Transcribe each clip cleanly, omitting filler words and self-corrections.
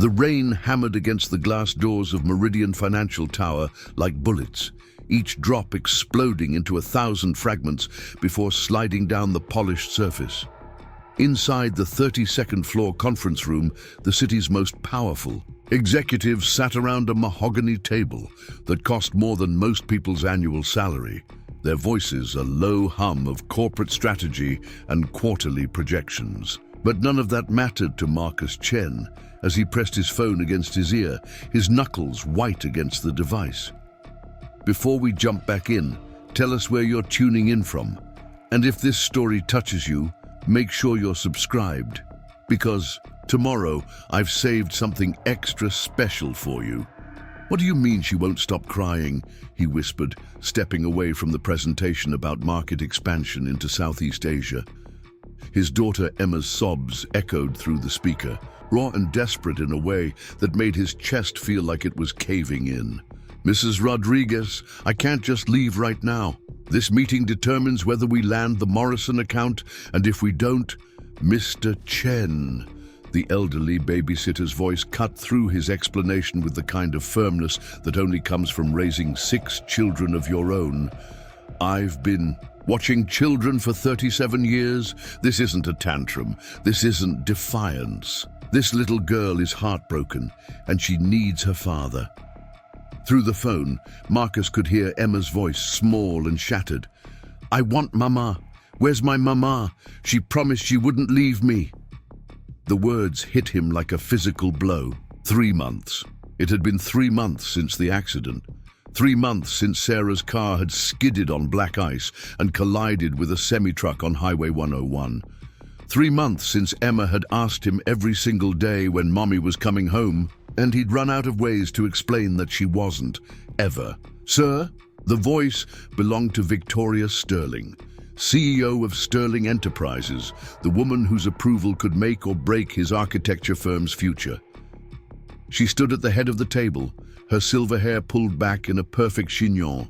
The rain hammered against the glass doors of Meridian Financial Tower like bullets, each drop exploding into 1,000 fragments before sliding down the polished surface. Inside the 32nd floor conference room, the city's most powerful, executives sat around a mahogany table that cost more than most people's annual salary, their voices a low hum of corporate strategy and quarterly projections. But none of that mattered to Marcus Chen as he pressed his phone against his ear, his knuckles white against the device. Before we jump back in, tell us where you're tuning in from. And if this story touches you, make sure you're subscribed, because tomorrow I've saved something extra special for you. What do you mean she won't stop crying? He whispered, stepping away from the presentation about market expansion into Southeast Asia. His daughter Emma's sobs echoed through the speaker, raw and desperate in a way that made his chest feel like it was caving in. Mrs. Rodriguez, I can't just leave right now. This meeting determines whether we land the Morrison account, and if we don't, Mr. Chen. The elderly babysitter's voice cut through his explanation with the kind of firmness that only comes from raising 6 children of your own. I've been watching children for 37 years. This isn't a tantrum. This isn't defiance. This little girl is heartbroken, and she needs her father. Through the phone, Marcus could hear Emma's voice, small and shattered. I want Mama. Where's my Mama? She promised she wouldn't leave me. The words hit him like a physical blow. 3 months. It had been 3 months since the accident. 3 months since Sarah's car had skidded on black ice and collided with a semi-truck on Highway 101. 3 months since Emma had asked him every single day when Mommy was coming home, and he'd run out of ways to explain that she wasn't, ever. Sir, the voice belonged to Victoria Sterling, CEO of Sterling Enterprises, the woman whose approval could make or break his architecture firm's future. She stood at the head of the table, her silver hair pulled back in a perfect chignon,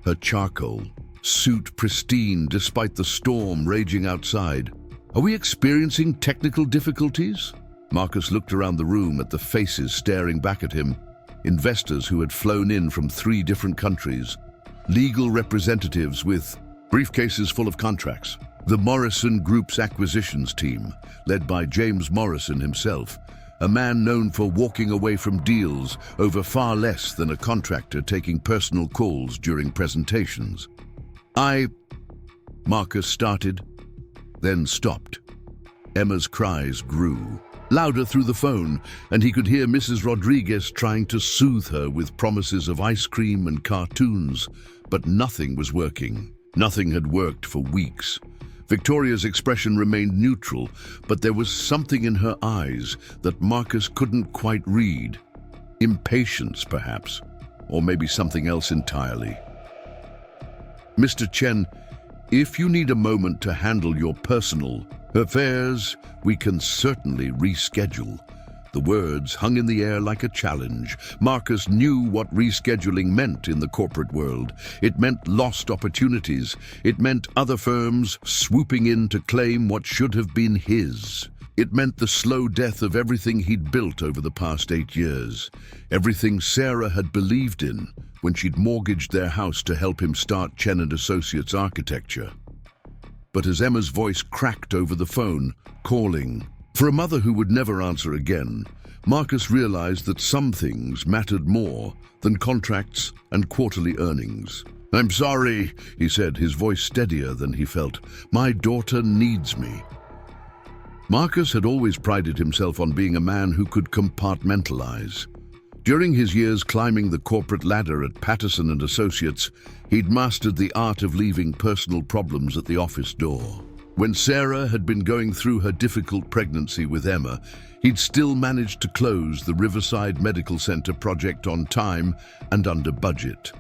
her charcoal suit pristine despite the storm raging outside. Are we experiencing technical difficulties? Marcus looked around the room at the faces staring back at him, investors who had flown in from 3 different countries, legal representatives with briefcases full of contracts, the Morrison Group's acquisitions team, led by James Morrison himself, a man known for walking away from deals over far less than a contractor taking personal calls during presentations. Marcus started, then stopped. Emma's cries grew, louder through the phone, and he could hear Mrs. Rodriguez trying to soothe her with promises of ice cream and cartoons, but nothing was working. Nothing had worked for weeks. Victoria's expression remained neutral, but there was something in her eyes that Marcus couldn't quite read. Impatience, perhaps, or maybe something else entirely. Mr. Chen, if you need a moment to handle your personal affairs, we can certainly reschedule. The words hung in the air like a challenge. Marcus knew what rescheduling meant in the corporate world. It meant lost opportunities. It meant other firms swooping in to claim what should have been his. It meant the slow death of everything he'd built over the past 8 years. Everything Sarah had believed in when she'd mortgaged their house to help him start Chen & Associates Architecture. But as Emma's voice cracked over the phone, calling for a mother who would never answer again, Marcus realized that some things mattered more than contracts and quarterly earnings. I'm sorry, he said, his voice steadier than he felt. My daughter needs me. Marcus had always prided himself on being a man who could compartmentalize. During his years climbing the corporate ladder at Patterson & Associates, he'd mastered the art of leaving personal problems at the office door. When Sarah had been going through her difficult pregnancy with Emma, he'd still managed to close the Riverside Medical Center project on time and under budget.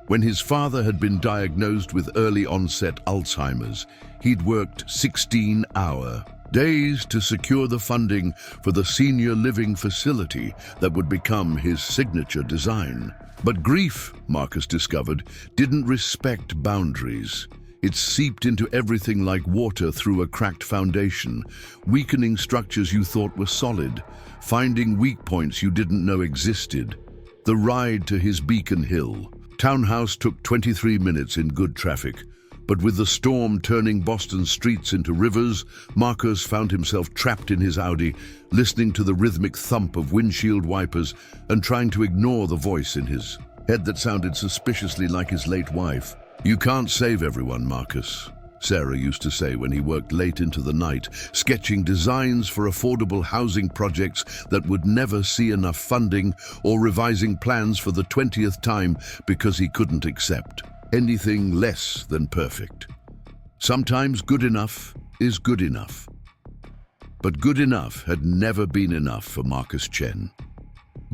When his father had been diagnosed with early-onset Alzheimer's, he'd worked 16-hour days to secure the funding for the senior living facility that would become his signature design. But grief, Marcus discovered, didn't respect boundaries. It seeped into everything like water through a cracked foundation, weakening structures you thought were solid, finding weak points you didn't know existed. The ride to his Beacon Hill townhouse took 23 minutes in good traffic, but with the storm turning Boston's streets into rivers, Marcus found himself trapped in his Audi, listening to the rhythmic thump of windshield wipers and trying to ignore the voice in his head that sounded suspiciously like his late wife. "You can't save everyone, Marcus," Sarah used to say when he worked late into the night, sketching designs for affordable housing projects that would never see enough funding, or revising plans for the 20th time because he couldn't accept anything less than perfect. Sometimes good enough is good enough. But good enough had never been enough for Marcus Chen.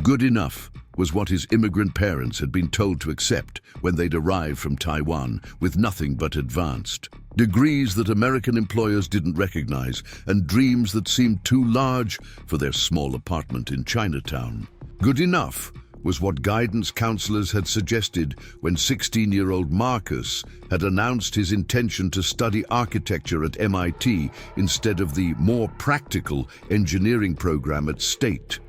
Good enough was what his immigrant parents had been told to accept when they'd arrived from Taiwan with nothing but advanced degrees that American employers didn't recognize, and dreams that seemed too large for their small apartment in Chinatown. Good enough was what guidance counselors had suggested when 16-year-old Marcus had announced his intention to study architecture at MIT instead of the more practical engineering program at State.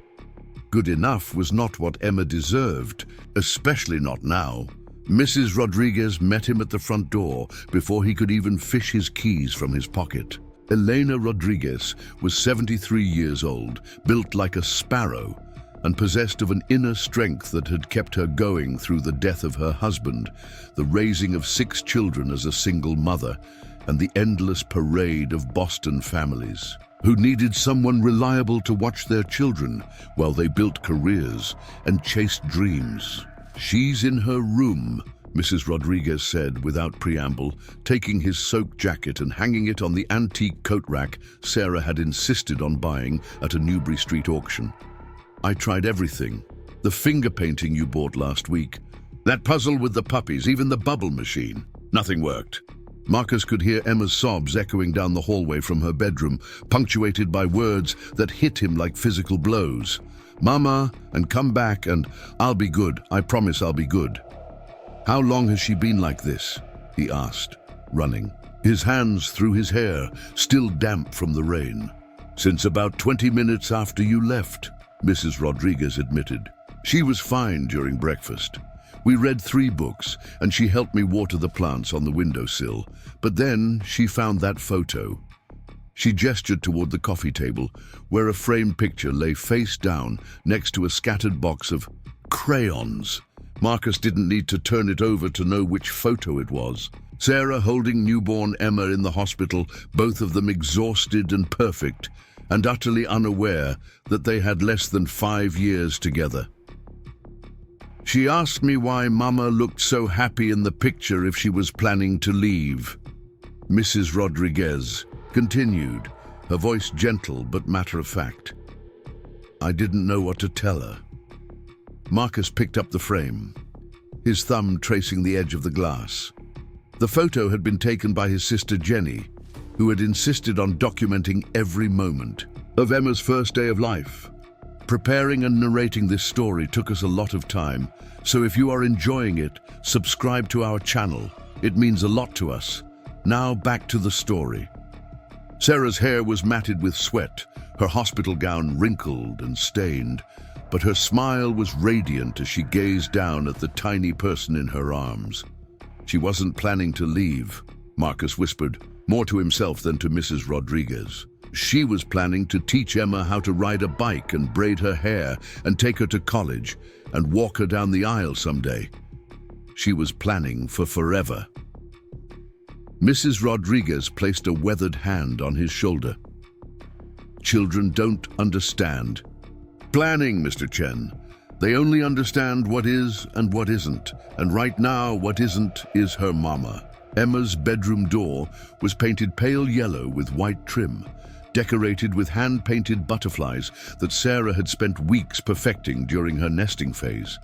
Good enough was not what Emma deserved, especially not now. Mrs. Rodriguez met him at the front door before he could even fish his keys from his pocket. Elena Rodriguez was 73 years old, built like a sparrow, and possessed of an inner strength that had kept her going through the death of her husband, the raising of 6 children as a single mother, and the endless parade of Boston families who needed someone reliable to watch their children while they built careers and chased dreams. "She's in her room," Mrs. Rodriguez said without preamble, taking his soaked jacket and hanging it on the antique coat rack Sarah had insisted on buying at a Newbury Street auction. "I tried everything. The finger painting you bought last week, that puzzle with the puppies, even the bubble machine. Nothing worked." Marcus could hear Emma's sobs echoing down the hallway from her bedroom, punctuated by words that hit him like physical blows. "Mama," and "come back," and "I'll be good, I promise I'll be good." "How long has she been like this?" he asked, running, his hands through his hair, still damp from the rain. "Since about 20 minutes after you left," Mrs. Rodriguez admitted. "She was fine during breakfast. We read 3 books, and she helped me water the plants on the windowsill. But then she found that photo." She gestured toward the coffee table, where a framed picture lay face down next to a scattered box of crayons. Marcus didn't need to turn it over to know which photo it was. Sarah holding newborn Emma in the hospital, both of them exhausted and perfect, and utterly unaware that they had less than 5 years together. "She asked me why Mama looked so happy in the picture if she was planning to leave," Mrs. Rodriguez continued, her voice gentle but matter-of-fact. "I didn't know what to tell her." Marcus picked up the frame, his thumb tracing the edge of the glass. The photo had been taken by his sister Jenny, who had insisted on documenting every moment of Emma's first day of life. Preparing and narrating this story took us a lot of time, so if you are enjoying it, subscribe to our channel. It means a lot to us. Now back to the story. Sarah's hair was matted with sweat, her hospital gown wrinkled and stained, but her smile was radiant as she gazed down at the tiny person in her arms. "She wasn't planning to leave," Marcus whispered, more to himself than to Mrs. Rodriguez. "She was planning to teach Emma how to ride a bike and braid her hair and take her to college and walk her down the aisle someday. She was planning for forever." Mrs. Rodriguez placed a weathered hand on his shoulder. "Children don't understand planning, Mr. Chen. They only understand what is and what isn't, and right now what isn't is her mama." Emma's bedroom door was painted pale yellow with white trim, decorated with hand-painted butterflies that Sarah had spent weeks perfecting during her nesting phase.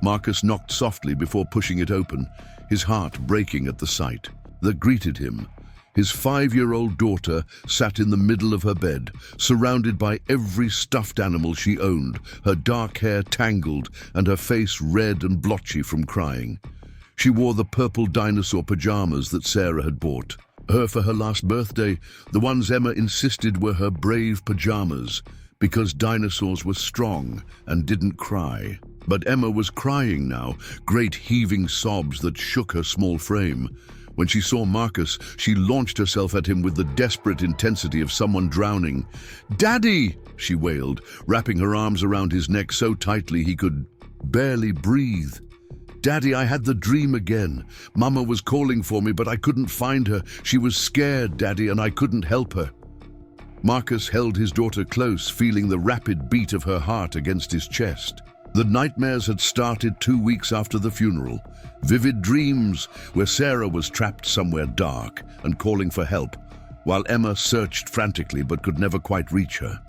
Marcus knocked softly before pushing it open, his heart breaking at the sight that greeted him. His 5-year-old daughter sat in the middle of her bed, surrounded by every stuffed animal she owned, her dark hair tangled and her face red and blotchy from crying. She wore the purple dinosaur pajamas that Sarah had bought her for her last birthday, the ones Emma insisted were her brave pajamas, because dinosaurs were strong and didn't cry. But Emma was crying now, great heaving sobs that shook her small frame. When she saw Marcus, she launched herself at him with the desperate intensity of someone drowning. "Daddy!" she wailed, wrapping her arms around his neck so tightly he could barely breathe. "Daddy, I had the dream again. Mama was calling for me, but I couldn't find her. She was scared, Daddy, and I couldn't help her." Marcus held his daughter close, feeling the rapid beat of her heart against his chest. The nightmares had started 2 weeks after the funeral. Vivid dreams where Sarah was trapped somewhere dark and calling for help, while Emma searched frantically but could never quite reach her.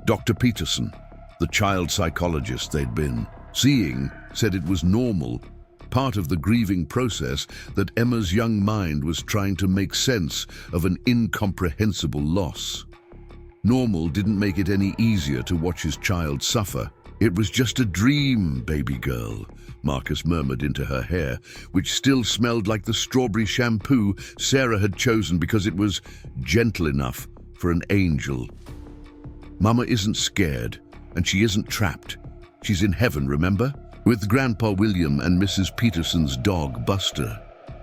Dr. Peterson, the child psychologist they'd been seeing, said it was normal, part of the grieving process, that Emma's young mind was trying to make sense of an incomprehensible loss. Normal didn't make it any easier to watch his child suffer. "It was just a dream, baby girl," Marcus murmured into her hair, which still smelled like the strawberry shampoo Sarah had chosen because it was gentle enough for an angel. "Mama isn't scared, and she isn't trapped. She's in heaven, remember? With Grandpa William and Mrs. Peterson's dog, Buster.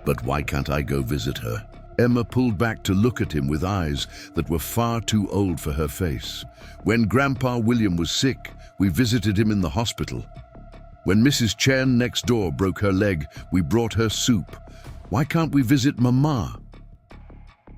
But why can't I go visit her?" Emma pulled back to look at him with eyes that were far too old for her face. "When Grandpa William was sick, we visited him in the hospital. When Mrs. Chen next door broke her leg, we brought her soup. Why can't we visit Mama?"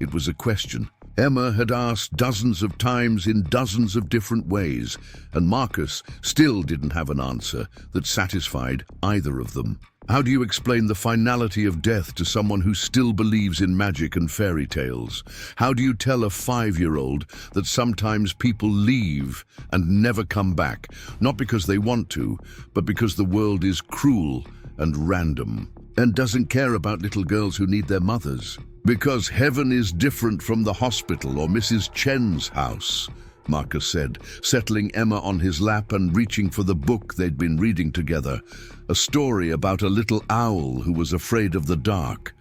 It was a question Emma had asked dozens of times in dozens of different ways, and Marcus still didn't have an answer that satisfied either of them. How do you explain the finality of death to someone who still believes in magic and fairy tales? How do you tell a 5-year-old that sometimes people leave and never come back, not because they want to, but because the world is cruel and random, and doesn't care about little girls who need their mothers? "Because heaven is different from the hospital or Mrs. Chen's house," Marcus said, settling Emma on his lap and reaching for the book they'd been reading together, a story about a little owl who was afraid of the dark.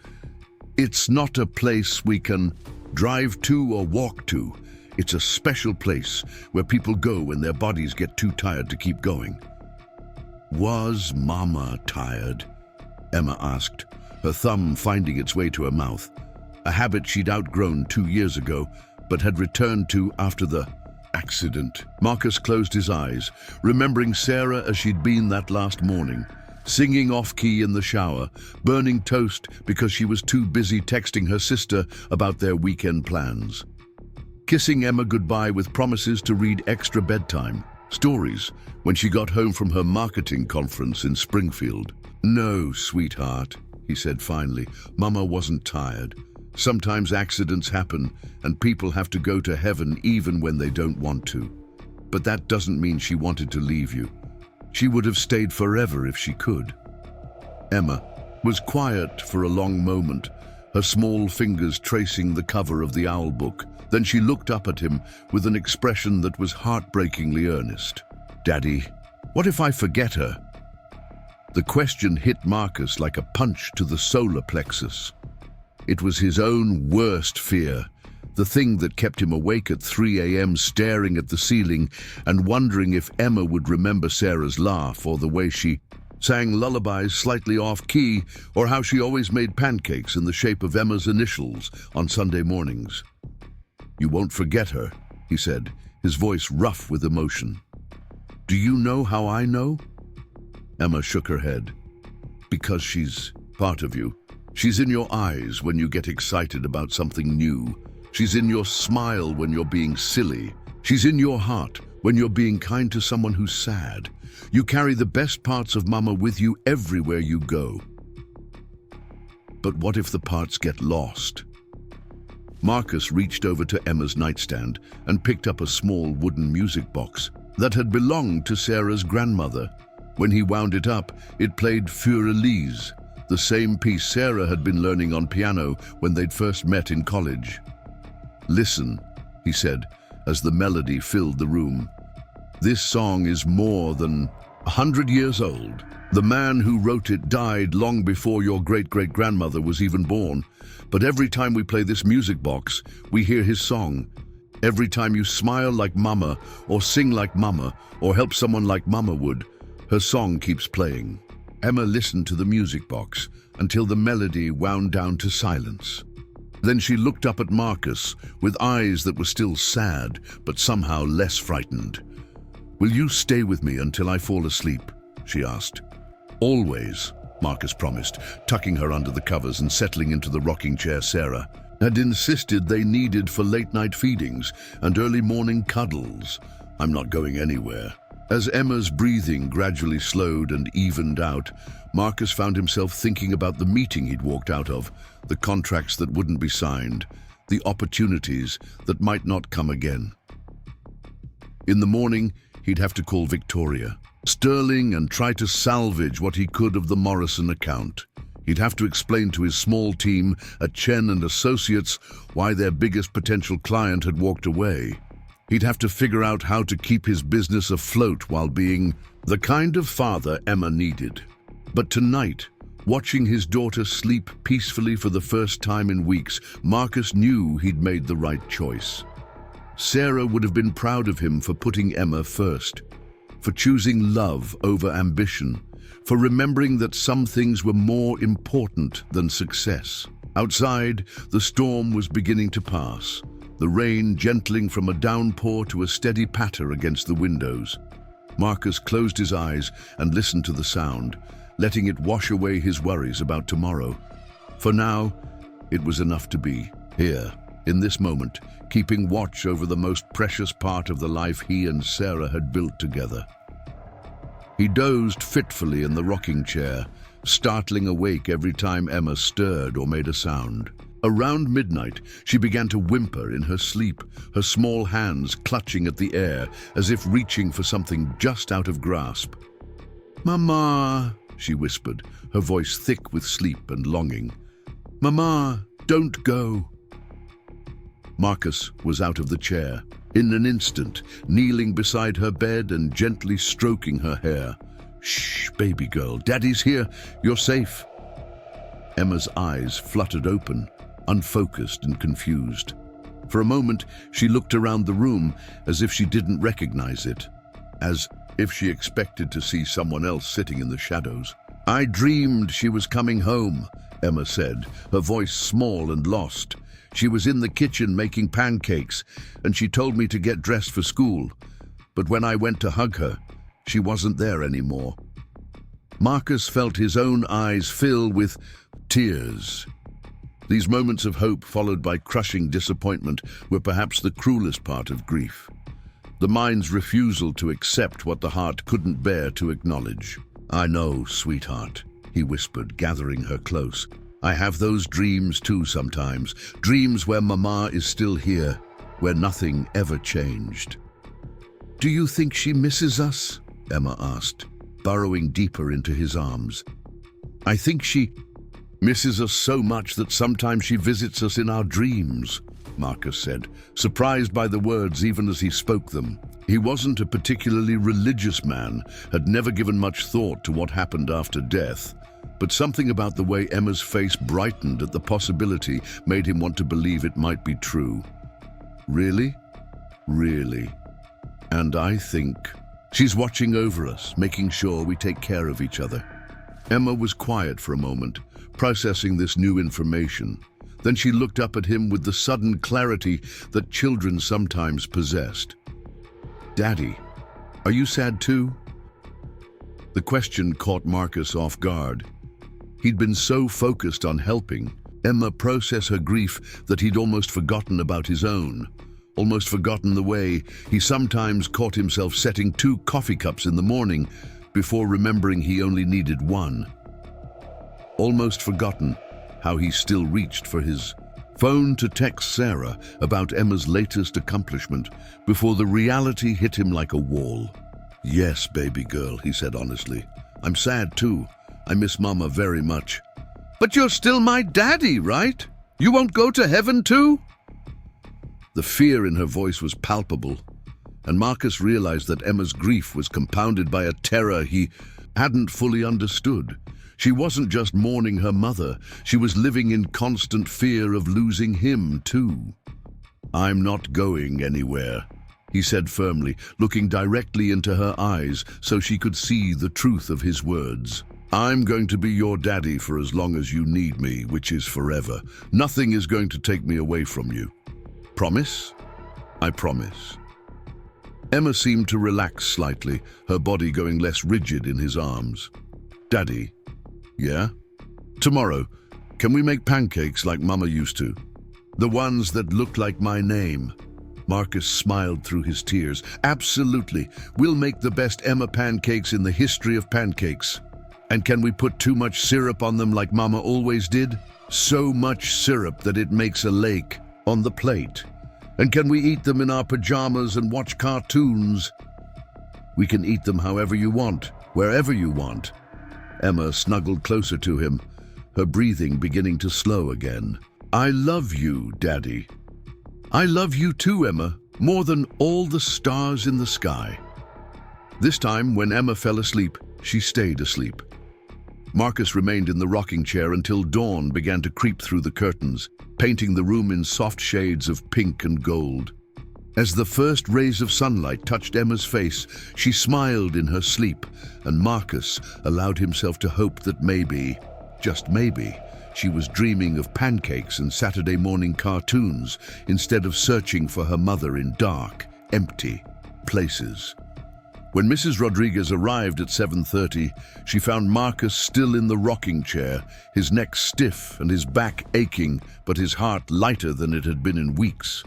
"It's not a place we can drive to or walk to. It's a special place where people go when their bodies get too tired to keep going." "Was Mama tired?" Emma asked, her thumb finding its way to her mouth, a habit she'd outgrown 2 years ago, but had returned to after the accident. Marcus closed his eyes, remembering Sarah as she'd been that last morning, singing off-key in the shower, burning toast because she was too busy texting her sister about their weekend plans, kissing Emma goodbye with promises to read extra bedtime stories when she got home from her marketing conference in Springfield. "No, sweetheart," he said finally, "Mama wasn't tired. Sometimes accidents happen and people have to go to heaven even when they don't want to. But that doesn't mean she wanted to leave you. She would have stayed forever if she could." Emma was quiet for a long moment, her small fingers tracing the cover of the owl book. Then she looked up at him with an expression that was heartbreakingly earnest. "Daddy, what if I forget her?" The question hit Marcus like a punch to the solar plexus. It was his own worst fear, the thing that kept him awake at 3 a.m. staring at the ceiling and wondering if Emma would remember Sarah's laugh or the way she sang lullabies slightly off-key, or how she always made pancakes in the shape of Emma's initials on Sunday mornings. "You won't forget her," he said, his voice rough with emotion. "Do you know how I know?" Emma shook her head. "Because she's part of you. She's in your eyes when you get excited about something new. She's in your smile when you're being silly. She's in your heart when you're being kind to someone who's sad. You carry the best parts of Mama with you everywhere you go." But what if the parts get lost? Marcus reached over to Emma's nightstand and picked up a small wooden music box that had belonged to Sarah's grandmother. When he wound it up, it played Für Elise, the same piece Sarah had been learning on piano when they'd first met in college. "Listen," he said, as the melody filled the room. "This song is more than 100 years old. The man who wrote it died long before your great-great-grandmother was even born. But every time we play this music box, we hear his song. Every time you smile like Mama, or sing like Mama, or help someone like Mama would, her song keeps playing. Emma listened to the music box until the melody wound down to silence. Then she looked up at Marcus with eyes that were still sad, but somehow less frightened. "Will you stay with me until I fall asleep?" she asked. "Always," Marcus promised, tucking her under the covers and settling into the rocking chair Sarah had insisted they needed for late-night feedings and early morning cuddles. "I'm not going anywhere." As Emma's breathing gradually slowed and evened out, Marcus found himself thinking about the meeting he'd walked out of, the contracts that wouldn't be signed, the opportunities that might not come again. In the morning, he'd have to call Victoria, Sterling, and try to salvage what he could of the Morrison account. He'd have to explain to his small team at Chen and Associates why their biggest potential client had walked away. He'd have to figure out how to keep his business afloat while being the kind of father Emma needed. But tonight, watching his daughter sleep peacefully for the first time in weeks, Marcus knew he'd made the right choice. Sarah would have been proud of him for putting Emma first, for choosing love over ambition, for remembering that some things were more important than success. Outside, the storm was beginning to pass, the rain gentling from a downpour to a steady patter against the windows. Marcus closed his eyes and listened to the sound, letting it wash away his worries about tomorrow. For now, it was enough to be here, in this moment, keeping watch over the most precious part of the life he and Sarah had built together. He dozed fitfully in the rocking chair, startling awake every time Emma stirred or made a sound. Around midnight, she began to whimper in her sleep, her small hands clutching at the air as if reaching for something just out of grasp. "Mama," she whispered, her voice thick with sleep and longing. "Mama, don't go." Marcus was out of the chair. In an instant, kneeling beside her bed and gently stroking her hair. "Shh, baby girl, Daddy's here. You're safe." Emma's eyes fluttered open, unfocused and confused. For a moment, she looked around the room as if she didn't recognize it, as if she expected to see someone else sitting in the shadows. "I dreamed she was coming home," Emma said, her voice small and lost. "She was in the kitchen making pancakes, and she told me to get dressed for school. But when I went to hug her, she wasn't there anymore." Marcus felt his own eyes fill with tears. These moments of hope followed by crushing disappointment were perhaps the cruelest part of grief. The mind's refusal to accept what the heart couldn't bear to acknowledge. "I know, sweetheart," he whispered, gathering her close. "I have those dreams too sometimes, dreams where Mama is still here, where nothing ever changed." "Do you think she misses us?" Emma asked, burrowing deeper into his arms. "I think she misses us so much that sometimes she visits us in our dreams," Marcus said, surprised by the words even as he spoke them. He wasn't a particularly religious man, had never given much thought to what happened after death, but something about the way Emma's face brightened at the possibility made him want to believe it might be true. "Really? Really? And I think she's watching over us, making sure we take care of each other." Emma was quiet for a moment, processing this new information. Then she looked up at him with the sudden clarity that children sometimes possessed. "Daddy, are you sad too?" The question caught Marcus off guard. He'd been so focused on helping Emma process her grief that he'd almost forgotten about his own, almost forgotten the way he sometimes caught himself setting 2 coffee cups in the morning before remembering he only needed 1. Almost forgotten how he still reached for his phone to text Sarah about Emma's latest accomplishment before the reality hit him like a wall. "Yes, baby girl," he said honestly. "I'm sad too. I miss Mama very much." "But you're still my daddy, right? You won't go to heaven too?" The fear in her voice was palpable, and Marcus realized that Emma's grief was compounded by a terror he hadn't fully understood. She wasn't just mourning her mother, she was living in constant fear of losing him too. "I'm not going anywhere," he said firmly, looking directly into her eyes so she could see the truth of his words. "I'm going to be your daddy for as long as you need me, which is forever. Nothing is going to take me away from you. Promise?" "I promise." Emma seemed to relax slightly, her body going less rigid in his arms. "Daddy?" "Yeah?" "Tomorrow, can we make pancakes like Mama used to? The ones that look like my name?" Marcus smiled through his tears. "Absolutely. We'll make the best Emma pancakes in the history of pancakes. And can we put too much syrup on them like Mama always did? So much syrup that it makes a lake on the plate. And can we eat them in our pajamas and watch cartoons? We can eat them however you want, wherever you want." Emma snuggled closer to him, her breathing beginning to slow again. "I love you, Daddy." "I love you too, Emma, more than all the stars in the sky." This time, when Emma fell asleep, she stayed asleep. Marcus remained in the rocking chair until dawn began to creep through the curtains, painting the room in soft shades of pink and gold. As the first rays of sunlight touched Emma's face, she smiled in her sleep, and Marcus allowed himself to hope that maybe, just maybe, she was dreaming of pancakes and Saturday morning cartoons instead of searching for her mother in dark, empty places. When Mrs. Rodriguez arrived at 7:30, she found Marcus still in the rocking chair, his neck stiff and his back aching, but his heart lighter than it had been in weeks.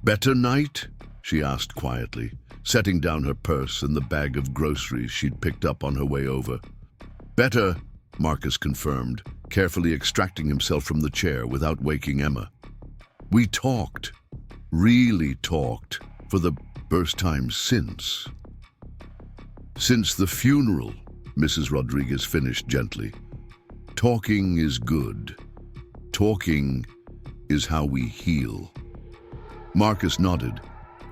"Better night?" she asked quietly, setting down her purse and the bag of groceries she'd picked up on her way over. "Better," Marcus confirmed, carefully extracting himself from the chair without waking Emma. "We talked, really talked, for the first time since the funeral," Mrs. Rodriguez finished gently. "Talking is good. Talking is how we heal." Marcus nodded,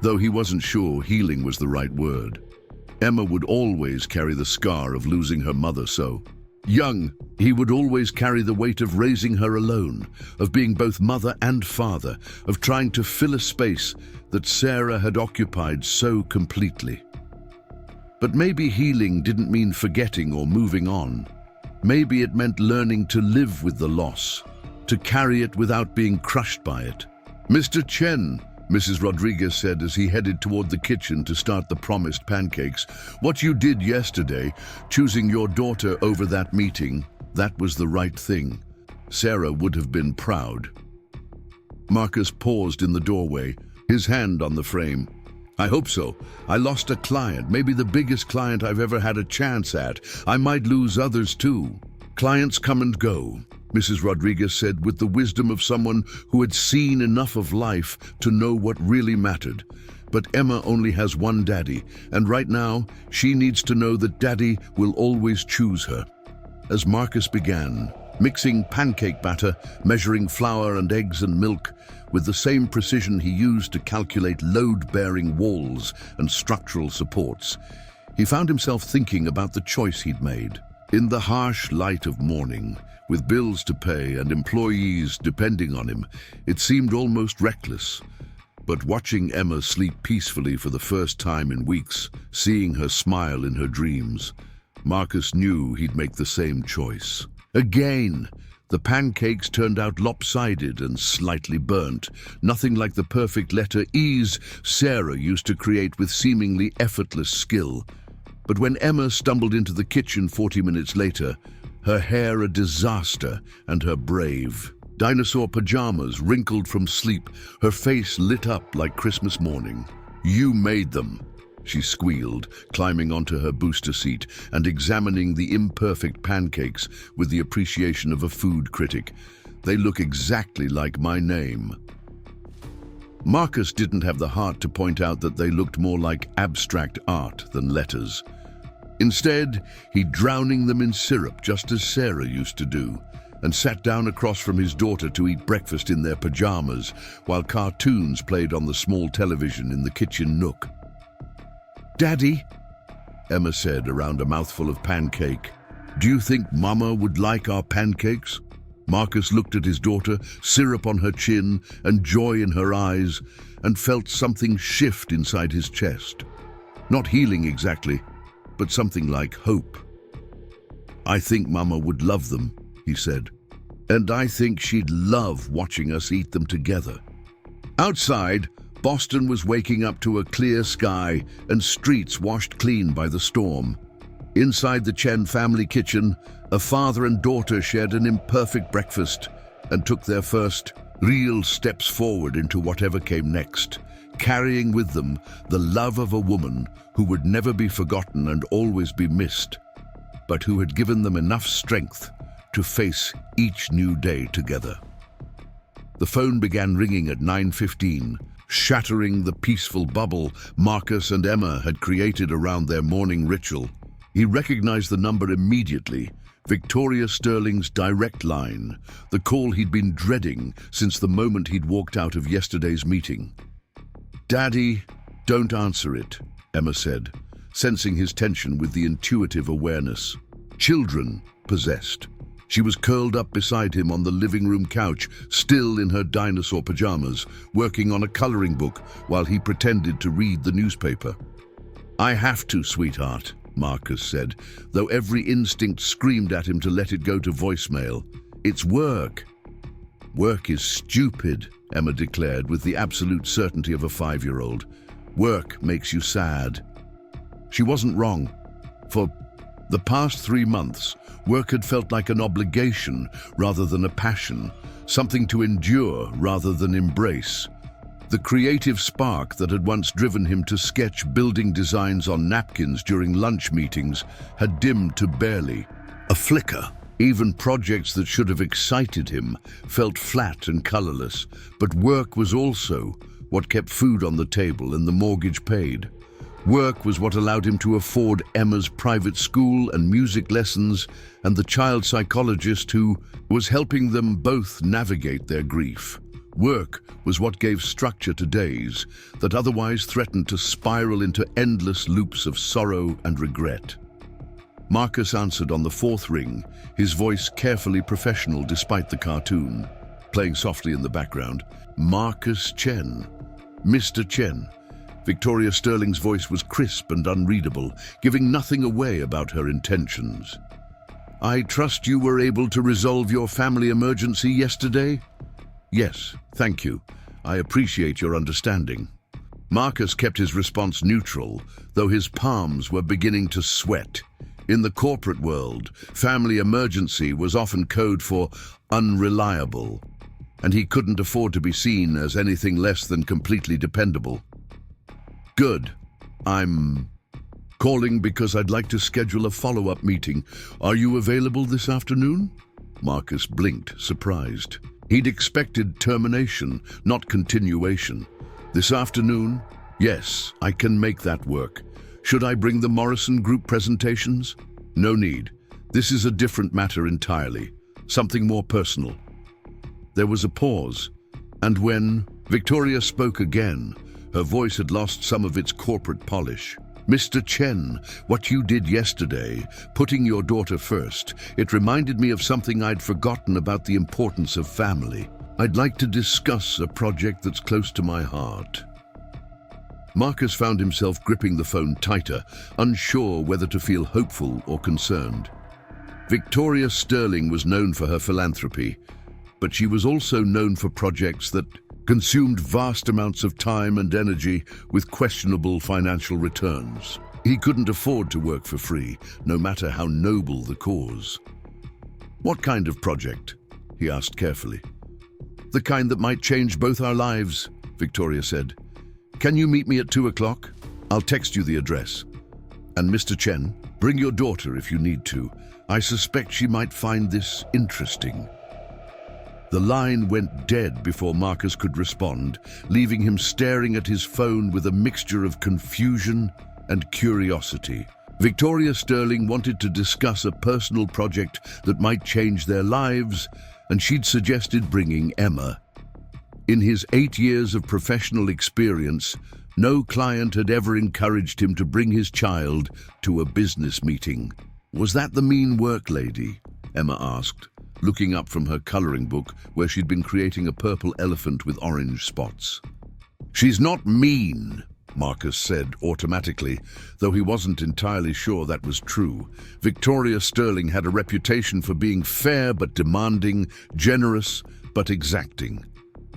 though he wasn't sure healing was the right word. Emma would always carry the scar of losing her mother so young. He would always carry the weight of raising her alone, of being both mother and father, of trying to fill a space that Sarah had occupied so completely. But maybe healing didn't mean forgetting or moving on. Maybe it meant learning to live with the loss, to carry it without being crushed by it. "Mr. Chen," Mrs. Rodriguez said as he headed toward the kitchen to start the promised pancakes, "what you did yesterday, choosing your daughter over that meeting, that was the right thing. Sarah would have been proud." Marcus paused in the doorway, his hand on the frame. "I hope so. I lost a client, maybe the biggest client I've ever had a chance at. I might lose others too. Clients come and go," Mrs. Rodriguez said with the wisdom of someone who had seen enough of life to know what really mattered. "But Emma only has one daddy, and right now she needs to know that Daddy will always choose her." As Marcus began, mixing pancake batter, measuring flour and eggs and milk, with the same precision he used to calculate load-bearing walls and structural supports, he found himself thinking about the choice he'd made. In the harsh light of morning, with bills to pay and employees depending on him, it seemed almost reckless. But watching Emma sleep peacefully for the first time in weeks, seeing her smile in her dreams, Marcus knew he'd make the same choice. Again, the pancakes turned out lopsided and slightly burnt, nothing like the perfect letter E's Sarah used to create with seemingly effortless skill. But when Emma stumbled into the kitchen 40 minutes later, her hair a disaster and her brave dinosaur pajamas wrinkled from sleep, her face lit up like Christmas morning. "You made them," she squealed, climbing onto her booster seat and examining the imperfect pancakes with the appreciation of a food critic. "They look exactly like my name." Marcus didn't have the heart to point out that they looked more like abstract art than letters. Instead, he drowning them in syrup just as Sarah used to do, and sat down across from his daughter to eat breakfast in their pajamas while cartoons played on the small television in the kitchen nook. "Daddy," Emma said around a mouthful of pancake, "do you think Mama would like our pancakes?" Marcus looked at his daughter, syrup on her chin and joy in her eyes, and felt something shift inside his chest. Not healing exactly, but something like hope. "I think Mama would love them," he said. "And I think she'd love watching us eat them together." Outside, Boston was waking up to a clear sky and streets washed clean by the storm. Inside the Chen family kitchen, a father and daughter shared an imperfect breakfast and took their first real steps forward into whatever came next, carrying with them the love of a woman who would never be forgotten and always be missed, but who had given them enough strength to face each new day together. The phone began ringing at 9:15, shattering the peaceful bubble Marcus and Emma had created around their morning ritual. He recognized the number immediately, Victoria Sterling's direct line, the call he'd been dreading since the moment he'd walked out of yesterday's meeting. "Daddy, don't answer it," Emma said, sensing his tension with the intuitive awareness. Children possessed. She was curled up beside him on the living room couch, still in her dinosaur pajamas, working on a coloring book while he pretended to read the newspaper. "I have to, sweetheart," Marcus said, though every instinct screamed at him to let it go to voicemail. "It's work." "Work is stupid," Emma declared with the absolute certainty of a 5-year-old. "Work makes you sad." She wasn't wrong. For the past 3 months, work had felt like an obligation rather than a passion, something to endure rather than embrace. The creative spark that had once driven him to sketch building designs on napkins during lunch meetings had dimmed to barely a flicker. Even projects that should have excited him felt flat and colorless, but work was also what kept food on the table and the mortgage paid. Work was what allowed him to afford Emma's private school and music lessons and the child psychologist who was helping them both navigate their grief. Work was what gave structure to days that otherwise threatened to spiral into endless loops of sorrow and regret. Marcus answered on the 4th ring, his voice carefully professional despite the cartoon. Playing softly in the background, "Marcus Chen. Mr. Chen." Victoria Sterling's voice was crisp and unreadable, giving nothing away about her intentions. "I trust you were able to resolve your family emergency yesterday?" "Yes, thank you. I appreciate your understanding." Marcus kept his response neutral, though his palms were beginning to sweat. In the corporate world, family emergency was often code for unreliable, and he couldn't afford to be seen as anything less than completely dependable. "Good. I'm calling because I'd like to schedule a follow-up meeting. Are you available this afternoon?" Marcus blinked, surprised. He'd expected termination, not continuation. "This afternoon? Yes, I can make that work. Should I bring the Morrison group presentations?" "No need. This is a different matter entirely. Something more personal." There was a pause, and when Victoria spoke again, her voice had lost some of its corporate polish. "Mr. Chen, what you did yesterday, putting your daughter first, it reminded me of something I'd forgotten about the importance of family. I'd like to discuss a project that's close to my heart." Marcus found himself gripping the phone tighter, unsure whether to feel hopeful or concerned. Victoria Sterling was known for her philanthropy, but she was also known for projects that consumed vast amounts of time and energy with questionable financial returns. He couldn't afford to work for free, no matter how noble the cause. "What kind of project?" he asked carefully. "The kind that might change both our lives," Victoria said. "Can you meet me at 2 o'clock? I'll text you the address. And Mr. Chen, bring your daughter if you need to. I suspect she might find this interesting." The line went dead before Marcus could respond, leaving him staring at his phone with a mixture of confusion and curiosity. Victoria Sterling wanted to discuss a personal project that might change their lives, and she'd suggested bringing Emma. In his 8 years of professional experience, No client had ever encouraged him to bring his child to a business meeting. "Was that the mean work lady?" Emma asked, looking up from her coloring book where she'd been creating a purple elephant with orange spots. "She's not mean," Marcus said automatically, though he wasn't entirely sure that was true. Victoria Sterling had a reputation for being fair but demanding, generous but exacting.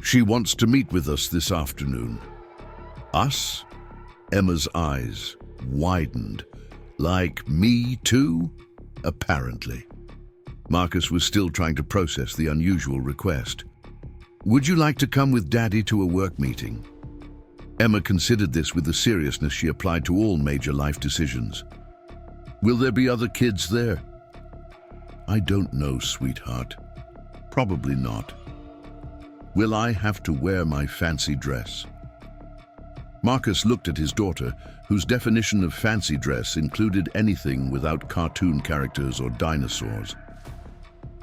"She wants to meet with us this afternoon." "Us?" Emma's eyes widened. "Like me too?" Apparently. Marcus was still trying to process the unusual request. "Would you like to come with Daddy to a work meeting?" Emma considered this with the seriousness she applied to all major life decisions. "Will there be other kids there?" "I don't know, sweetheart. Probably not." "Will I have to wear my fancy dress?" Marcus looked at his daughter, whose definition of fancy dress included anything without cartoon characters or dinosaurs.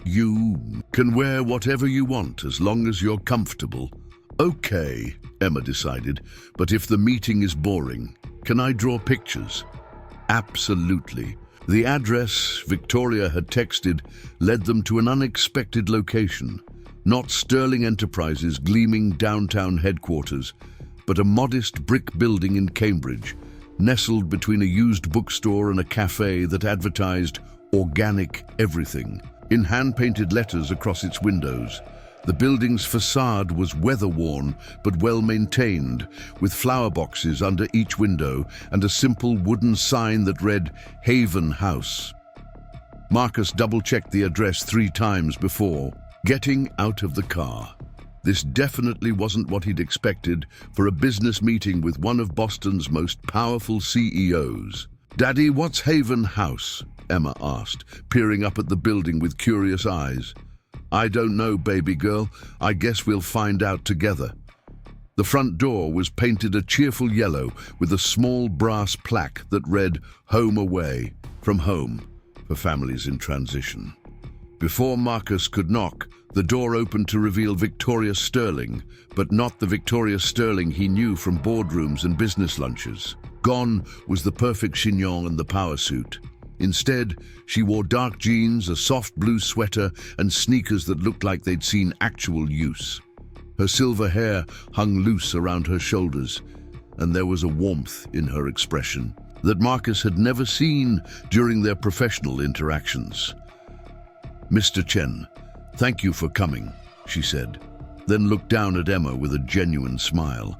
"You can wear whatever you want as long as you're comfortable." "Okay," Emma decided, "but if the meeting is boring, can I draw pictures?" "Absolutely." The address Victoria had texted led them to an unexpected location, not Sterling Enterprises' gleaming downtown headquarters, but a modest brick building in Cambridge, nestled between a used bookstore and a cafe that advertised organic everything in hand-painted letters across its windows. The building's facade was weather-worn but well-maintained, with flower boxes under each window and a simple wooden sign that read Haven House. Marcus double-checked the address 3 times before getting out of the car. This definitely wasn't what he'd expected for a business meeting with one of Boston's most powerful CEOs. "Daddy, what's Haven House?" Emma asked, peering up at the building with curious eyes. "I don't know, baby girl. I guess we'll find out together." The front door was painted a cheerful yellow with a small brass plaque that read "Home Away from Home" for families in transition. Before Marcus could knock, the door opened to reveal Victoria Sterling, but not the Victoria Sterling he knew from boardrooms and business lunches. Gone was the perfect chignon and the power suit. Instead, she wore dark jeans, a soft blue sweater, and sneakers that looked like they'd seen actual use. Her silver hair hung loose around her shoulders, and there was a warmth in her expression that Marcus had never seen during their professional interactions. "Mr. Chen, thank you for coming," she said, then looked down at Emma with a genuine smile.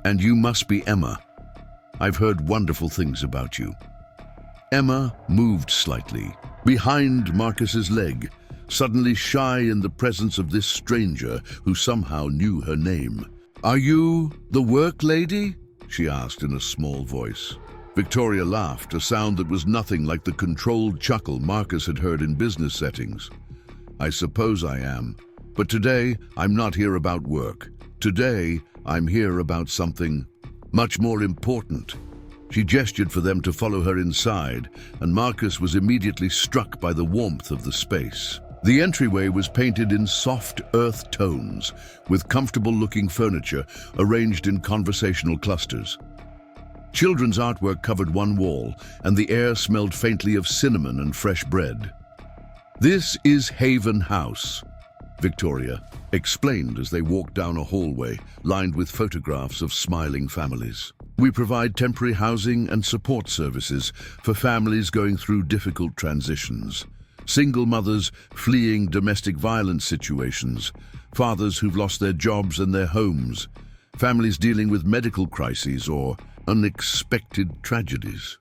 "And you must be Emma. I've heard wonderful things about you." Emma moved slightly, behind Marcus's leg, suddenly shy in the presence of this stranger who somehow knew her name. "Are you the work lady?" she asked in a small voice. Victoria laughed, a sound that was nothing like the controlled chuckle Marcus had heard in business settings. "I suppose I am. But today, I'm not here about work. Today, I'm here about something much more important." She gestured for them to follow her inside, and Marcus was immediately struck by the warmth of the space. The entryway was painted in soft earth tones, with comfortable-looking furniture arranged in conversational clusters. Children's artwork covered one wall, and the air smelled faintly of cinnamon and fresh bread. "This is Haven House," Victoria explained as they walked down a hallway lined with photographs of smiling families. "We provide temporary housing and support services for families going through difficult transitions. Single mothers fleeing domestic violence situations, fathers who've lost their jobs and their homes, families dealing with medical crises or unexpected tragedies."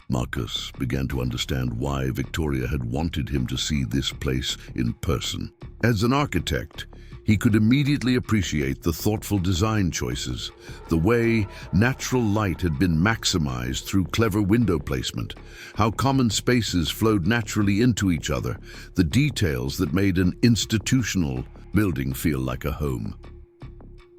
Marcus began to understand why Victoria had wanted him to see this place in person. As an architect, he could immediately appreciate the thoughtful design choices, the way natural light had been maximized through clever window placement, how common spaces flowed naturally into each other, the details that made an institutional building feel like a home.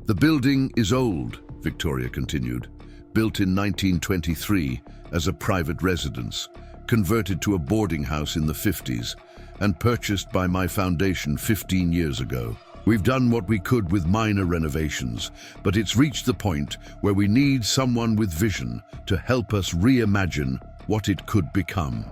"The building is old," Victoria continued, "built in 1923 as a private residence, converted to a boarding house in the 50s, and purchased by my foundation 15 years ago. We've done what we could with minor renovations, but it's reached the point where we need someone with vision to help us reimagine what it could become.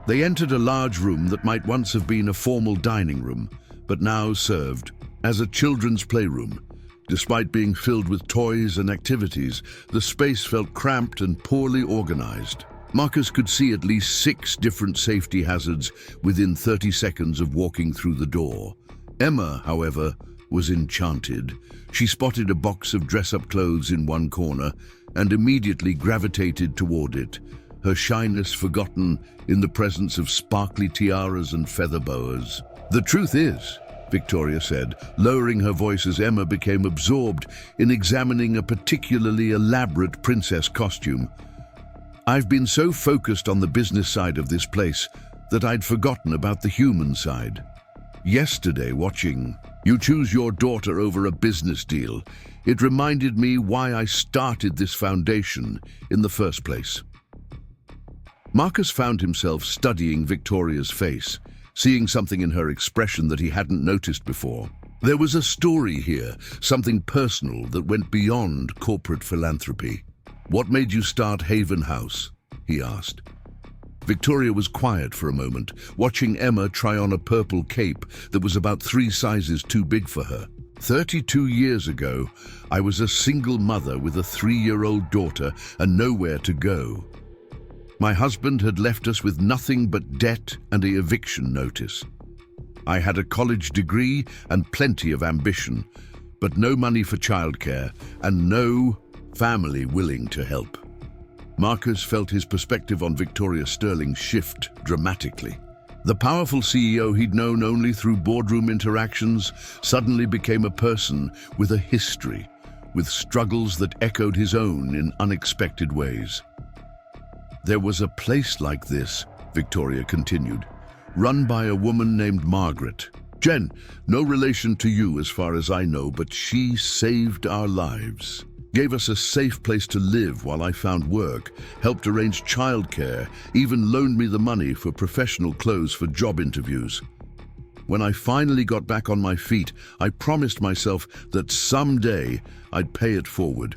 They entered a large room that might once have been a formal dining room, but now served as a children's playroom. Despite being filled with toys and activities, the space felt cramped and poorly organized. Marcus could see at least 6 different safety hazards within 30 seconds of walking through the door. Emma, however, was enchanted. She spotted a box of dress-up clothes in one corner and immediately gravitated toward it, her shyness forgotten in the presence of sparkly tiaras and feather boas. "The truth is," Victoria said, lowering her voice as Emma became absorbed in examining a particularly elaborate princess costume, "I've been so focused on the business side of this place that I'd forgotten about the human side. Yesterday, watching you choose your daughter over a business deal, it reminded me why I started this foundation in the first place." Marcus found himself studying Victoria's face, seeing something in her expression that he hadn't noticed before. There was a story here, something personal that went beyond corporate philanthropy. "What made you start Haven House?" he asked. Victoria was quiet for a moment, watching Emma try on a purple cape that was about 3 sizes too big for her. 32 years ago, I was a single mother with a 3-year-old daughter and nowhere to go. My husband had left us with nothing but debt and an eviction notice. I had a college degree and plenty of ambition, but no money for childcare and no family willing to help. Marcus felt his perspective on Victoria Sterling shift dramatically. The powerful CEO he'd known only through boardroom interactions suddenly became a person with a history, with struggles that echoed his own in unexpected ways. "There was a place like this," Victoria continued, "run by a woman named Margaret. Chen, no relation to you as far as I know, but she saved our lives. Gave us a safe place to live while I found work, helped arrange childcare, even loaned me the money for professional clothes for job interviews. When I finally got back on my feet, I promised myself that someday I'd pay it forward.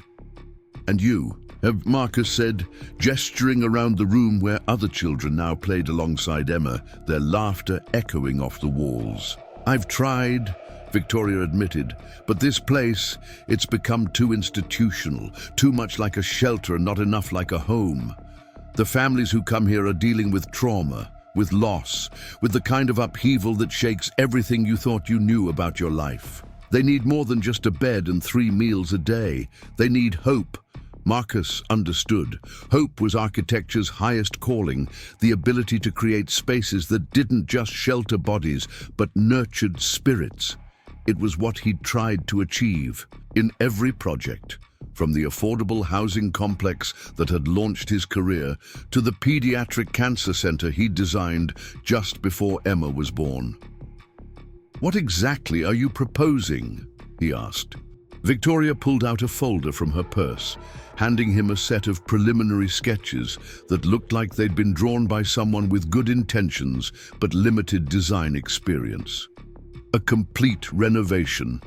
And you, have Marcus said, gesturing around the room where other children now played alongside Emma, their laughter echoing off the walls. "I've tried," Victoria admitted, "but this place, it's become too institutional, too much like a shelter and not enough like a home. The families who come here are dealing with trauma, with loss, with the kind of upheaval that shakes everything you thought you knew about your life. They need more than just a bed and 3 meals a day. They need hope." Marcus understood. Hope was architecture's highest calling, the ability to create spaces that didn't just shelter bodies, but nurtured spirits. It was what he'd tried to achieve in every project, from the affordable housing complex that had launched his career to the pediatric cancer center he'd designed just before Emma was born. "What exactly are you proposing?" he asked. Victoria pulled out a folder from her purse, handing him a set of preliminary sketches that looked like they'd been drawn by someone with good intentions but limited design experience. A complete renovation.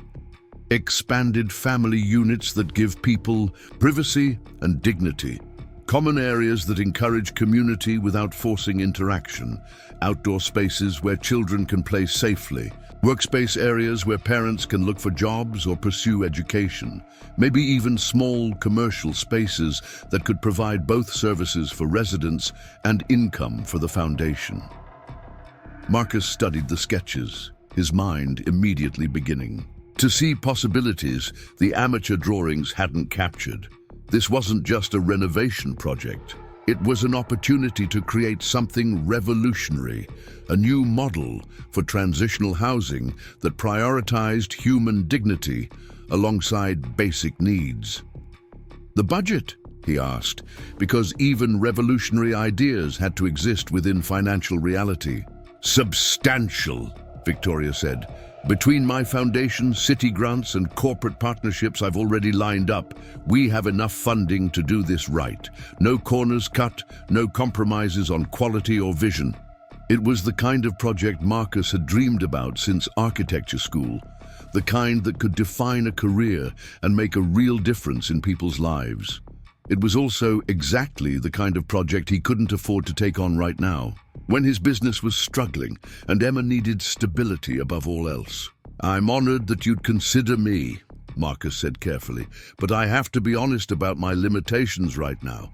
Expanded family units that give people privacy and dignity. Common areas that encourage community without forcing interaction. Outdoor spaces where children can play safely. Workspace areas where parents can look for jobs or pursue education. Maybe even small commercial spaces that could provide both services for residents and income for the foundation. Marcus studied the sketches, his mind immediately beginning to see possibilities the amateur drawings hadn't captured. This wasn't just a renovation project. It was an opportunity to create something revolutionary, a new model for transitional housing that prioritized human dignity alongside basic needs. "The budget?" he asked, because even revolutionary ideas had to exist within financial reality. "Substantial," Victoria said. "Between my foundation, city grants, and corporate partnerships I've already lined up, we have enough funding to do this right. No corners cut, no compromises on quality or vision." It was the kind of project Marcus had dreamed about since architecture school. the kind that could define a career and make a real difference in people's lives. It was also exactly the kind of project he couldn't afford to take on right now, when his business was struggling and Emma needed stability above all else. "I'm honored that you'd consider me," Marcus said carefully, "but I have to be honest about my limitations right now.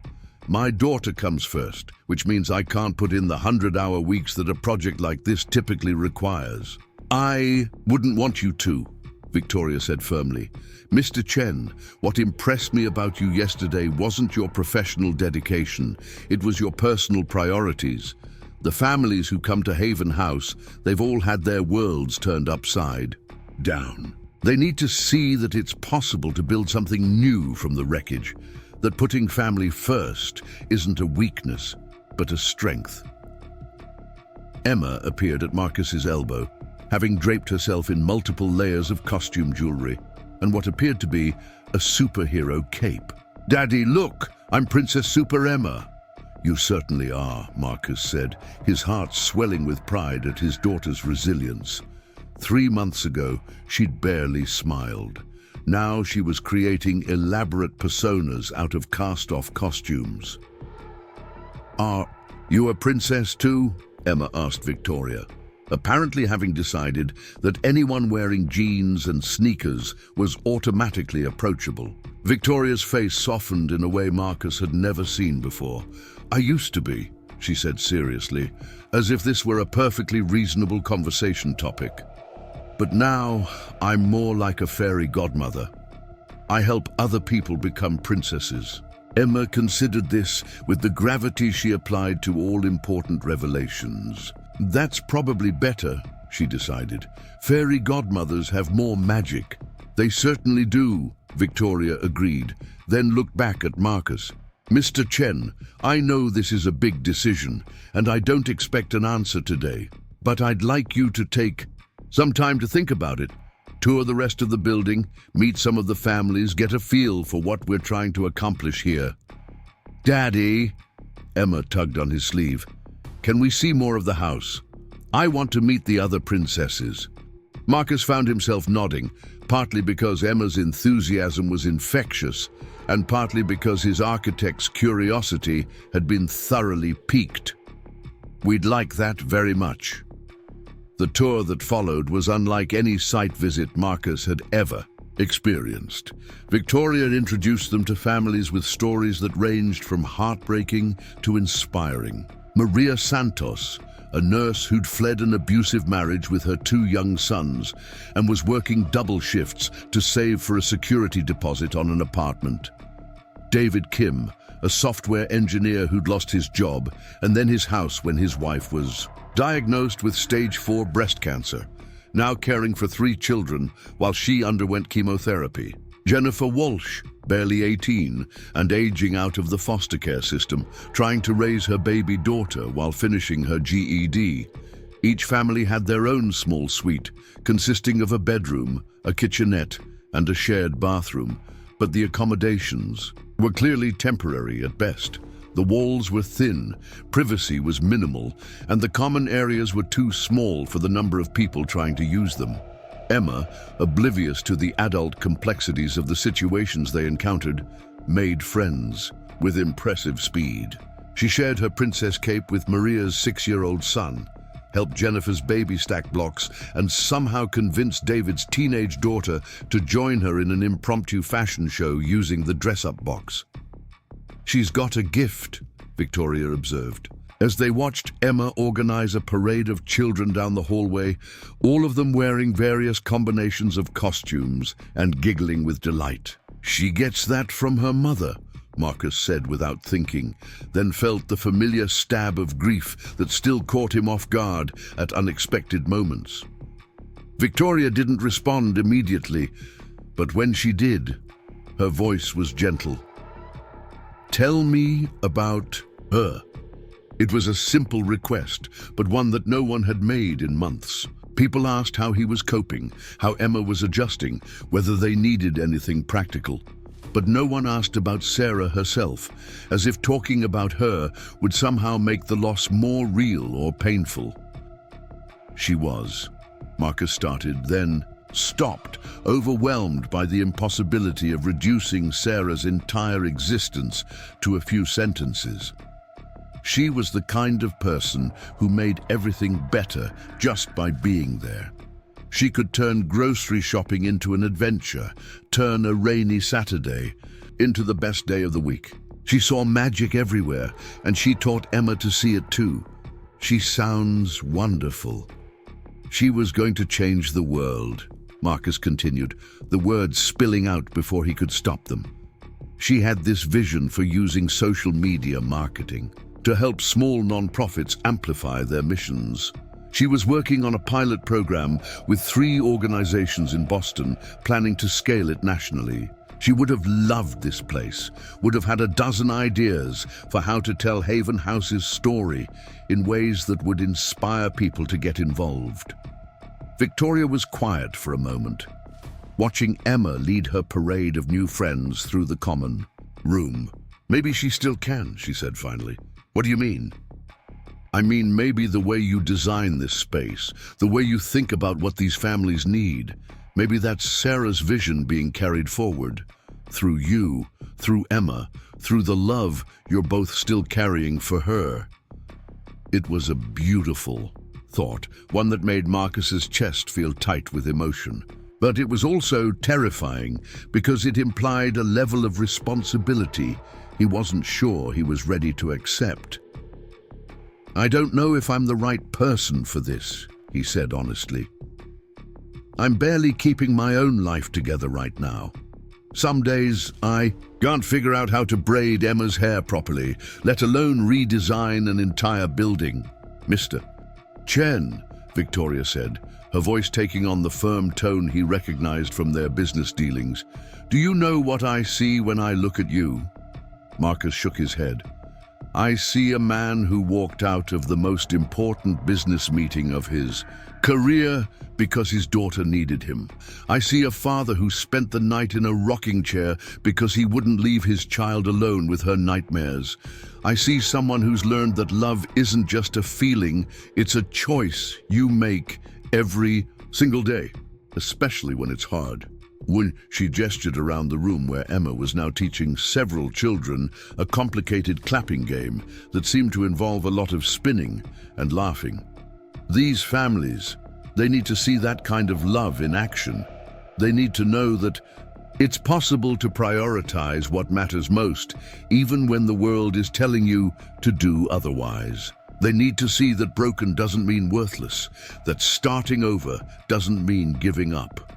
My daughter comes first, which means I can't put in the 100-hour weeks that a project like this typically requires." "I wouldn't want you to," Victoria said firmly. "Mr. Chen, what impressed me about you yesterday wasn't your professional dedication, it was your personal priorities. The families who come to Haven House, they've all had their worlds turned upside down. They need to see that it's possible to build something new from the wreckage, that putting family first isn't a weakness, but a strength." Emma appeared at Marcus's elbow, having draped herself in multiple layers of costume jewelry and what appeared to be a superhero cape. "Daddy, look! I'm Princess Super Emma." "You certainly are," Marcus said, his heart swelling with pride at his daughter's resilience. 3 months ago, she'd barely smiled. Now she was creating elaborate personas out of cast-off costumes. "Are you a princess too?" Emma asked Victoria, apparently having decided that anyone wearing jeans and sneakers was automatically approachable. Victoria's face softened in a way Marcus had never seen before. "I used to be," she said seriously, as if this were a perfectly reasonable conversation topic. "But now, I'm more like a fairy godmother. I help other people become princesses." Emma considered this with the gravity she applied to all important revelations. "That's probably better," she decided. "Fairy godmothers have more magic." "They certainly do," Victoria agreed, then looked back at Marcus. "Mr. Chen, I know this is a big decision, and I don't expect an answer today, but I'd like you to take some time to think about it. Tour the rest of the building, meet some of the families, get a feel for what we're trying to accomplish here." "Daddy," Emma tugged on his sleeve, "can we see more of the house? I want to meet the other princesses." Marcus found himself nodding, partly because Emma's enthusiasm was infectious, and partly because his architect's curiosity had been thoroughly piqued. "We'd like that very much." The tour that followed was unlike any site visit Marcus had ever experienced. Victoria introduced them to families with stories that ranged from heartbreaking to inspiring. Maria Santos, a nurse who'd fled an abusive marriage with her 2 young sons and was working double shifts to save for a security deposit on an apartment. David Kim, a software engineer who'd lost his job and then his house when his wife was diagnosed with stage 4 breast cancer, now caring for 3 children while she underwent chemotherapy. Jennifer Walsh, barely 18 and aging out of the foster care system, trying to raise her baby daughter while finishing her GED. Each family had their own small suite, consisting of a bedroom, a kitchenette, and a shared bathroom, but the accommodations were clearly temporary at best. The walls were thin, privacy was minimal, and the common areas were too small for the number of people trying to use them. Emma, oblivious to the adult complexities of the situations they encountered, made friends with impressive speed. She shared her princess cape with Maria's 6-year-old son, helped Jennifer's baby stack blocks, and somehow convinced David's teenage daughter to join her in an impromptu fashion show using the dress-up box. "She's got a gift," Victoria observed, as they watched Emma organize a parade of children down the hallway, all of them wearing various combinations of costumes and giggling with delight. "She gets that from her mother," Marcus said without thinking, then felt the familiar stab of grief that still caught him off guard at unexpected moments. Victoria didn't respond immediately, but when she did, her voice was gentle. "Tell me about her." It was a simple request, but one that no one had made in months. People asked how he was coping, how Emma was adjusting, whether they needed anything practical. But no one asked about Sarah herself, as if talking about her would somehow make the loss more real or painful. "She was," Marcus started, then stopped, overwhelmed by the impossibility of reducing Sarah's entire existence to a few sentences. She was the kind of person who made everything better just by being there. She could turn grocery shopping into an adventure, turn a rainy Saturday into the best day of the week. She saw magic everywhere, and she taught Emma to see it too. She sounds wonderful. She was going to change the world, Marcus continued, the words spilling out before he could stop them. She had this vision for using social media marketing to help small non-profits amplify their missions. She was working on a pilot program with 3 organizations in Boston, planning to scale it nationally. She would have loved this place, would have had a dozen ideas for how to tell Haven House's story in ways that would inspire people to get involved. Victoria was quiet for a moment, watching Emma lead her parade of new friends through the common room. "Maybe she still can," she said finally. "What do you mean?" "I mean, maybe the way you design this space, the way you think about what these families need, maybe that's Sarah's vision being carried forward. Through you, through Emma, through the love you're both still carrying for her." It was a beautiful thought, one that made Marcus's chest feel tight with emotion. But it was also terrifying because it implied a level of responsibility he wasn't sure he was ready to accept. "I don't know if I'm the right person for this," he said honestly. "I'm barely keeping my own life together right now. Some days I can't figure out how to braid Emma's hair properly, let alone redesign an entire building." "Mr. Chen," Victoria said, her voice taking on the firm tone he recognized from their business dealings, "do you know what I see when I look at you?" Marcus shook his head. "I see a man who walked out of the most important business meeting of his career because his daughter needed him. I see a father who spent the night in a rocking chair because he wouldn't leave his child alone with her nightmares. I see someone who's learned that love isn't just a feeling, it's a choice you make every single day, especially when it's hard." When she gestured around the room where Emma was now teaching several children a complicated clapping game that seemed to involve a lot of spinning and laughing. "These families, they need to see that kind of love in action. They need to know that it's possible to prioritize what matters most, even when the world is telling you to do otherwise. They need to see that broken doesn't mean worthless, that starting over doesn't mean giving up."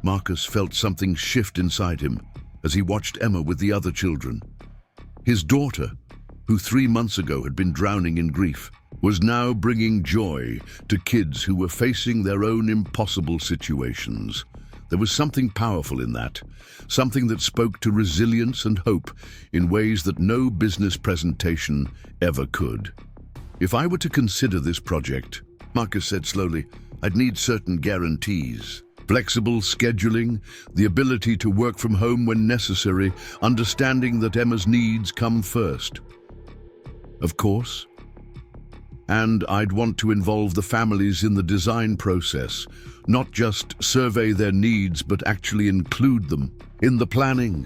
Marcus felt something shift inside him as he watched Emma with the other children. His daughter, who 3 months ago had been drowning in grief, was now bringing joy to kids who were facing their own impossible situations. There was something powerful in that, something that spoke to resilience and hope in ways that no business presentation ever could. "If I were to consider this project," Marcus said slowly, "I'd need certain guarantees. Flexible scheduling, the ability to work from home when necessary, understanding that Emma's needs come first. Of course. And I'd want to involve the families in the design process, not just survey their needs, but actually include them in the planning.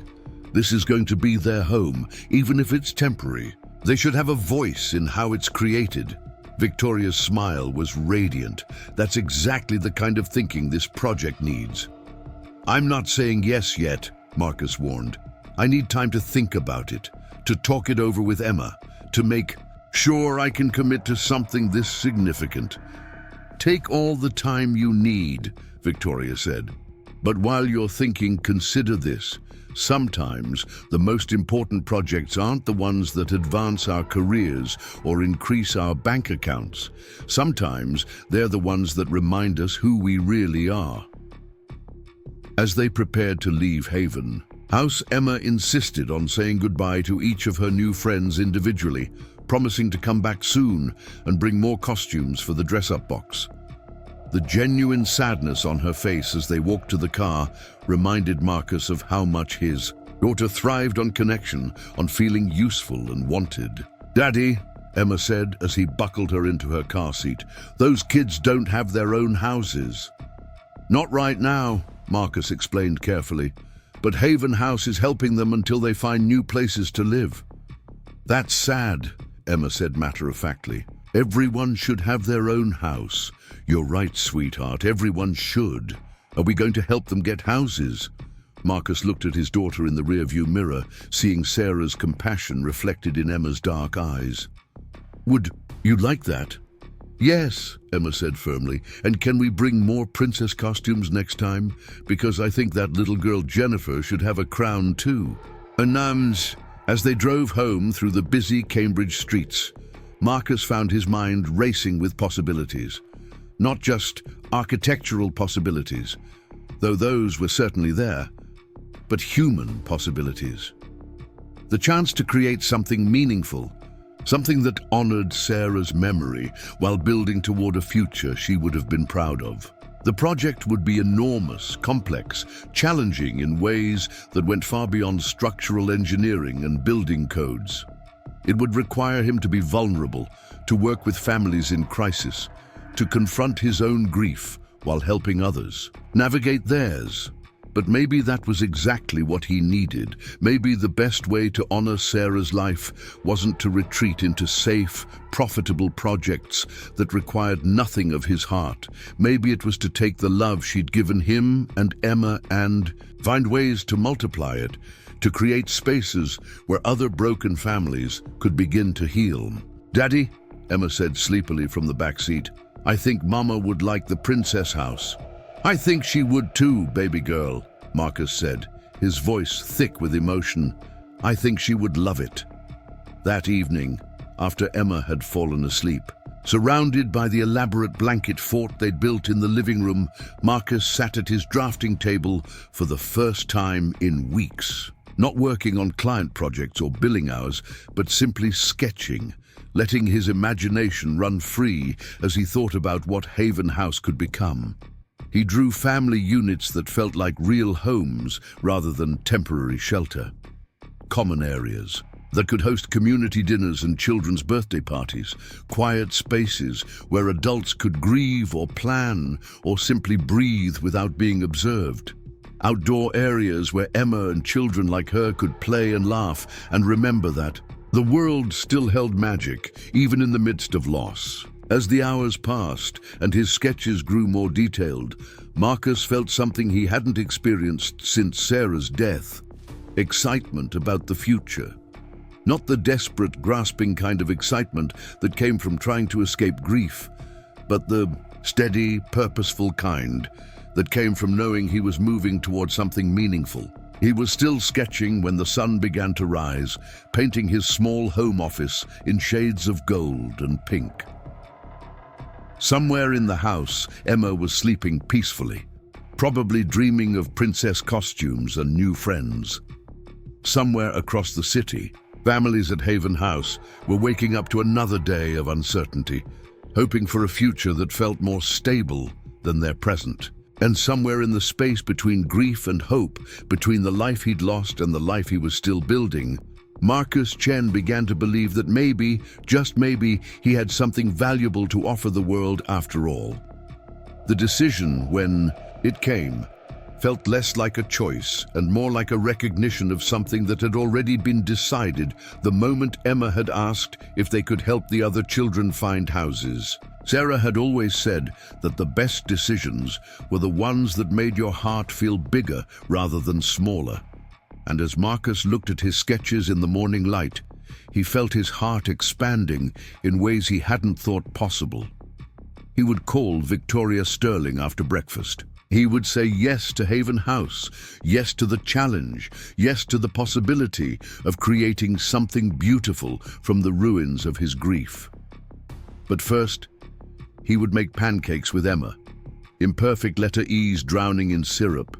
This is going to be their home, even if it's temporary. They should have a voice in how it's created." Victoria's smile was radiant. "That's exactly the kind of thinking this project needs." "I'm not saying yes yet," Marcus warned. "I need time to think about it, to talk it over with Emma, to make sure I can commit to something this significant." "Take all the time you need," Victoria said. "But while you're thinking, consider this. Sometimes the most important projects aren't the ones that advance our careers or increase our bank accounts. Sometimes they're the ones that remind us who we really are." As they prepared to leave Haven House, Emma insisted on saying goodbye to each of her new friends individually, promising to come back soon and bring more costumes for the dress-up box. The genuine sadness on her face as they walked to the car reminded Marcus of how much his daughter thrived on connection, on feeling useful and wanted. "Daddy," Emma said as he buckled her into her car seat, "those kids don't have their own houses." Not right now, Marcus explained carefully, but Haven House is helping them until they find new places to live. That's sad, Emma said matter-of-factly. Everyone should have their own house. You're right, sweetheart, everyone should. Are we going to help them get houses? Marcus looked at his daughter in the rearview mirror, seeing Sarah's compassion reflected in Emma's dark eyes. Would you like that? Yes, Emma said firmly. And can we bring more princess costumes next time? Because I think that little girl Jennifer should have a crown too. As they drove home through the busy Cambridge streets, Marcus found his mind racing with possibilities. Not just architectural possibilities, though those were certainly there, but human possibilities. The chance to create something meaningful, something that honored Sarah's memory while building toward a future she would have been proud of. The project would be enormous, complex, challenging in ways that went far beyond structural engineering and building codes. It would require him to be vulnerable, to work with families in crisis, to confront his own grief while helping others, navigate theirs. But maybe that was exactly what he needed. Maybe the best way to honor Sarah's life wasn't to retreat into safe, profitable projects that required nothing of his heart. Maybe it was to take the love she'd given him and Emma and find ways to multiply it, to create spaces where other broken families could begin to heal. Daddy, Emma said sleepily from the back seat, I think Mama would like the princess house. I think she would too, baby girl, Marcus said, his voice thick with emotion. I think she would love it. That evening, after Emma had fallen asleep, surrounded by the elaborate blanket fort they'd built in the living room, Marcus sat at his drafting table for the first time in weeks. Not working on client projects or billing hours, but simply sketching, letting his imagination run free as he thought about what Haven House could become. He drew family units that felt like real homes rather than temporary shelter. Common areas that could host community dinners and children's birthday parties. Quiet spaces where adults could grieve or plan or simply breathe without being observed. Outdoor areas where Emma and children like her could play and laugh and remember that the world still held magic, even in the midst of loss. As the hours passed and his sketches grew more detailed, Marcus felt something he hadn't experienced since Sarah's death: excitement about the future. Not the desperate, grasping kind of excitement that came from trying to escape grief, but the steady, purposeful kind that came from knowing he was moving toward something meaningful. He was still sketching when the sun began to rise, painting his small home office in shades of gold and pink. Somewhere in the house, Emma was sleeping peacefully, probably dreaming of princess costumes and new friends. Somewhere across the city, families at Haven House were waking up to another day of uncertainty, hoping for a future that felt more stable than their present. And somewhere in the space between grief and hope, between the life he'd lost and the life he was still building, Marcus Chen began to believe that maybe, just maybe, he had something valuable to offer the world after all. The decision, when it came, felt less like a choice and more like a recognition of something that had already been decided the moment Emma had asked if they could help the other children find houses. Sarah had always said that the best decisions were the ones that made your heart feel bigger rather than smaller. And as Marcus looked at his sketches in the morning light, he felt his heart expanding in ways he hadn't thought possible. He would call Victoria Sterling after breakfast. He would say yes to Haven House, yes to the challenge, yes to the possibility of creating something beautiful from the ruins of his grief. But first, he would make pancakes with Emma, imperfect letter E's drowning in syrup,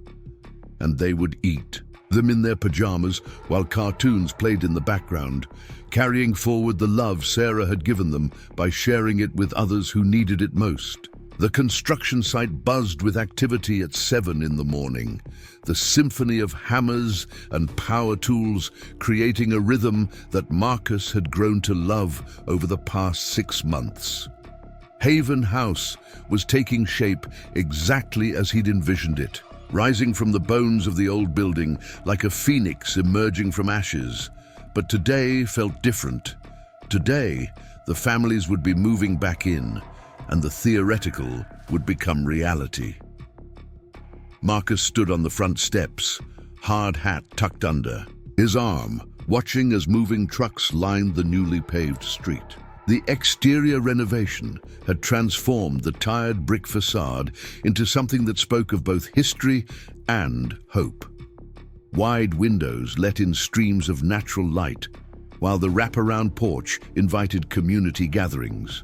and they would eat them in their pajamas while cartoons played in the background, carrying forward the love Sarah had given them by sharing it with others who needed it most. The construction site buzzed with activity at 7 in the morning, the symphony of hammers and power tools creating a rhythm that Marcus had grown to love over the past 6 months. Haven House was taking shape exactly as he'd envisioned it, rising from the bones of the old building like a phoenix emerging from ashes. But today felt different. Today, the families would be moving back in, and the theoretical would become reality. Marcus stood on the front steps, hard hat tucked under, his arm watching as moving trucks lined the newly paved street. The exterior renovation had transformed the tired brick facade into something that spoke of both history and hope. Wide windows let in streams of natural light, while the wraparound porch invited community gatherings.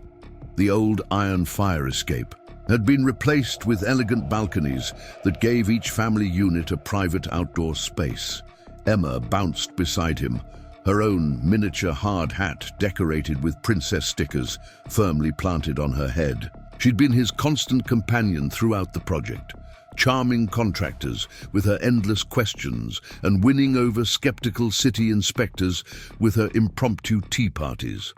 The old iron fire escape had been replaced with elegant balconies that gave each family unit a private outdoor space. Emma bounced beside him, her own miniature hard hat decorated with princess stickers firmly planted on her head. She'd been his constant companion throughout the project, charming contractors with her endless questions and winning over skeptical city inspectors with her impromptu tea parties.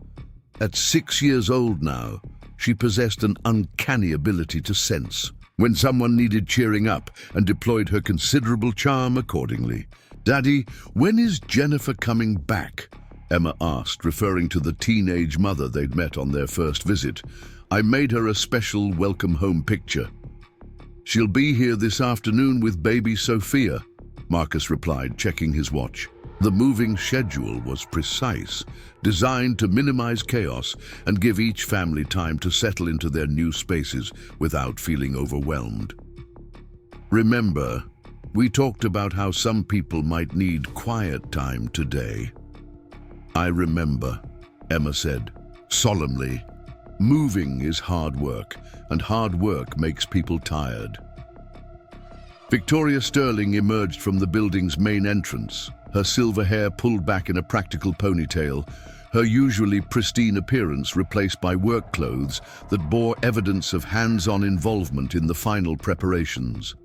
At 6 years old now, she possessed an uncanny ability to sense when someone needed cheering up and deployed her considerable charm accordingly. "Daddy, when is Jennifer coming back?" Emma asked, referring to the teenage mother they'd met on their first visit. "I made her a special welcome home picture." "She'll be here this afternoon with baby Sophia," Marcus replied, checking his watch. The moving schedule was precise, designed to minimize chaos and give each family time to settle into their new spaces without feeling overwhelmed. "Remember, we talked about how some people might need quiet time today." "I remember," Emma said, solemnly. "Moving is hard work, and hard work makes people tired." Victoria Sterling emerged from the building's main entrance, her silver hair pulled back in a practical ponytail, her usually pristine appearance replaced by work clothes that bore evidence of hands-on involvement in the final preparations.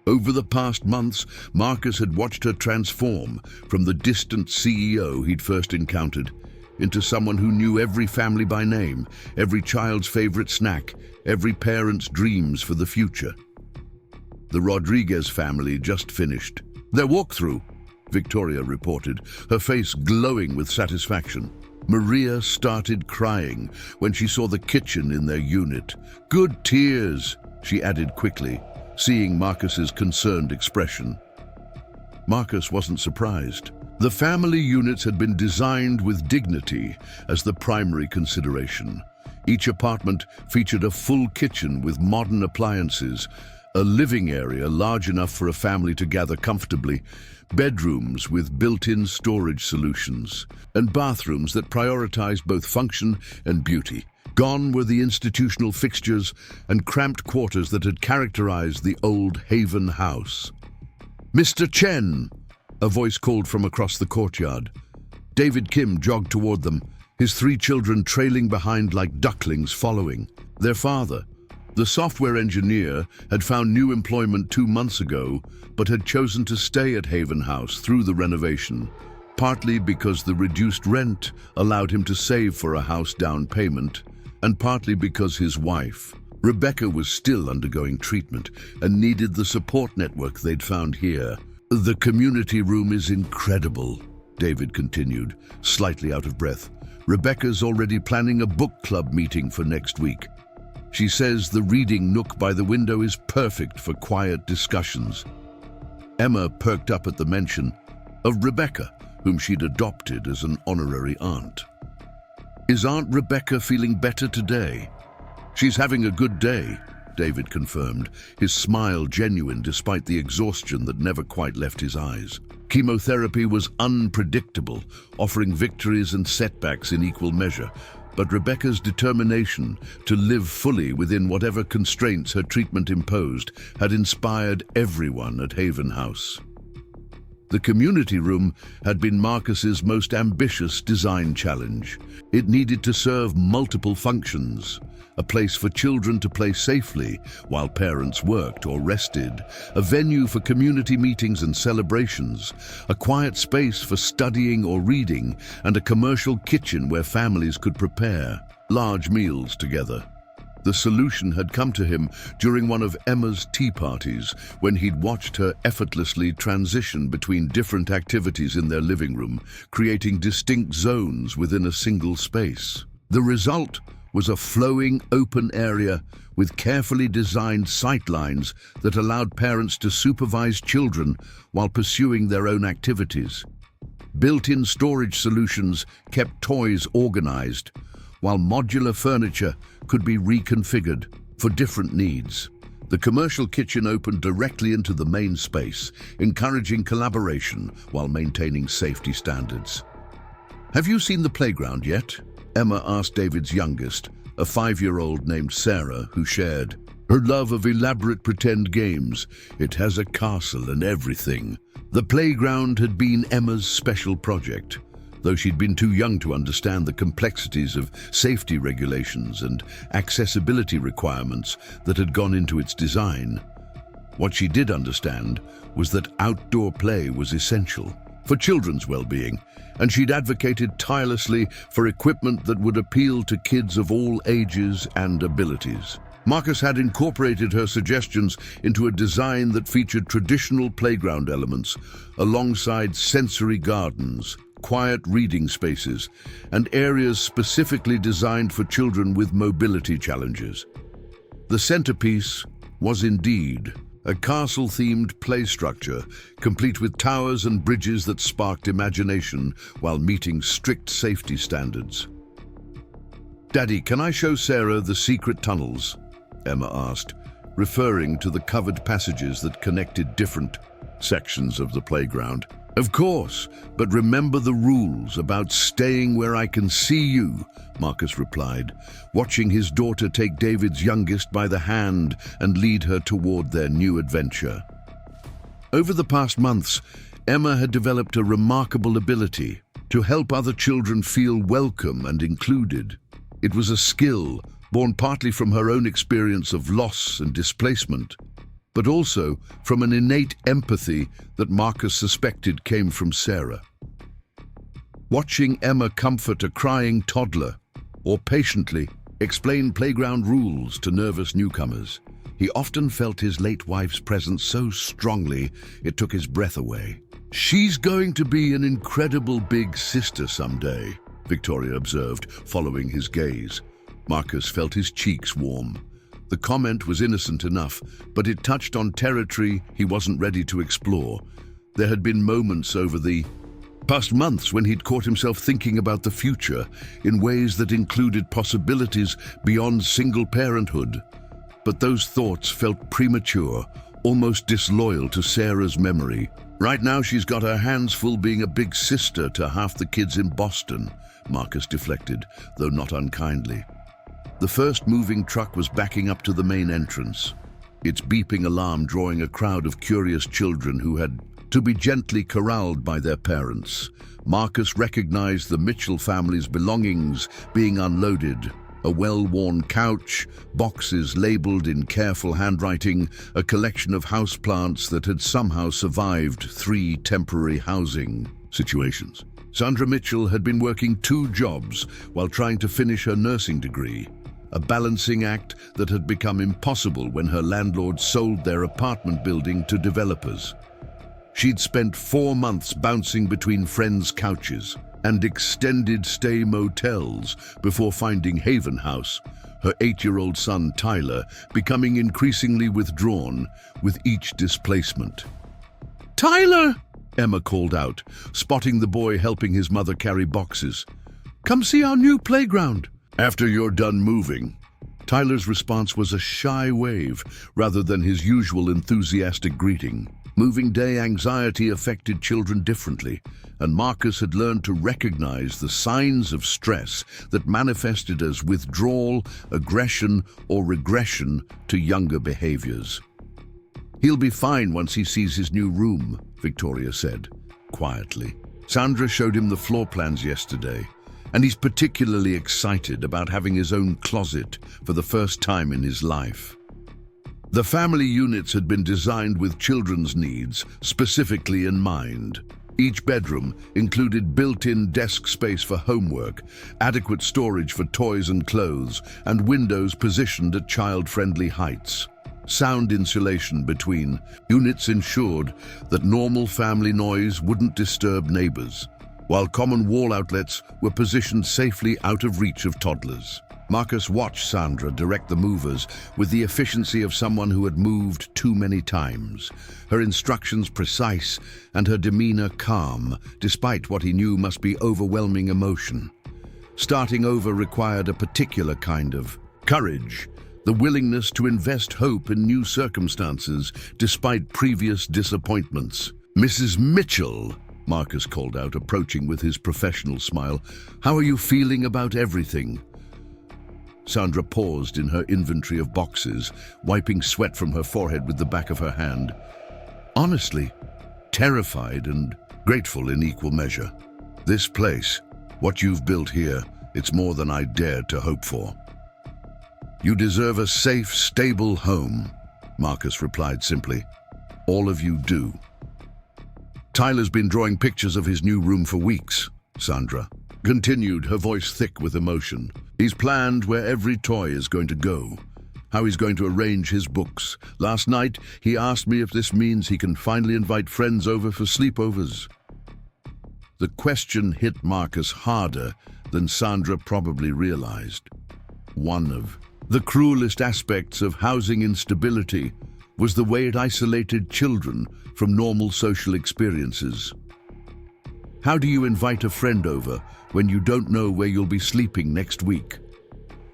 Over the past months, Marcus had watched her transform from the distant CEO he'd first encountered into someone who knew every family by name, every child's favorite snack, every parent's dreams for the future. The Rodriguez family just finished their walkthrough, Victoria reported, her face glowing with satisfaction. Maria started crying when she saw the kitchen in their unit. "Good tears," she added quickly, seeing Marcus's concerned expression. Marcus wasn't surprised. The family units had been designed with dignity as the primary consideration. Each apartment featured a full kitchen with modern appliances, a living area large enough for a family to gather comfortably, bedrooms with built-in storage solutions, and bathrooms that prioritized both function and beauty. Gone were the institutional fixtures and cramped quarters that had characterized the old Haven House. "Mr. Chen!" a voice called from across the courtyard. David Kim jogged toward them, his 3 children trailing behind like ducklings following. Their father, the software engineer, had found new employment 2 months ago, but had chosen to stay at Haven House through the renovation, partly because the reduced rent allowed him to save for a house down payment, and partly because his wife, Rebecca, was still undergoing treatment and needed the support network they'd found here. "The community room is incredible," David continued, slightly out of breath. "Rebecca's already planning a book club meeting for next week. She says the reading nook by the window is perfect for quiet discussions." Emma perked up at the mention of Rebecca, whom she'd adopted as an honorary aunt. "Is Aunt Rebecca feeling better today?" "She's having a good day," David confirmed, his smile genuine despite the exhaustion that never quite left his eyes. Chemotherapy was unpredictable, offering victories and setbacks in equal measure, but Rebecca's determination to live fully within whatever constraints her treatment imposed had inspired everyone at Haven House. The community room had been Marcus's most ambitious design challenge. It needed to serve multiple functions: a place for children to play safely while parents worked or rested, a venue for community meetings and celebrations, a quiet space for studying or reading, and a commercial kitchen where families could prepare large meals together. The solution had come to him during one of Emma's tea parties, when he'd watched her effortlessly transition between different activities in their living room, creating distinct zones within a single space. The result was a flowing, open area with carefully designed sightlines that allowed parents to supervise children while pursuing their own activities. Built-in storage solutions kept toys organized, while modular furniture could be reconfigured for different needs. The commercial kitchen opened directly into the main space, encouraging collaboration while maintaining safety standards. "Have you seen the playground yet?" Emma asked David's youngest, a 5-year-old named Sarah, who shared her love of elaborate pretend games. "It has a castle and everything." The playground had been Emma's special project, though she'd been too young to understand the complexities of safety regulations and accessibility requirements that had gone into its design. What she did understand was that outdoor play was essential for children's well-being, and she'd advocated tirelessly for equipment that would appeal to kids of all ages and abilities. Marcus had incorporated her suggestions into a design that featured traditional playground elements alongside sensory gardens, quiet reading spaces, and areas specifically designed for children with mobility challenges. The centerpiece was indeed a castle-themed play structure, complete with towers and bridges that sparked imagination while meeting strict safety standards. "Daddy, can I show Sarah the secret tunnels?" Emma asked, referring to the covered passages that connected different sections of the playground. "Of course, but remember the rules about staying where I can see you," Marcus replied, watching his daughter take David's youngest by the hand and lead her toward their new adventure. Over the past months, Emma had developed a remarkable ability to help other children feel welcome and included. It was a skill born partly from her own experience of loss and displacement, but also from an innate empathy that Marcus suspected came from Sarah. Watching Emma comfort a crying toddler or patiently explain playground rules to nervous newcomers, he often felt his late wife's presence so strongly it took his breath away. "She's going to be an incredible big sister someday," Victoria observed, following his gaze. Marcus felt his cheeks warm. The comment was innocent enough, but it touched on territory he wasn't ready to explore. There had been moments over the past months when he'd caught himself thinking about the future in ways that included possibilities beyond single parenthood. But those thoughts felt premature, almost disloyal to Sarah's memory. Right now she's got her hands full being a big sister to half the kids in Boston, Marcus deflected, though not unkindly. The first moving truck was backing up to the main entrance, its beeping alarm drawing a crowd of curious children who had to be gently corralled by their parents. Marcus recognized the Mitchell family's belongings being unloaded: a well-worn couch, boxes labeled in careful handwriting, a collection of houseplants that had somehow survived 3 temporary housing situations. Sandra Mitchell had been working 2 jobs while trying to finish her nursing degree, a balancing act that had become impossible when her landlord sold their apartment building to developers. She'd spent 4 months bouncing between friends' couches and extended stay motels before finding Haven House, her 8-year-old son Tyler becoming increasingly withdrawn with each displacement. "Tyler!" Emma called out, spotting the boy helping his mother carry boxes. "Come see our new playground." "After you're done moving." Tyler's response was a shy wave rather than his usual enthusiastic greeting. Moving day anxiety affected children differently, and Marcus had learned to recognize the signs of stress that manifested as withdrawal, aggression, or regression to younger behaviors. "He'll be fine once he sees his new room," Victoria said, quietly. Sandra showed him the floor plans yesterday, and he's particularly excited about having his own closet for the first time in his life. The family units had been designed with children's needs specifically in mind. Each bedroom included built-in desk space for homework, adequate storage for toys and clothes, and windows positioned at child-friendly heights. Sound insulation between units ensured that normal family noise wouldn't disturb neighbors, while common wall outlets were positioned safely out of reach of toddlers. Marcus watched Sandra direct the movers with the efficiency of someone who had moved too many times, her instructions precise and her demeanor calm, despite what he knew must be overwhelming emotion. Starting over required a particular kind of courage, the willingness to invest hope in new circumstances despite previous disappointments. "Mrs. Mitchell," Marcus called out, approaching with his professional smile, "how are you feeling about everything?" Sandra paused in her inventory of boxes, wiping sweat from her forehead with the back of her hand. "Honestly, terrified and grateful in equal measure. This place, what you've built here, it's more than I dared to hope for." "You deserve a safe, stable home," Marcus replied simply. "All of you do." "Tyler's been drawing pictures of his new room for weeks," Sandra continued, her voice thick with emotion. "He's planned where every toy is going to go, how he's going to arrange his books. Last night, he asked me if this means he can finally invite friends over for sleepovers." The question hit Marcus harder than Sandra probably realized. One of the cruelest aspects of housing instability was the way it isolated children from normal social experiences. How do you invite a friend over when you don't know where you'll be sleeping next week?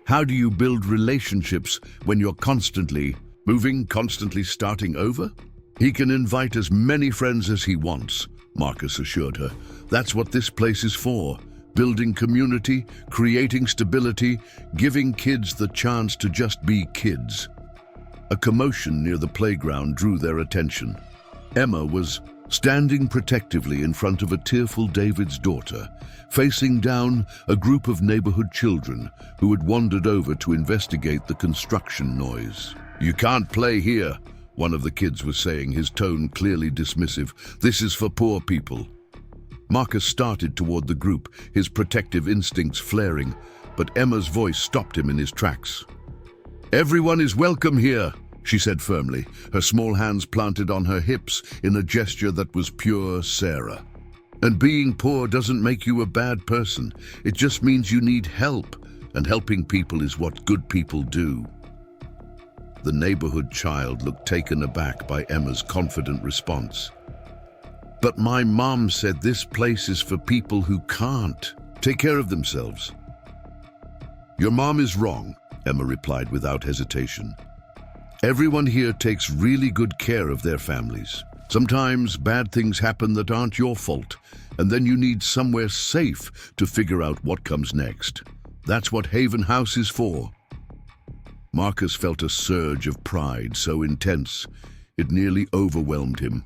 How do you build relationships when you're constantly moving, constantly starting over? "He can invite as many friends as he wants," Marcus assured her. "That's what this place is for. Building community, creating stability, giving kids the chance to just be kids." A commotion near the playground drew their attention. Emma was standing protectively in front of a tearful David's daughter, facing down a group of neighborhood children who had wandered over to investigate the construction noise. "You can't play here," one of the kids was saying, his tone clearly dismissive. "This is for poor people." Marcus started toward the group, his protective instincts flaring, but Emma's voice stopped him in his tracks. "Everyone is welcome here," she said firmly, her small hands planted on her hips in a gesture that was pure Sarah. "And being poor doesn't make you a bad person. It just means you need help, and helping people is what good people do." The neighborhood child looked taken aback by Emma's confident response. "But my mom said this place is for people who can't take care of themselves." "Your mom is wrong," Emma replied without hesitation. "Everyone here takes really good care of their families. Sometimes bad things happen that aren't your fault, and then you need somewhere safe to figure out what comes next. That's what Haven House is for." Marcus felt a surge of pride so intense it nearly overwhelmed him.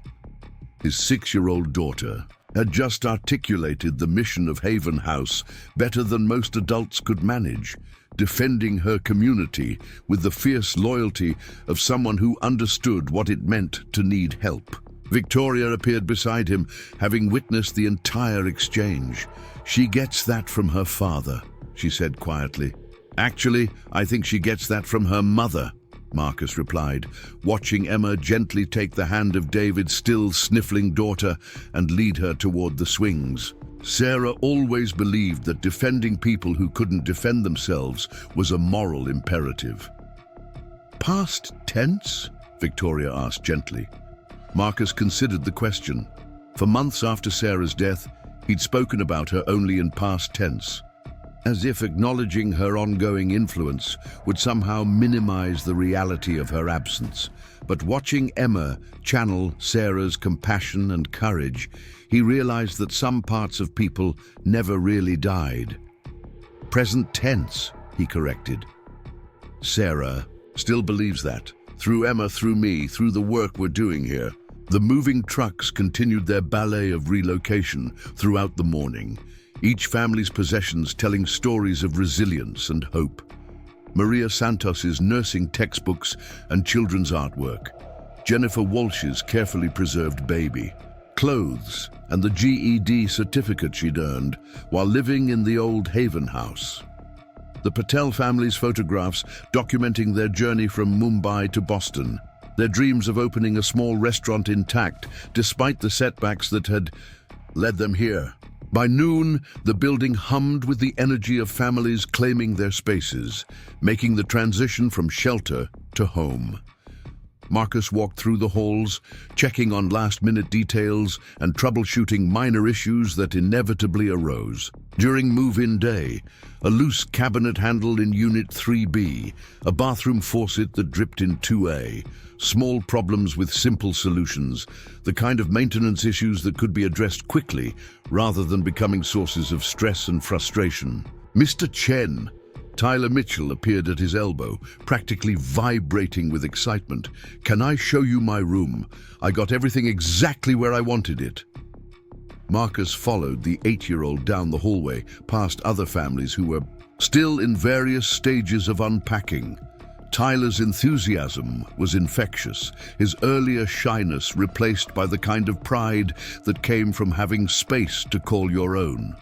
His 6-year-old daughter had just articulated the mission of Haven House better than most adults could manage, defending her community with the fierce loyalty of someone who understood what it meant to need help. Victoria appeared beside him, having witnessed the entire exchange. "She gets that from her father," she said quietly. "Actually, I think she gets that from her mother," Marcus replied, watching Emma gently take the hand of David's still sniffling daughter and lead her toward the swings. Sarah always believed that defending people who couldn't defend themselves was a moral imperative. "Past tense?" Victoria asked gently. Marcus considered the question. For months after Sarah's death, he'd spoken about her only in past tense, as if acknowledging her ongoing influence would somehow minimize the reality of her absence. But watching Emma channel Sarah's compassion and courage, he realized that some parts of people never really died. "Present tense," he corrected. Sarah still believes that. Through Emma, through me, through the work we're doing here. The moving trucks continued their ballet of relocation throughout the morning, each family's possessions telling stories of resilience and hope. Maria Santos's nursing textbooks and children's artwork, Jennifer Walsh's carefully preserved baby, clothes, and the GED certificate she'd earned while living in the old Haven house. The Patel family's photographs documenting their journey from Mumbai to Boston, their dreams of opening a small restaurant intact despite the setbacks that had led them here. By noon, the building hummed with the energy of families claiming their spaces, making the transition from shelter to home. Marcus walked through the halls, checking on last-minute details and troubleshooting minor issues that inevitably arose. During move-in day, a loose cabinet handle in Unit 3B, a bathroom faucet that dripped in 2A, small problems with simple solutions, the kind of maintenance issues that could be addressed quickly rather than becoming sources of stress and frustration. Mr. Chen, Tyler Mitchell, appeared at his elbow, practically vibrating with excitement. "Can I show you my room? I got everything exactly where I wanted it." Marcus followed the 8-year-old down the hallway, past other families who were still in various stages of unpacking. Tyler's enthusiasm was infectious, his earlier shyness replaced by the kind of pride that came from having space to call your own.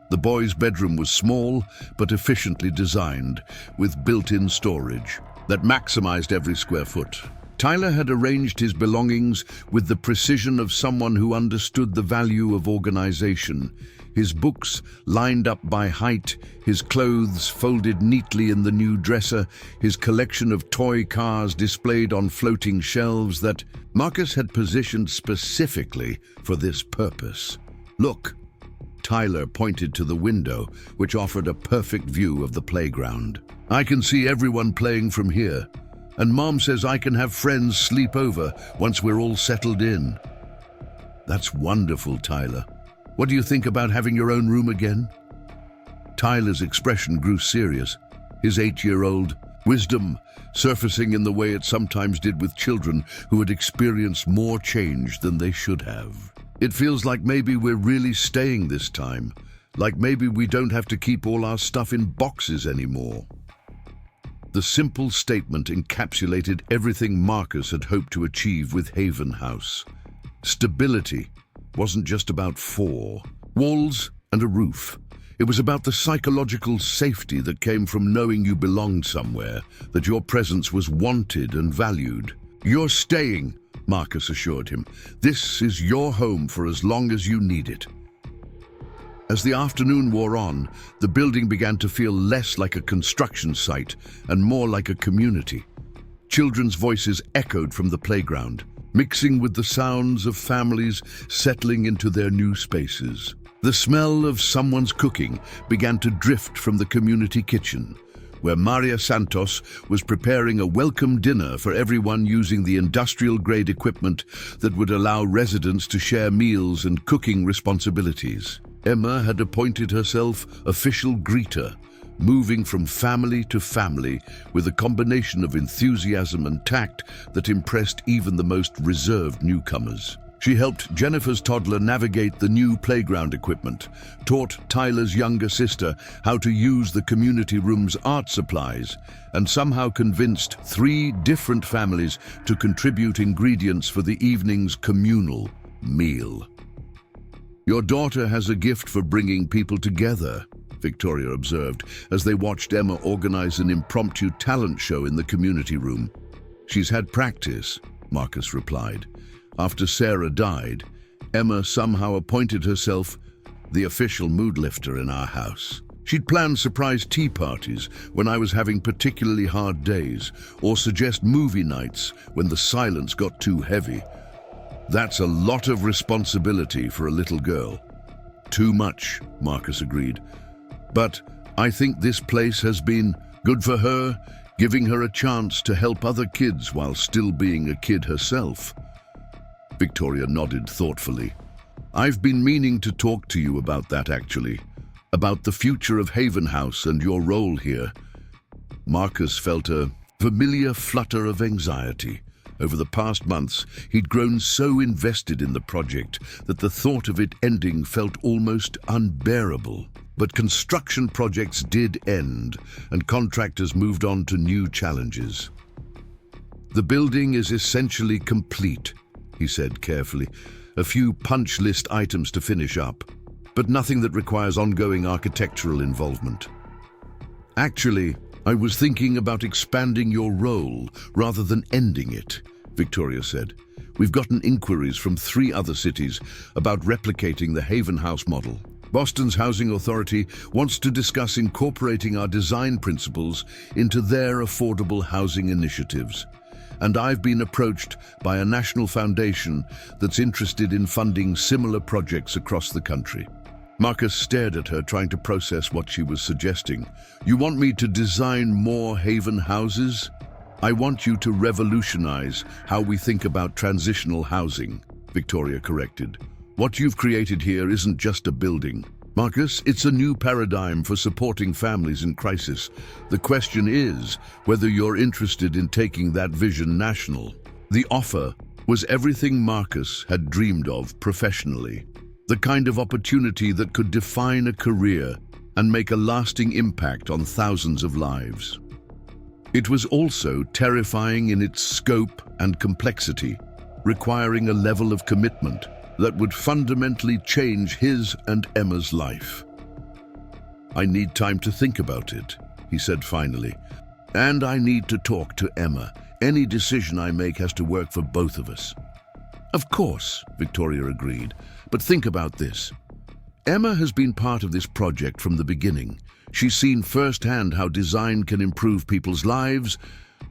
The boy's bedroom was small but efficiently designed, with built-in storage that maximized every square foot. Tyler had arranged his belongings with the precision of someone who understood the value of organization. His books lined up by height, his clothes folded neatly in the new dresser, his collection of toy cars displayed on floating shelves that Marcus had positioned specifically for this purpose. "Look." Tyler pointed to the window, which offered a perfect view of the playground. "I can see everyone playing from here, and Mom says I can have friends sleep over once we're all settled in." "That's wonderful, Tyler. What do you think about having your own room again?" Tyler's expression grew serious, his 8-year-old wisdom surfacing in the way it sometimes did with children who had experienced more change than they should have. "It feels like maybe we're really staying this time, like maybe we don't have to keep all our stuff in boxes anymore." The simple statement encapsulated everything Marcus had hoped to achieve with Haven House. Stability wasn't just about 4 walls and a roof. It was about the psychological safety that came from knowing you belonged somewhere, that your presence was wanted and valued. "You're staying," Marcus assured him. "This is your home for as long as you need it." As the afternoon wore on, the building began to feel less like a construction site and more like a community. Children's voices echoed from the playground, mixing with the sounds of families settling into their new spaces. The smell of someone's cooking began to drift from the community kitchen, where Maria Santos was preparing a welcome dinner for everyone using the industrial-grade equipment that would allow residents to share meals and cooking responsibilities. Emma had appointed herself official greeter, moving from family to family with a combination of enthusiasm and tact that impressed even the most reserved newcomers. She helped Jennifer's toddler navigate the new playground equipment, taught Tyler's younger sister how to use the community room's art supplies, and somehow convinced 3 different families to contribute ingredients for the evening's communal meal. "Your daughter has a gift for bringing people together," Victoria observed as they watched Emma organize an impromptu talent show in the community room. "She's had practice," Marcus replied. "After Sarah died, Emma somehow appointed herself the official mood lifter in our house. She'd plan surprise tea parties when I was having particularly hard days, or suggest movie nights when the silence got too heavy. That's a lot of responsibility for a little girl." "Too much," Marcus agreed. "But I think this place has been good for her, giving her a chance to help other kids while still being a kid herself." Victoria nodded thoughtfully. "I've been meaning to talk to you about that, actually. About the future of Haven House and your role here." Marcus felt a familiar flutter of anxiety. Over the past months, he'd grown so invested in the project that the thought of it ending felt almost unbearable. But construction projects did end, and contractors moved on to new challenges. "The building is essentially complete," he said carefully. a few punch list items to finish up, but nothing that requires ongoing architectural involvement. Actually, I was thinking about expanding your role rather than ending it, Victoria said. We've gotten inquiries from 3 other cities about replicating the Haven House model. Boston's Housing Authority wants to discuss incorporating our design principles into their affordable housing initiatives. And I've been approached by a national foundation that's interested in funding similar projects across the country. Marcus stared at her, trying to process what she was suggesting. You want me to design more Haven houses? I want you to revolutionize how we think about transitional housing, Victoria corrected. What you've created here isn't just a building. Marcus, it's a new paradigm for supporting families in crisis. The question is whether you're interested in taking that vision national. The offer was everything Marcus had dreamed of professionally. The kind of opportunity that could define a career and make a lasting impact on thousands of lives. It was also terrifying in its scope and complexity, requiring a level of commitment that would fundamentally change his and Emma's life. I need time to think about it, he said finally. And I need to talk to Emma. Any decision I make has to work for both of us. Of course, Victoria agreed, but think about this. Emma has been part of this project from the beginning. She's seen firsthand how design can improve people's lives,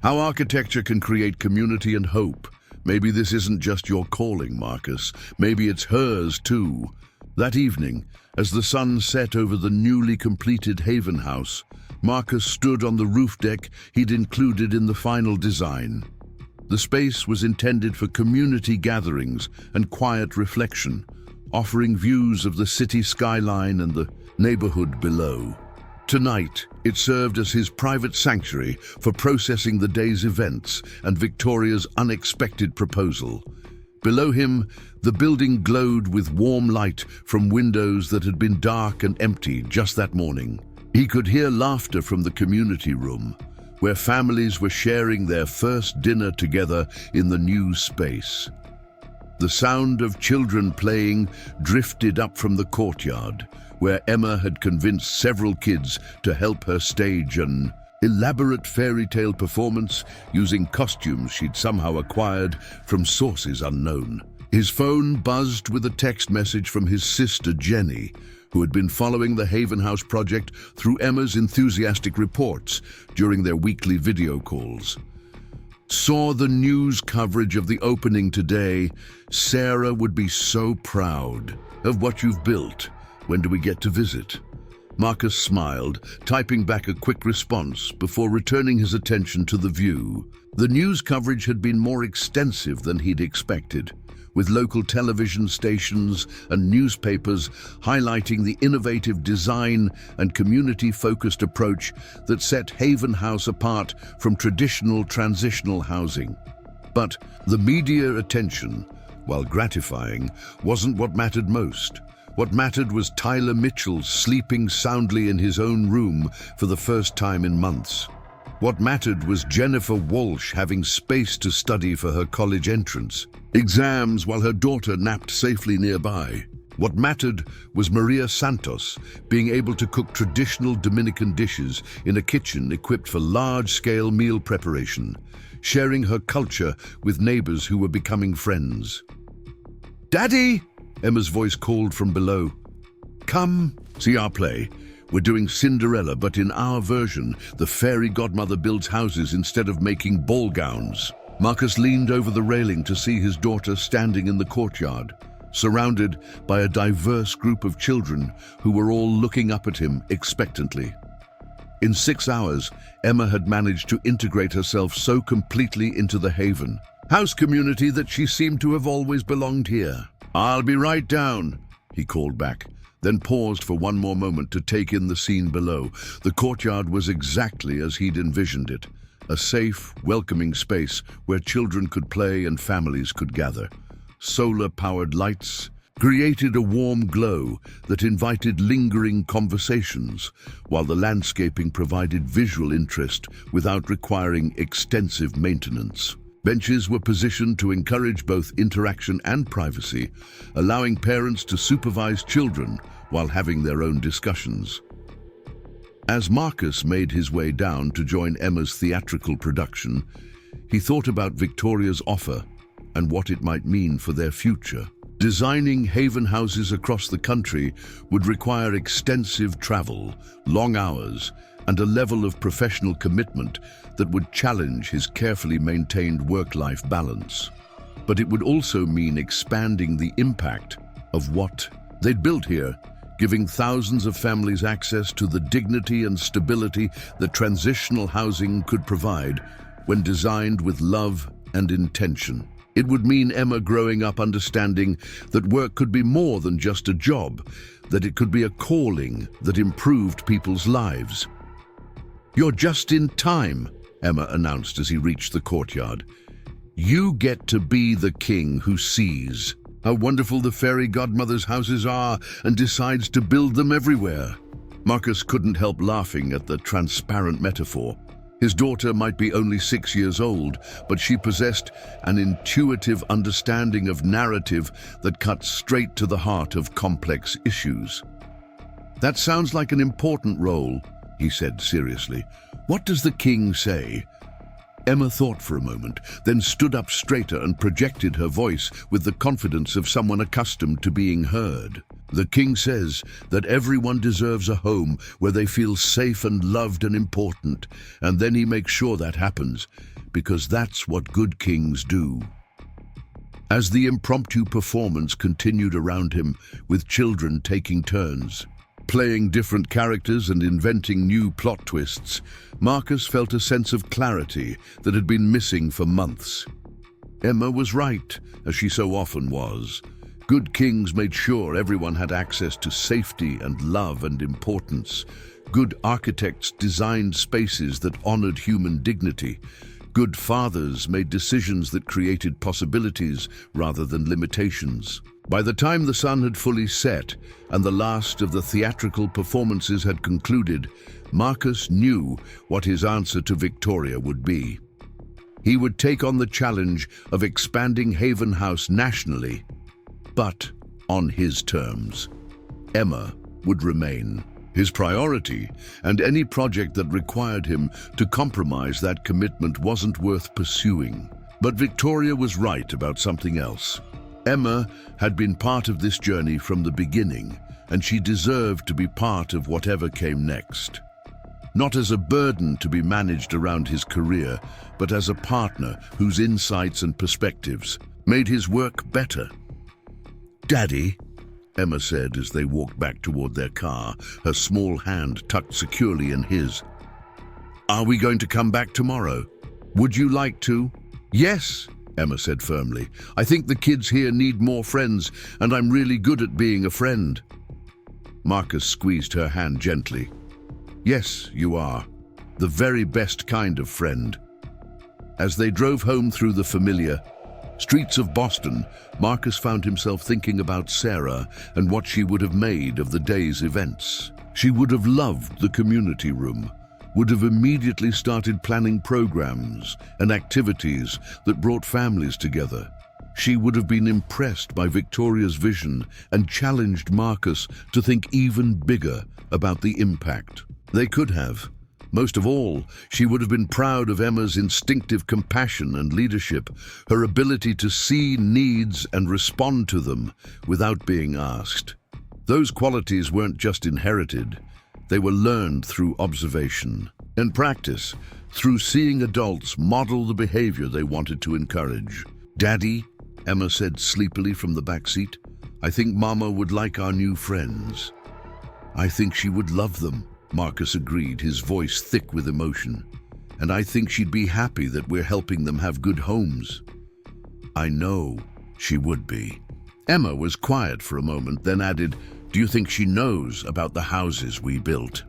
how architecture can create community and hope. Maybe this isn't just your calling, Marcus. Maybe it's hers too. That evening, as the sun set over the newly completed Haven House, Marcus stood on the roof deck he'd included in the final design. The space was intended for community gatherings and quiet reflection, offering views of the city skyline and the neighborhood below. Tonight, it served as his private sanctuary for processing the day's events and Victoria's unexpected proposal. Below him, the building glowed with warm light from windows that had been dark and empty just that morning. He could hear laughter from the community room, where families were sharing their first dinner together in the new space. The sound of children playing drifted up from the courtyard, where Emma had convinced several kids to help her stage an elaborate fairy tale performance using costumes she'd somehow acquired from sources unknown. His phone buzzed with a text message from his sister Jenny, who had been following the Haven House project through Emma's enthusiastic reports during their weekly video calls. Saw the news coverage of the opening today. Sarah would be so proud of what you've built. When do we get to visit? Marcus smiled, typing back a quick response before returning his attention to the view. The news coverage had been more extensive than he'd expected, with local television stations and newspapers highlighting the innovative design and community-focused approach that set Haven House apart from traditional transitional housing. But the media attention, while gratifying, wasn't what mattered most. What mattered was Tyler Mitchell sleeping soundly in his own room for the first time in months. What mattered was Jennifer Walsh having space to study for her college entrance, exams while her daughter napped safely nearby. What mattered was Maria Santos being able to cook traditional Dominican dishes in a kitchen equipped for large-scale meal preparation, sharing her culture with neighbors who were becoming friends. "Daddy!" Emma's voice called from below. "Come, see our play. We're doing Cinderella, but in our version, the fairy godmother builds houses instead of making ball gowns." Marcus leaned over the railing to see his daughter standing in the courtyard, surrounded by a diverse group of children who were all looking up at him expectantly. In 6 hours, Emma had managed to integrate herself so completely into the Haven House community that she seemed to have always belonged here. "I'll be right down," he called back, then paused for one more moment to take in the scene below. The courtyard was exactly as he'd envisioned it, a safe, welcoming space where children could play and families could gather. Solar-powered lights created a warm glow that invited lingering conversations, while the landscaping provided visual interest without requiring extensive maintenance. Benches were positioned to encourage both interaction and privacy, allowing parents to supervise children while having their own discussions. As Marcus made his way down to join Emma's theatrical production, he thought about Victoria's offer and what it might mean for their future. Designing haven houses across the country would require extensive travel, long hours, and a level of professional commitment that would challenge his carefully maintained work-life balance. But it would also mean expanding the impact of what they'd built here, giving thousands of families access to the dignity and stability that transitional housing could provide when designed with love and intention. It would mean Emma growing up understanding that work could be more than just a job, that it could be a calling that improved people's lives. "You're just in time," Emma announced as he reached the courtyard. "You get to be the king who sees how wonderful the fairy godmother's houses are and decides to build them everywhere." Marcus couldn't help laughing at the transparent metaphor. His daughter might be only 6 years old, but she possessed an intuitive understanding of narrative that cut straight to the heart of complex issues. "That sounds like an important role," he said seriously. "What does the king say?" Emma thought for a moment, then stood up straighter and projected her voice with the confidence of someone accustomed to being heard. "The king says that everyone deserves a home where they feel safe and loved and important, and then he makes sure that happens, because that's what good kings do." As the impromptu performance continued around him, with children taking turns, playing different characters and inventing new plot twists, Marcus felt a sense of clarity that had been missing for months. Emma was right, as she so often was. Good kings made sure everyone had access to safety and love and importance. Good architects designed spaces that honored human dignity. Good fathers made decisions that created possibilities rather than limitations. By the time the sun had fully set and the last of the theatrical performances had concluded, Marcus knew what his answer to Victoria would be. He would take on the challenge of expanding Haven House nationally, but on his terms. Emma would remain his priority, and any project that required him to compromise that commitment wasn't worth pursuing. But Victoria was right about something else. Emma had been part of this journey from the beginning, and she deserved to be part of whatever came next. Not as a burden to be managed around his career, but as a partner whose insights and perspectives made his work better. "Daddy," Emma said as they walked back toward their car, her small hand tucked securely in his. "Are we going to come back tomorrow? Would you like to?" "Yes," Emma said firmly. "I think the kids here need more friends, and I'm really good at being a friend." Marcus squeezed her hand gently. "Yes, you are. The very best kind of friend." As they drove home through the familiar streets of Boston, Marcus found himself thinking about Sarah and what she would have made of the day's events. She would have loved the community room, would have immediately started planning programs and activities that brought families together. She would have been impressed by Victoria's vision and challenged Marcus to think even bigger about the impact. They could have. Most of all, she would have been proud of Emma's instinctive compassion and leadership, her ability to see needs and respond to them without being asked. Those qualities weren't just inherited. They were learned through observation and practice, through seeing adults model the behavior they wanted to encourage. "Daddy," Emma said sleepily from the back seat, "I think Mama would like our new friends." "I think she would love them," Marcus agreed, his voice thick with emotion. "And I think she'd be happy that we're helping them have good homes." "I know she would be." Emma was quiet for a moment, then added, "Do you think she knows about the houses we built?"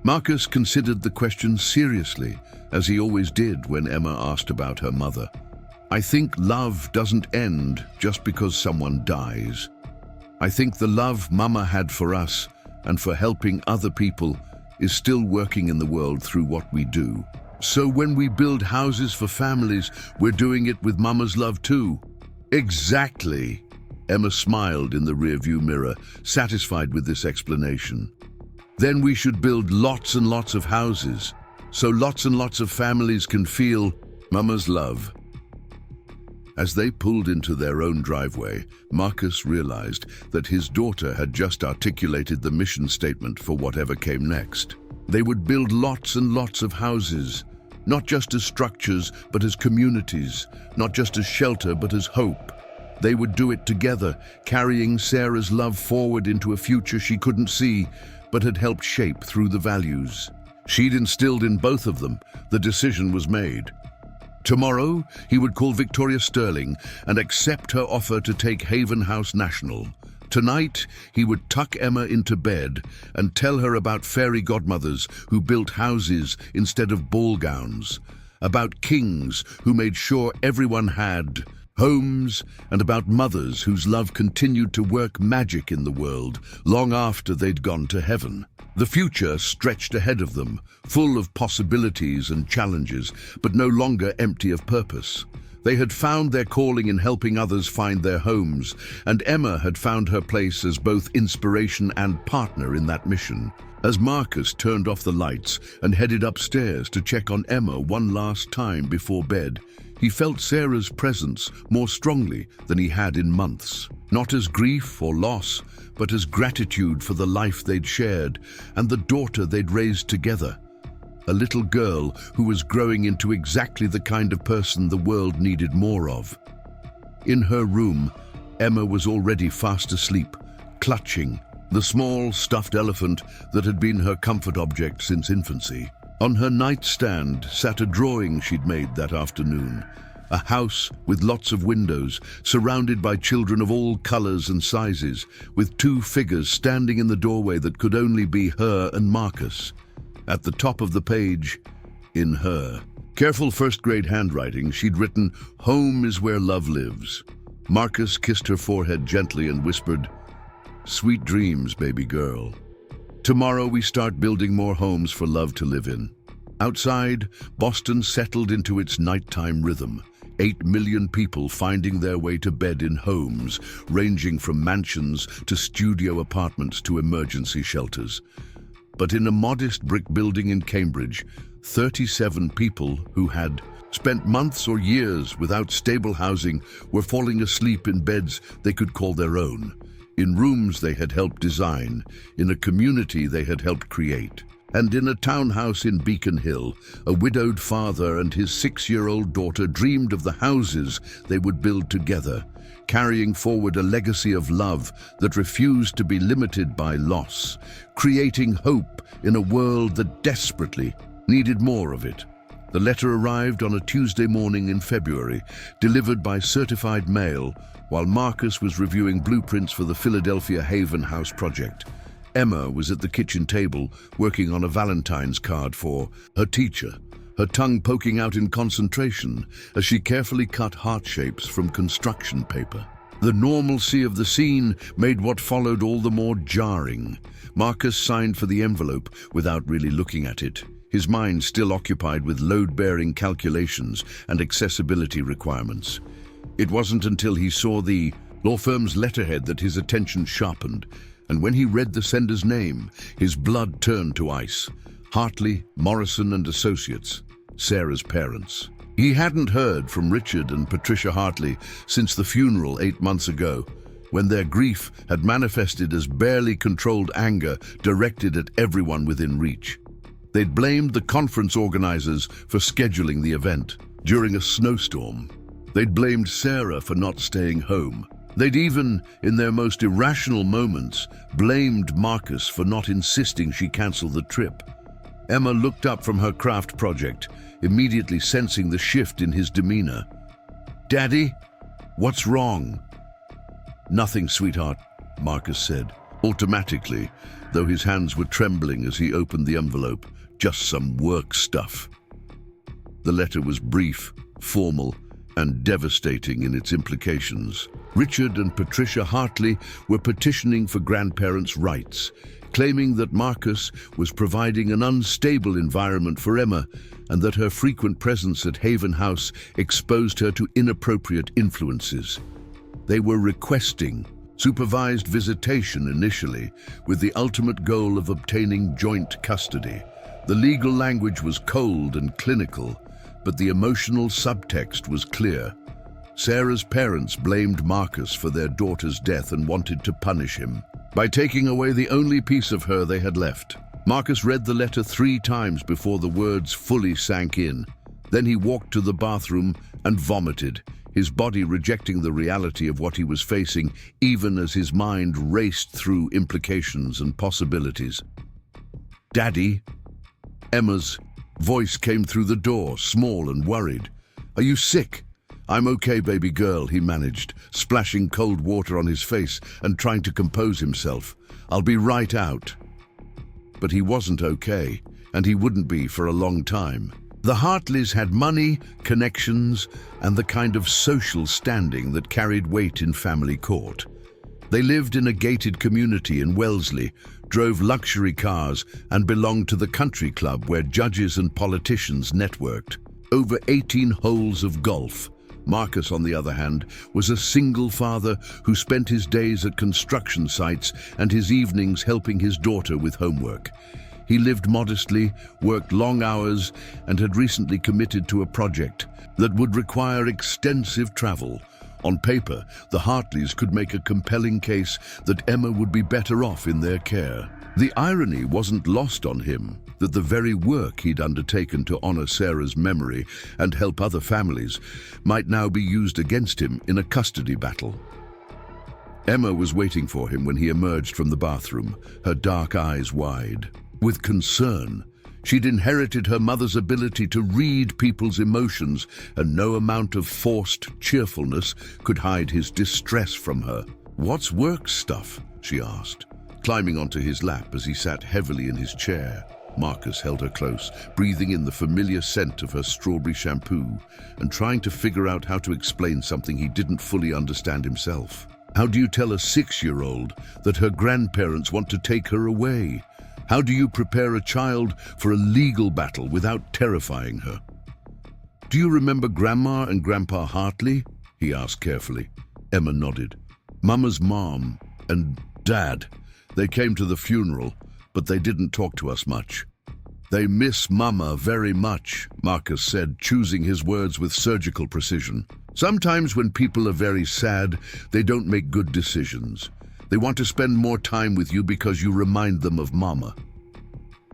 Marcus considered the question seriously, as he always did when Emma asked about her mother. "I think love doesn't end just because someone dies. I think the love Mama had for us and for helping other people is still working in the world through what we do." So when we build houses for families, we're doing it with Mama's love too. Exactly. Emma smiled in the rearview mirror, satisfied with this explanation. Then we should build lots and lots of houses, so lots and lots of families can feel Mama's love. As they pulled into their own driveway, Marcus realized that his daughter had just articulated the mission statement for whatever came next. They would build lots and lots of houses, not just as structures, but as communities, not just as shelter, but as hope. They would do it together, carrying Sarah's love forward into a future she couldn't see, but had helped shape through the values she'd instilled in both of them. The decision was made. Tomorrow, he would call Victoria Sterling and accept her offer to take Haven House National. Tonight, he would tuck Emma into bed and tell her about fairy godmothers who built houses instead of ball gowns, about kings who made sure everyone had homes, and about mothers whose love continued to work magic in the world long after they'd gone to heaven. The future stretched ahead of them, full of possibilities and challenges, but no longer empty of purpose. They had found their calling in helping others find their homes, and Emma had found her place as both inspiration and partner in that mission. As Marcus turned off the lights and headed upstairs to check on Emma one last time before bed, he felt Sarah's presence more strongly than he had in months. Not as grief or loss, but as gratitude for the life they'd shared and the daughter they'd raised together. A little girl who was growing into exactly the kind of person the world needed more of. In her room, Emma was already fast asleep, clutching the small stuffed elephant that had been her comfort object since infancy. On her nightstand sat a drawing she'd made that afternoon. A house with lots of windows, surrounded by children of all colors and sizes, with two figures standing in the doorway that could only be her and Marcus. At the top of the page, in her careful first-grade handwriting, she'd written, "Home is where love lives." Marcus kissed her forehead gently and whispered, "Sweet dreams, baby girl. Tomorrow we start building more homes for love to live in." Outside, Boston settled into its nighttime rhythm. 8 million people finding their way to bed in homes, ranging from mansions to studio apartments to emergency shelters. But in a modest brick building in Cambridge, 37 people who had spent months or years without stable housing were falling asleep in beds they could call their own, in rooms they had helped design, in a community they had helped create. And in a townhouse in Beacon Hill, a widowed father and his 6-year-old daughter dreamed of the houses they would build together, carrying forward a legacy of love that refused to be limited by loss, creating hope in a world that desperately needed more of it. The letter arrived on a Tuesday morning in February, delivered by certified mail, while Marcus was reviewing blueprints for the Philadelphia Haven House project. Emma was at the kitchen table, working on a Valentine's card for her teacher, her tongue poking out in concentration as she carefully cut heart shapes from construction paper. The normalcy of the scene made what followed all the more jarring. Marcus signed for the envelope without really looking at it, his mind still occupied with load-bearing calculations and accessibility requirements. It wasn't until he saw the law firm's letterhead that his attention sharpened, and when he read the sender's name, his blood turned to ice. Hartley, Morrison and Associates, Sarah's parents. He hadn't heard from Richard and Patricia Hartley since the funeral 8 months ago, when their grief had manifested as barely controlled anger directed at everyone within reach. They'd blamed the conference organizers for scheduling the event during a snowstorm. They'd blamed Sarah for not staying home. They'd even, in their most irrational moments, blamed Marcus for not insisting she cancel the trip. Emma looked up from her craft project, immediately sensing the shift in his demeanor. "Daddy, what's wrong?" "Nothing, sweetheart," Marcus said, automatically, though his hands were trembling as he opened the envelope. "Just some work stuff." The letter was brief, formal, and devastating in its implications. Richard and Patricia Hartley were petitioning for grandparents' rights, claiming that Marcus was providing an unstable environment for Emma and that her frequent presence at Haven House exposed her to inappropriate influences. They were requesting supervised visitation initially, with the ultimate goal of obtaining joint custody. The legal language was cold and clinical, but the emotional subtext was clear. Sarah's parents blamed Marcus for their daughter's death and wanted to punish him by taking away the only piece of her they had left. Marcus read the letter 3 times before the words fully sank in. Then he walked to the bathroom and vomited, his body rejecting the reality of what he was facing, even as his mind raced through implications and possibilities. "Daddy?" Emma's voice came through the door, small and worried. "Are you sick?" "I'm okay, baby girl," he managed, splashing cold water on his face and trying to compose himself. "I'll be right out." But he wasn't okay, and he wouldn't be for a long time. The Hartleys had money, connections, and the kind of social standing that carried weight in family court. They lived in a gated community in Wellesley, drove luxury cars, and belonged to the country club where judges and politicians networked. Over 18 holes of golf. Marcus, on the other hand, was a single father who spent his days at construction sites and his evenings helping his daughter with homework. He lived modestly, worked long hours, and had recently committed to a project that would require extensive travel. On paper, the Hartleys could make a compelling case that Emma would be better off in their care. The irony wasn't lost on him that the very work he'd undertaken to honor Sarah's memory and help other families might now be used against him in a custody battle. Emma was waiting for him when he emerged from the bathroom, her dark eyes wide. With concern, she'd inherited her mother's ability to read people's emotions, and no amount of forced cheerfulness could hide his distress from her. "What's work stuff?" she asked, climbing onto his lap as he sat heavily in his chair. Marcus held her close, breathing in the familiar scent of her strawberry shampoo and trying to figure out how to explain something he didn't fully understand himself. How do you tell a 6-year-old that her grandparents want to take her away? How do you prepare a child for a legal battle without terrifying her? "Do you remember Grandma and Grandpa Hartley?" he asked carefully. Emma nodded. "Mama's mom and Dad. They came to the funeral, but they didn't talk to us much." "They miss Mama very much," Marcus said, choosing his words with surgical precision. "Sometimes when people are very sad, they don't make good decisions. They want to spend more time with you because you remind them of Mama."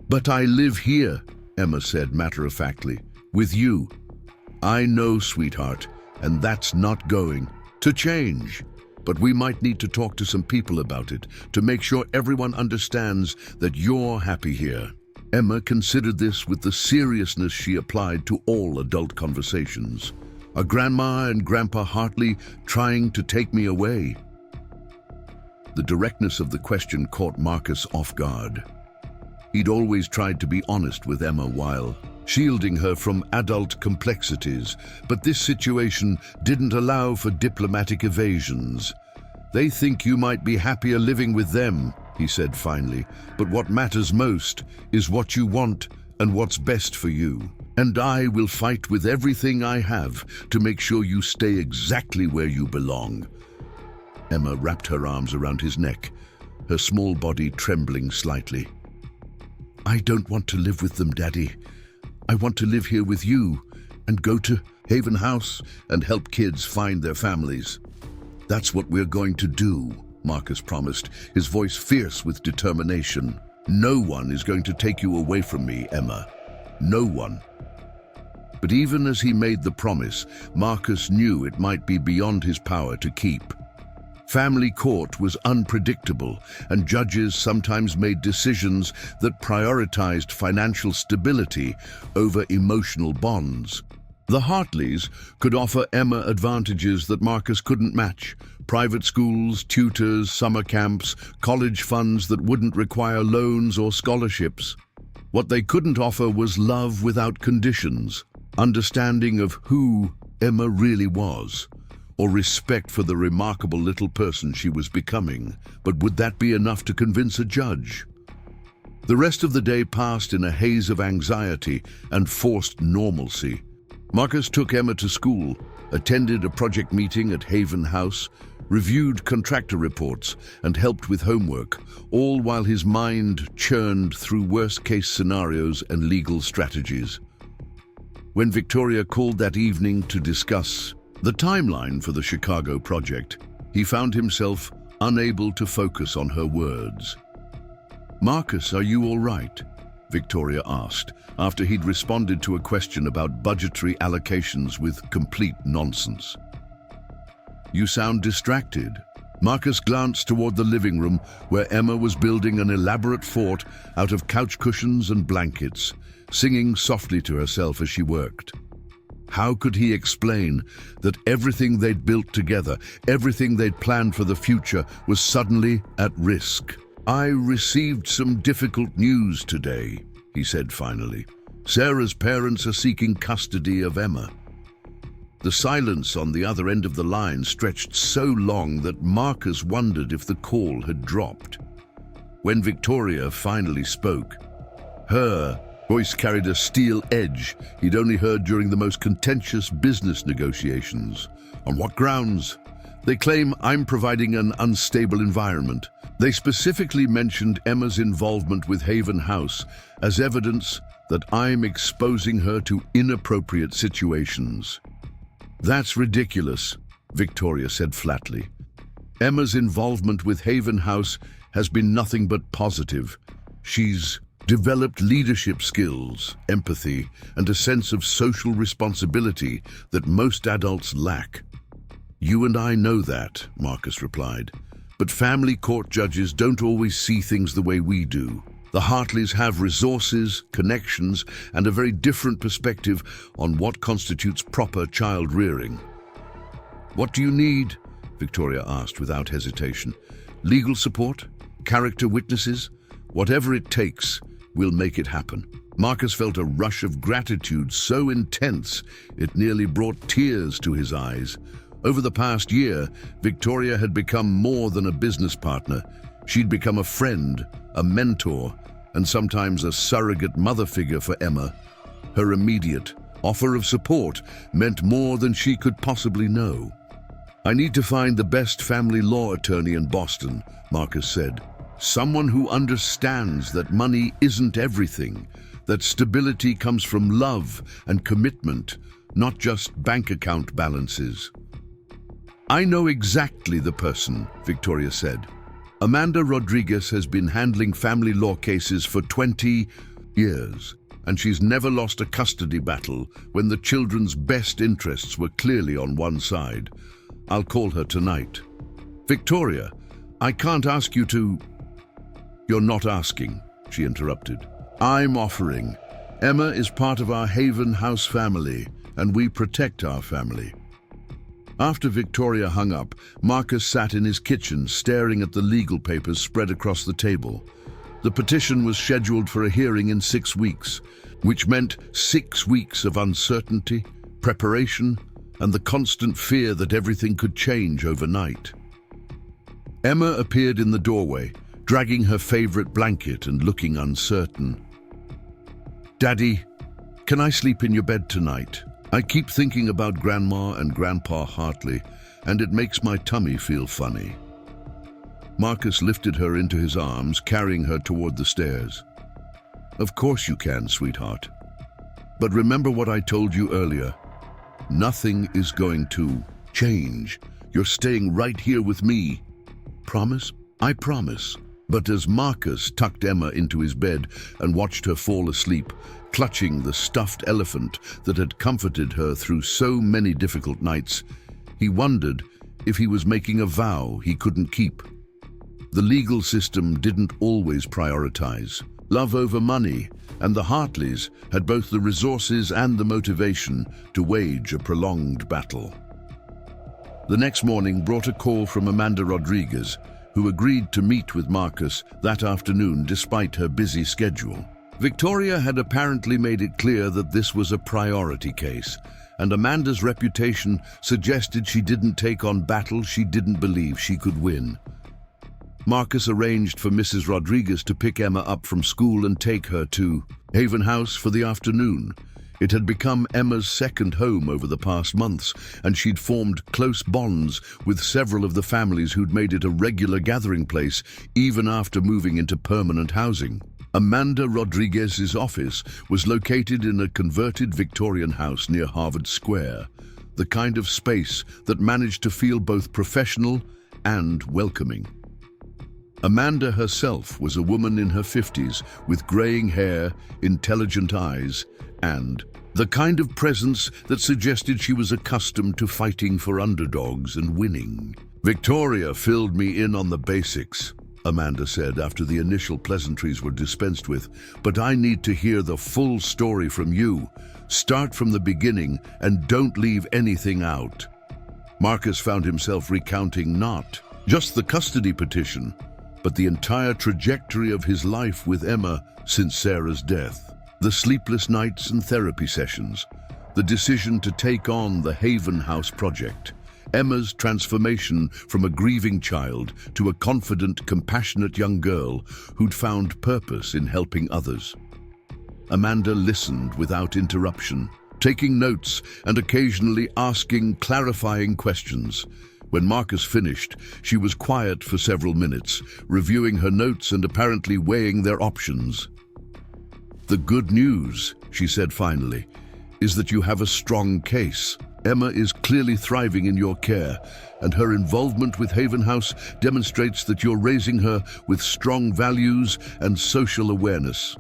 "But I live here," Emma said matter-of-factly, "with you." "I know, sweetheart, and that's not going to change. But we might need to talk to some people about it to make sure everyone understands that you're happy here." Emma considered this with the seriousness she applied to all adult conversations. "Are Grandma and Grandpa Hartley trying to take me away?" The directness of the question caught Marcus off guard. He'd always tried to be honest with Emma while shielding her from adult complexities, but this situation didn't allow for diplomatic evasions. "They think you might be happier living with them," he said finally, "but what matters most is what you want and what's best for you. And I will fight with everything I have to make sure you stay exactly where you belong." Emma wrapped her arms around his neck, her small body trembling slightly. "I don't want to live with them, Daddy. I want to live here with you and go to Haven House and help kids find their families." "That's what we're going to do," Marcus promised, his voice fierce with determination. "No one is going to take you away from me, Emma. No one." But even as he made the promise, Marcus knew it might be beyond his power to keep. Family court was unpredictable, and judges sometimes made decisions that prioritized financial stability over emotional bonds. The Hartleys could offer Emma advantages that Marcus couldn't match: private schools, tutors, summer camps, college funds that wouldn't require loans or scholarships. What they couldn't offer was love without conditions, understanding of who Emma really was, or respect for the remarkable little person she was becoming. But would that be enough to convince a judge? The rest of the day passed in a haze of anxiety and forced normalcy. Marcus took Emma to school, attended a project meeting at Haven House, reviewed contractor reports, and helped with homework, all while his mind churned through worst-case scenarios and legal strategies. When Victoria called that evening to discuss the timeline for the Chicago project, he found himself unable to focus on her words. "Marcus, are you all right?" Victoria asked, after he'd responded to a question about budgetary allocations with complete nonsense. "You sound distracted." Marcus glanced toward the living room where Emma was building an elaborate fort out of couch cushions and blankets, singing softly to herself as she worked. How could he explain that everything they'd built together, everything they'd planned for the future, was suddenly at risk? "I received some difficult news today," he said finally. "Sarah's parents are seeking custody of Emma." The silence on the other end of the line stretched so long that Marcus wondered if the call had dropped. When Victoria finally spoke, her voice carried a steel edge he'd only heard during the most contentious business negotiations. "On what grounds?" "They claim I'm providing an unstable environment. They specifically mentioned Emma's involvement with Haven House as evidence that I'm exposing her to inappropriate situations." "That's ridiculous," Victoria said flatly. "Emma's involvement with Haven House has been nothing but positive. She's developed leadership skills, empathy, and a sense of social responsibility that most adults lack." "You and I know that," Marcus replied. "But family court judges don't always see things the way we do. The Hartleys have resources, connections, and a very different perspective on what constitutes proper child rearing." "What do you need?" Victoria asked without hesitation. "Legal support? Character witnesses? Whatever it takes, we'll make it happen." Marcus felt a rush of gratitude so intense it nearly brought tears to his eyes. Over the past year, Victoria had become more than a business partner. She'd become a friend, a mentor, and sometimes a surrogate mother figure for Emma. Her immediate offer of support meant more than she could possibly know. "I need to find the best family law attorney in Boston," Marcus said. "Someone who understands that money isn't everything, that stability comes from love and commitment, not just bank account balances." "I know exactly the person," Victoria said. "Amanda Rodriguez has been handling family law cases for 20 years, and she's never lost a custody battle when the children's best interests were clearly on one side. I'll call her tonight." "Victoria, I can't ask you to—" "You're not asking," she interrupted. "I'm offering. Emma is part of our Haven House family, and we protect our family." After Victoria hung up, Marcus sat in his kitchen staring at the legal papers spread across the table. The petition was scheduled for a hearing in 6 weeks, which meant 6 weeks of uncertainty, preparation, and the constant fear that everything could change overnight. Emma appeared in the doorway, dragging her favorite blanket and looking uncertain. "Daddy, can I sleep in your bed tonight? I keep thinking about Grandma and Grandpa Hartley, and it makes my tummy feel funny." Marcus lifted her into his arms, carrying her toward the stairs. "Of course you can, sweetheart. But remember what I told you earlier. Nothing is going to change. You're staying right here with me. Promise?" "I promise." But as Marcus tucked Emma into his bed and watched her fall asleep, clutching the stuffed elephant that had comforted her through so many difficult nights, he wondered if he was making a vow he couldn't keep. The legal system didn't always prioritize love over money, and the Hartleys had both the resources and the motivation to wage a prolonged battle. The next morning brought a call from Amanda Rodriguez, who agreed to meet with Marcus that afternoon despite her busy schedule. Victoria had apparently made it clear that this was a priority case, and Amanda's reputation suggested she didn't take on battles she didn't believe she could win. Marcus arranged for Mrs. Rodriguez to pick Emma up from school and take her to Haven House for the afternoon. It had become Emma's second home over the past months, and she'd formed close bonds with several of the families who'd made it a regular gathering place even after moving into permanent housing. Amanda Rodriguez's office was located in a converted Victorian house near Harvard Square, the kind of space that managed to feel both professional and welcoming. Amanda herself was a woman in her 50s with graying hair, intelligent eyes, and the kind of presence that suggested she was accustomed to fighting for underdogs and winning. "Victoria filled me in on the basics," Amanda said after the initial pleasantries were dispensed with, "but I need to hear the full story from you. Start from the beginning and don't leave anything out." Marcus found himself recounting not just the custody petition, but the entire trajectory of his life with Emma since Sarah's death. The sleepless nights and therapy sessions, the decision to take on the Haven House project, Emma's transformation from a grieving child to a confident, compassionate young girl who'd found purpose in helping others. Amanda listened without interruption, taking notes and occasionally asking clarifying questions. When Marcus finished, she was quiet for several minutes, reviewing her notes and apparently weighing their options. "The good news," she said finally, "is that you have a strong case. Emma is clearly thriving in your care, and her involvement with Haven House demonstrates that you're raising her with strong values and social awareness.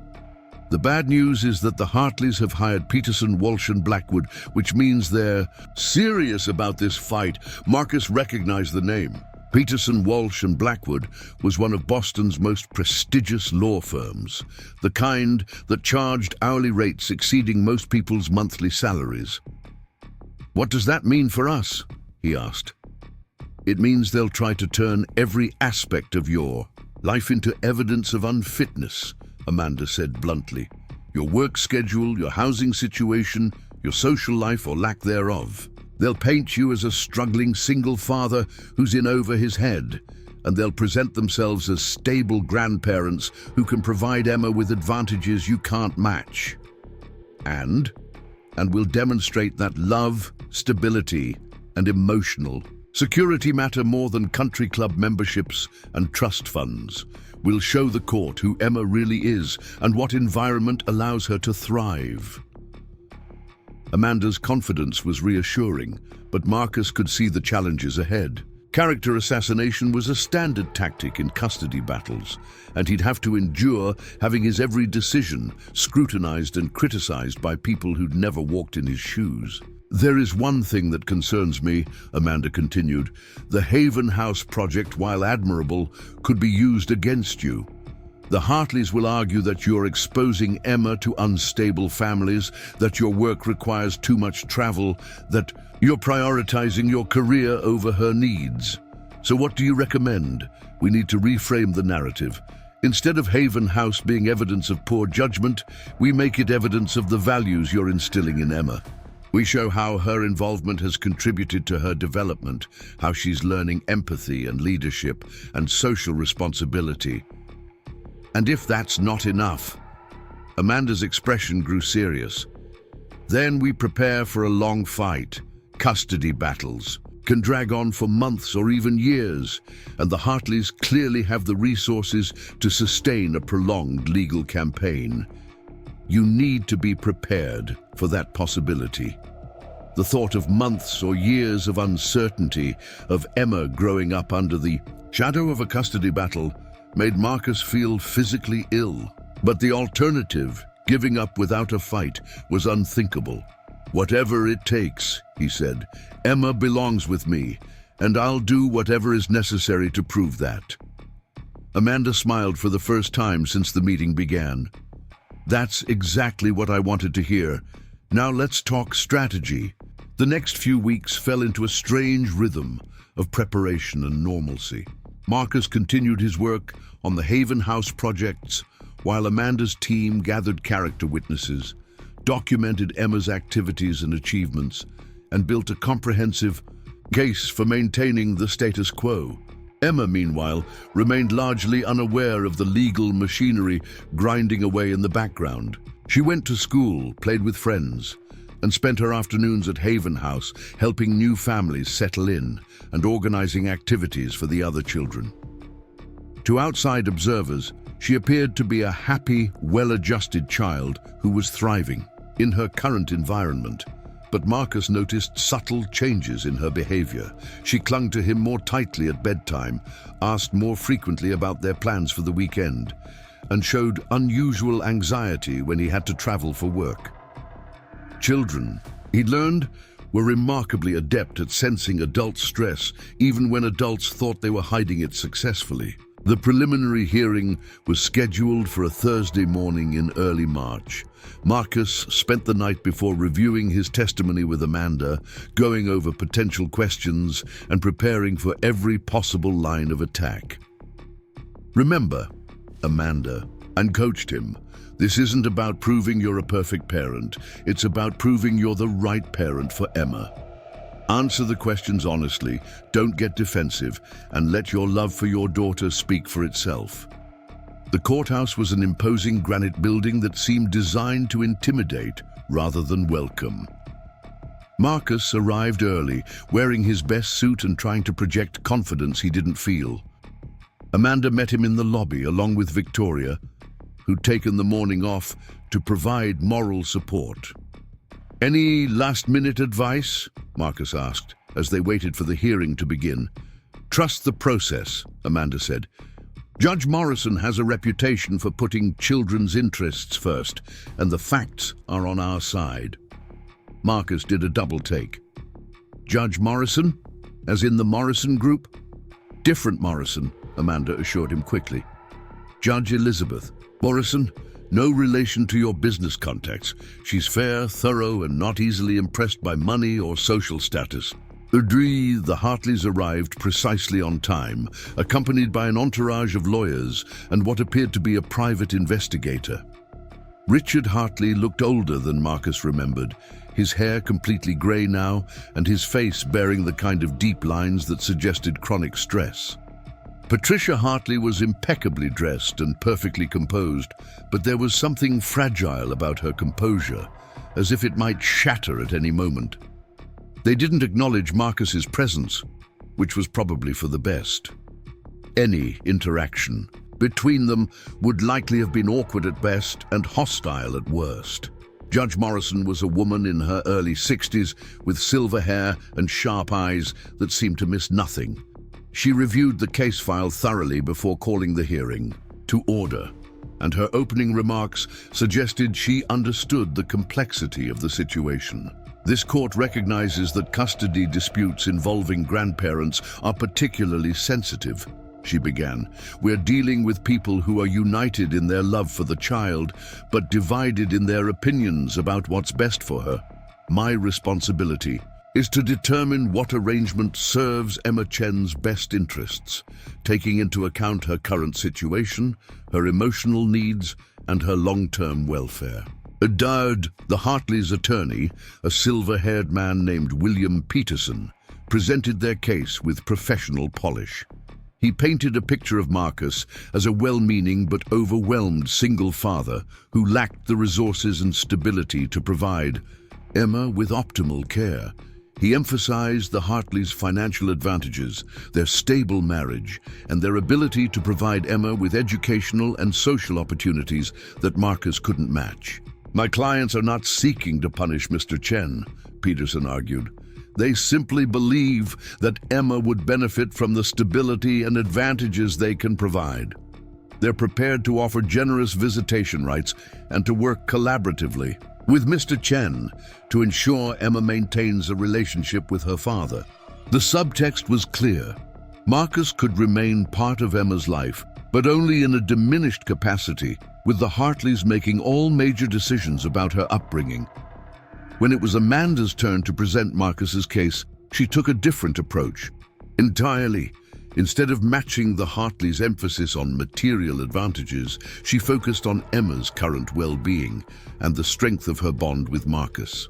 The bad news is that the Hartleys have hired Peterson, Walsh and Blackwood, which means they're serious about this fight." Marcus recognized the name. Peterson, Walsh and Blackwood was one of Boston's most prestigious law firms, the kind that charged hourly rates exceeding most people's monthly salaries. "What does that mean for us?" he asked. "It means they'll try to turn every aspect of your life into evidence of unfitness," Amanda said bluntly. "Your work schedule, your housing situation, your social life or lack thereof. They'll paint you as a struggling single father who's in over his head, and they'll present themselves as stable grandparents who can provide Emma with advantages you can't match. And will demonstrate that love, stability, and emotional security matter more than country club memberships and trust funds. We'll show the court who Emma really is and what environment allows her to thrive." Amanda's confidence was reassuring, but Marcus could see the challenges ahead. Character assassination was a standard tactic in custody battles, and he'd have to endure having his every decision scrutinized and criticized by people who'd never walked in his shoes. "There is one thing that concerns me," Amanda continued. "The Haven House project, while admirable, could be used against you. The Hartleys will argue that you're exposing Emma to unstable families, that your work requires too much travel, that you're prioritizing your career over her needs. So what do you recommend? We need to reframe the narrative. Instead of Haven House being evidence of poor judgment, we make it evidence of the values you're instilling in Emma. We show how her involvement has contributed to her development, how she's learning empathy and leadership and social responsibility. And if that's not enough," Amanda's expression grew serious, "then we prepare for a long fight. Custody battles can drag on for months or even years, and the Hartleys clearly have the resources to sustain a prolonged legal campaign. You need to be prepared for that possibility." The thought of months or years of uncertainty, of Emma growing up under the shadow of a custody battle, made Marcus feel physically ill. But the alternative, giving up without a fight, was unthinkable. "Whatever it takes," he said, "Emma belongs with me, and I'll do whatever is necessary to prove that." Amanda smiled for the first time since the meeting began. "That's exactly what I wanted to hear. Now let's talk strategy." The next few weeks fell into a strange rhythm of preparation and normalcy. Marcus continued his work on the Haven House projects, while Amanda's team gathered character witnesses, documented Emma's activities and achievements, and built a comprehensive case for maintaining the status quo. Emma, meanwhile, remained largely unaware of the legal machinery grinding away in the background. She went to school, played with friends, and spent her afternoons at Haven House helping new families settle in and organizing activities for the other children. To outside observers, she appeared to be a happy, well-adjusted child who was thriving in her current environment. But Marcus noticed subtle changes in her behavior. She clung to him more tightly at bedtime, asked more frequently about their plans for the weekend, and showed unusual anxiety when he had to travel for work. Children, he learned, were remarkably adept at sensing adult stress, even when adults thought they were hiding it successfully. The preliminary hearing was scheduled for a Thursday morning in early March. Marcus spent the night before reviewing his testimony with Amanda, going over potential questions and preparing for every possible line of attack. "Remember, Amanda," and coached him, "this isn't about proving you're a perfect parent. It's about proving you're the right parent for Emma. Answer the questions honestly, don't get defensive, and let your love for your daughter speak for itself." The courthouse was an imposing granite building that seemed designed to intimidate rather than welcome. Marcus arrived early, wearing his best suit and trying to project confidence he didn't feel. Amanda met him in the lobby along with Victoria, who'd taken the morning off to provide moral support. "Any last-minute advice?" Marcus asked, as they waited for the hearing to begin. "Trust the process," Amanda said. "Judge Morrison has a reputation for putting children's interests first, and the facts are on our side." Marcus did a double take. "Judge Morrison? As in the Morrison Group?" "Different Morrison," Amanda assured him quickly. "Judge Elizabeth. Morrison, no relation to your business contacts. She's fair, thorough, and not easily impressed by money or social status." The Hartleys arrived precisely on time, accompanied by an entourage of lawyers and what appeared to be a private investigator. Richard Hartley looked older than Marcus remembered, his hair completely grey now, and his face bearing the kind of deep lines that suggested chronic stress. Patricia Hartley was impeccably dressed and perfectly composed, but there was something fragile about her composure, as if it might shatter at any moment. They didn't acknowledge Marcus's presence, which was probably for the best. Any interaction between them would likely have been awkward at best and hostile at worst. Judge Morrison was a woman in her early 60s with silver hair and sharp eyes that seemed to miss nothing. She reviewed the case file thoroughly before calling the hearing to order, and her opening remarks suggested she understood the complexity of the situation. "This court recognizes that custody disputes involving grandparents are particularly sensitive," she began. "We're dealing with people who are united in their love for the child, but divided in their opinions about what's best for her. My responsibility is to determine what arrangement serves Emma Chen's best interests, taking into account her current situation, her emotional needs, and her long-term welfare." Dowd, the Hartleys' attorney, a silver-haired man named William Peterson, presented their case with professional polish. He painted a picture of Marcus as a well-meaning but overwhelmed single father who lacked the resources and stability to provide Emma with optimal care. He emphasized the Hartleys' financial advantages, their stable marriage, and their ability to provide Emma with educational and social opportunities that Marcus couldn't match. "My clients are not seeking to punish Mr. Chen," Peterson argued. "They simply believe that Emma would benefit from the stability and advantages they can provide. They're prepared to offer generous visitation rights and to work collaboratively with Mr. Chen to ensure Emma maintains a relationship with her father." The subtext was clear. Marcus could remain part of Emma's life, but only in a diminished capacity, with the Hartleys making all major decisions about her upbringing. When it was Amanda's turn to present Marcus's case, she took a different approach. Entirely, Instead of matching the Hartleys' emphasis on material advantages, she focused on Emma's current well-being and the strength of her bond with Marcus.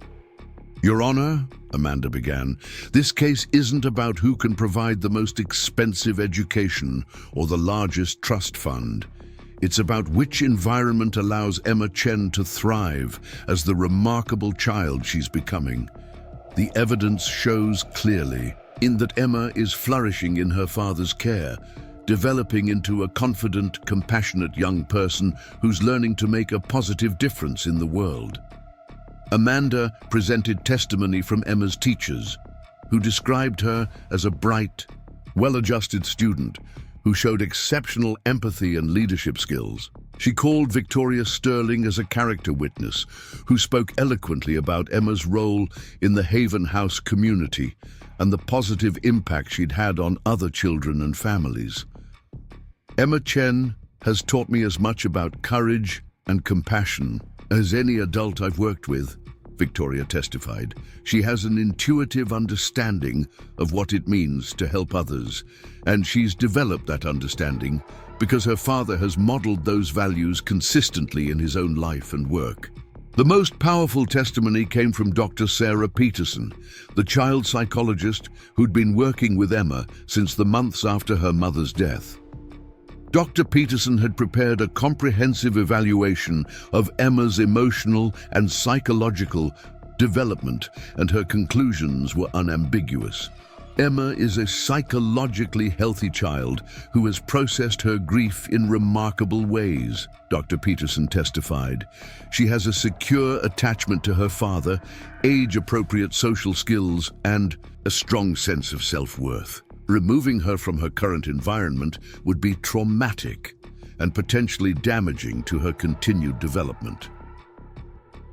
"Your Honor," Amanda began, "this case isn't about who can provide the most expensive education or the largest trust fund. It's about which environment allows Emma Chen to thrive as the remarkable child she's becoming. The evidence shows clearly in that Emma is flourishing in her father's care, developing into a confident, compassionate young person who's learning to make a positive difference in the world." Amanda presented testimony from Emma's teachers, who described her as a bright, well-adjusted student who showed exceptional empathy and leadership skills. She called Victoria Sterling as a character witness who spoke eloquently about Emma's role in the Haven House community and the positive impact she'd had on other children and families. "Emma Chen has taught me as much about courage and compassion as any adult I've worked with," Victoria testified. "She has an intuitive understanding of what it means to help others, and she's developed that understanding because her father has modeled those values consistently in his own life and work." The most powerful testimony came from Dr. Sarah Peterson, the child psychologist who'd been working with Emma since the months after her mother's death. Dr. Peterson had prepared a comprehensive evaluation of Emma's emotional and psychological development, and her conclusions were unambiguous. Emma is a psychologically healthy child who has processed her grief in remarkable ways, Dr. Peterson testified. She has a secure attachment to her father, age-appropriate social skills, and a strong sense of self-worth. Removing her from her current environment would be traumatic and potentially damaging to her continued development.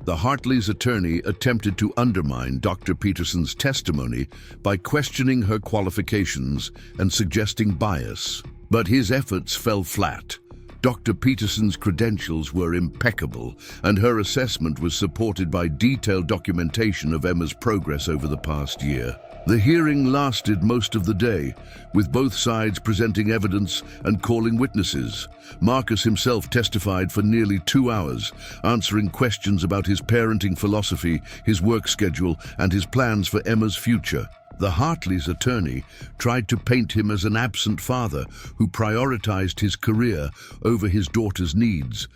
The Hartleys' attorney attempted to undermine Dr. Peterson's testimony by questioning her qualifications and suggesting bias, but his efforts fell flat. Dr. Peterson's credentials were impeccable, and her assessment was supported by detailed documentation of Emma's progress over the past year. The hearing lasted most of the day, with both sides presenting evidence and calling witnesses. Marcus himself testified for nearly 2 hours, answering questions about his parenting philosophy, his work schedule, and his plans for Emma's future. The Hartleys' attorney tried to paint him as an absent father who prioritized his career over his daughter's needs,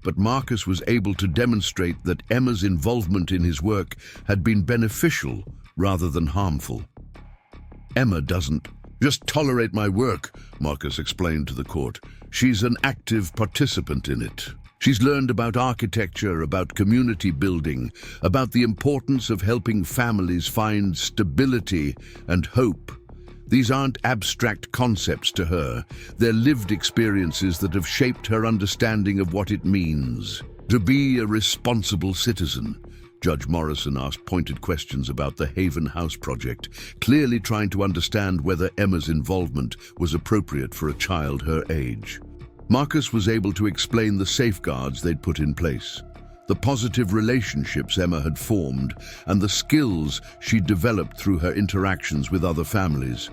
but Marcus was able to demonstrate that Emma's involvement in his work had been beneficial rather than harmful. "Emma doesn't just tolerate my work," Marcus explained to the court. "She's an active participant in it. She's learned about architecture, about community building, about the importance of helping families find stability and hope. These aren't abstract concepts to her. They're lived experiences that have shaped her understanding of what it means to be a responsible citizen." Judge Morrison asked pointed questions about the Haven House project, clearly trying to understand whether Emma's involvement was appropriate for a child her age. Marcus was able to explain the safeguards they'd put in place, the positive relationships Emma had formed, and the skills she'd developed through her interactions with other families.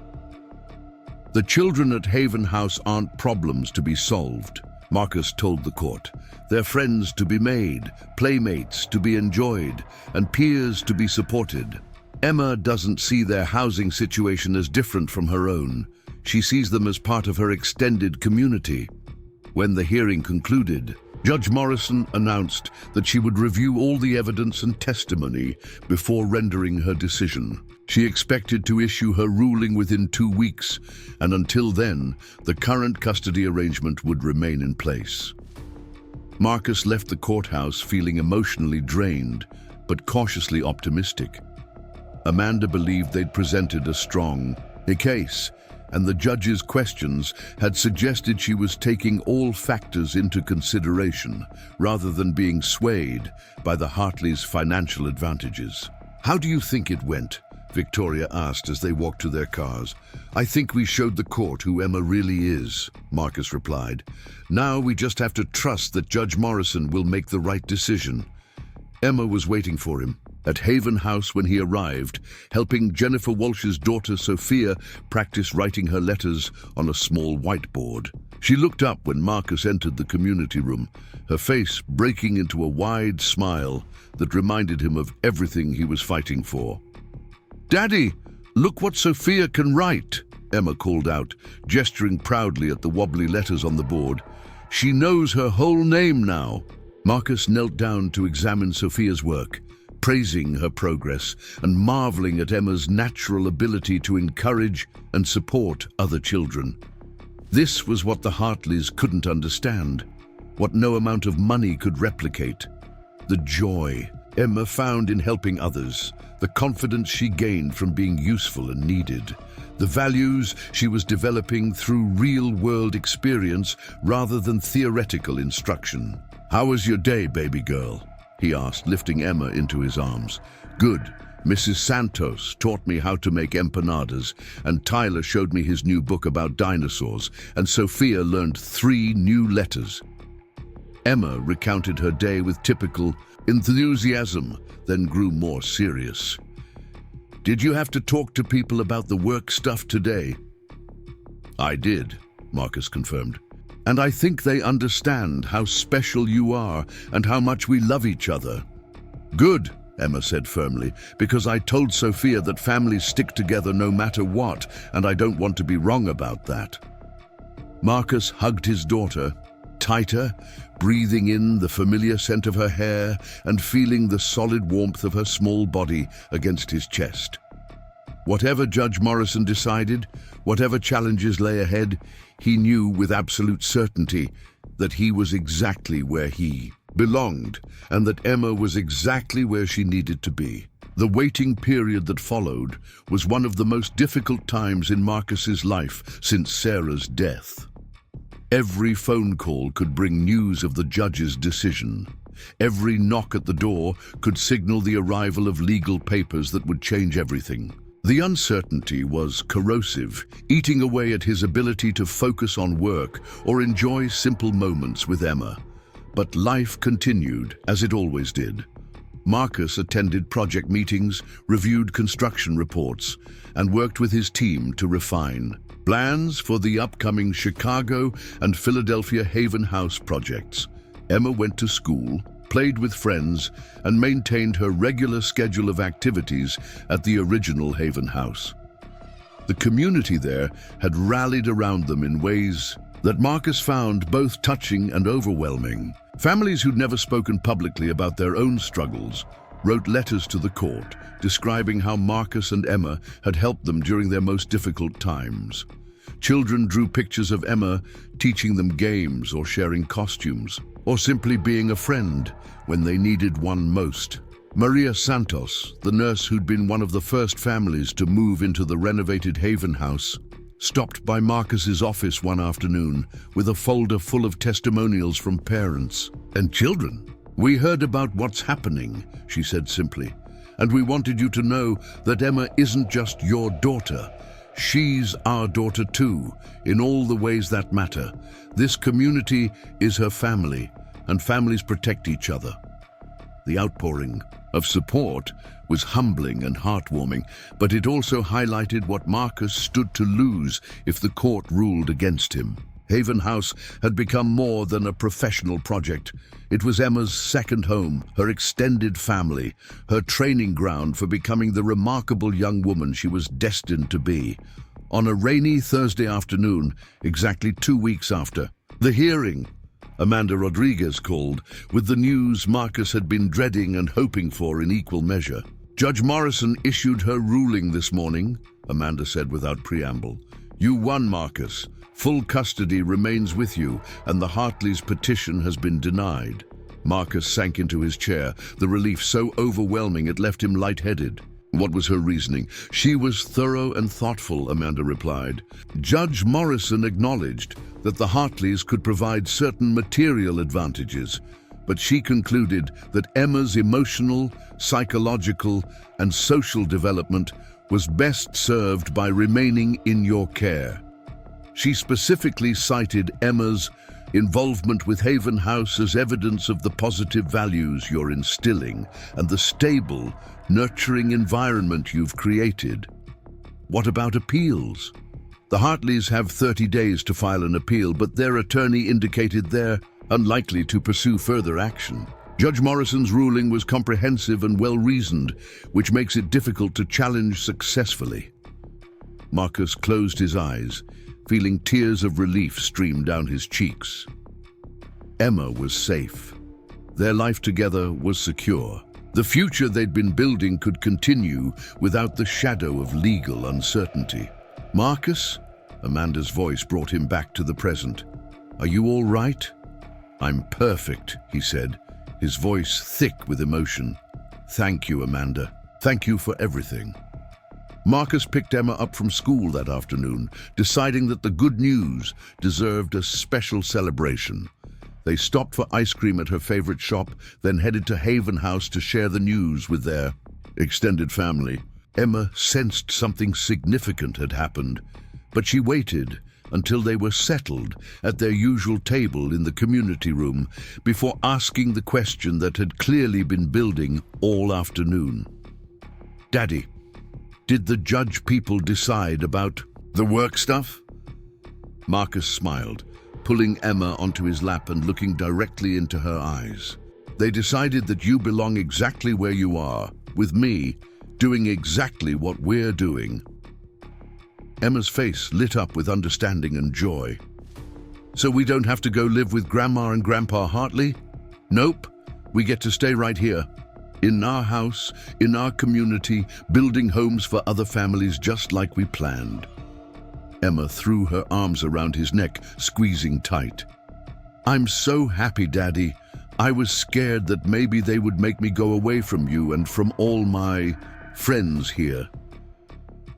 "The children at Haven House aren't problems to be solved," Marcus told the court. "They're friends to be made, playmates to be enjoyed, and peers to be supported. Emma doesn't see their housing situation as different from her own. She sees them as part of her extended community." When the hearing concluded, Judge Morrison announced that she would review all the evidence and testimony before rendering her decision. She expected to issue her ruling within 2 weeks, and until then, the current custody arrangement would remain in place. Marcus left the courthouse feeling emotionally drained, but cautiously optimistic. Amanda believed they'd presented a strong case, and the judge's questions had suggested she was taking all factors into consideration, rather than being swayed by the Hartleys' financial advantages. "How do you think it went?" Victoria asked as they walked to their cars. "I think we showed the court who Emma really is," Marcus replied. "Now we just have to trust that Judge Morrison will make the right decision." Emma was waiting for him, at Haven House when he arrived, helping Jennifer Walsh's daughter Sophia practice writing her letters on a small whiteboard. She looked up when Marcus entered the community room, her face breaking into a wide smile that reminded him of everything he was fighting for. "Daddy, look what Sophia can write," Emma called out, gesturing proudly at the wobbly letters on the board. "She knows her whole name now." Marcus knelt down to examine Sophia's work, praising her progress and marveling at Emma's natural ability to encourage and support other children. This was what the Hartleys couldn't understand, what no amount of money could replicate. The joy Emma found in helping others, the confidence she gained from being useful and needed, the values she was developing through real-world experience rather than theoretical instruction. "How was your day, baby girl?" he asked, lifting Emma into his arms. "Good. Mrs. Santos taught me how to make empanadas, and Tyler showed me his new book about dinosaurs, and Sophia learned 3 new letters." Emma recounted her day with typical enthusiasm, then grew more serious. "Did you have to talk to people about the work stuff today?" "I did," Marcus confirmed. "And I think they understand how special you are and how much we love each other." "Good," Emma said firmly, "because I told Sophia that families stick together no matter what, and I don't want to be wrong about that." Marcus hugged his daughter tighter, breathing in the familiar scent of her hair and feeling the solid warmth of her small body against his chest. Whatever Judge Morrison decided, whatever challenges lay ahead, he knew with absolute certainty that he was exactly where he belonged and that Emma was exactly where she needed to be. The waiting period that followed was one of the most difficult times in Marcus's life since Sarah's death. Every phone call could bring news of the judge's decision. Every knock at the door could signal the arrival of legal papers that would change everything. The uncertainty was corrosive, eating away at his ability to focus on work or enjoy simple moments with Emma. But life continued, as it always did. Marcus attended project meetings, reviewed construction reports, and worked with his team to refine plans for the upcoming Chicago and Philadelphia Haven House projects. Emma went to school, played with friends, and maintained her regular schedule of activities at the original Haven House. The community there had rallied around them in ways that Marcus found both touching and overwhelming. Families who'd never spoken publicly about their own struggles wrote letters to the court describing how Marcus and Emma had helped them during their most difficult times. Children drew pictures of Emma teaching them games or sharing costumes, or simply being a friend when they needed one most. Maria Santos, the nurse who'd been one of the first families to move into the renovated Haven House, stopped by Marcus's office one afternoon with a folder full of testimonials from parents and children. "We heard about what's happening," she said simply, "and we wanted you to know that Emma isn't just your daughter. She's our daughter too, in all the ways that matter. This community is her family, and families protect each other." The outpouring of support was humbling and heartwarming, but it also highlighted what Marcus stood to lose if the court ruled against him. Haven House had become more than a professional project. It was Emma's second home, her extended family, her training ground for becoming the remarkable young woman she was destined to be. On a rainy Thursday afternoon, exactly 2 weeks after the hearing, Amanda Rodriguez called with the news Marcus had been dreading and hoping for in equal measure. "Judge Morrison issued her ruling this morning," Amanda said without preamble. "You won, Marcus. Full custody remains with you, and the Hartleys' petition has been denied." Marcus sank into his chair, the relief so overwhelming it left him lightheaded. What was her reasoning? "She was thorough and thoughtful," Amanda replied. "Judge Morrison acknowledged that the Hartleys could provide certain material advantages, but she concluded that Emma's emotional, psychological, and social development was best served by remaining in your care. She specifically cited Emma's Involvement with Haven House as evidence of the positive values you're instilling and the stable, nurturing environment you've created. What about appeals? The Hartleys have 30 days to file an appeal, but their attorney indicated they're unlikely to pursue further action. Judge Morrison's ruling was comprehensive and well-reasoned, which makes it difficult to challenge successfully. Marcus closed his eyes, feeling tears of relief stream down his cheeks. Emma was safe. Their life together was secure. The future they'd been building could continue without the shadow of legal uncertainty. "Marcus?" Amanda's voice brought him back to the present. "Are you all right?" "I'm perfect," he said, his voice thick with emotion. "Thank you, Amanda. Thank you for everything." Marcus picked Emma up from school that afternoon, deciding that the good news deserved a special celebration. They stopped for ice cream at her favorite shop, then headed to Haven House to share the news with their extended family. Emma sensed something significant had happened, but she waited until they were settled at their usual table in the community room before asking the question that had clearly been building all afternoon. "Daddy, did the judge people decide about the work stuff?" Marcus smiled, pulling Emma onto his lap and looking directly into her eyes. "They decided that you belong exactly where you are, with me, doing exactly what we're doing." Emma's face lit up with understanding and joy. "So we don't have to go live with Grandma and Grandpa Hartley?" "Nope, we get to stay right here. In our house, in our community, building homes for other families just like we planned." Emma threw her arms around his neck, squeezing tight. "I'm so happy, Daddy. I was scared that maybe they would make me go away from you and from all my friends here."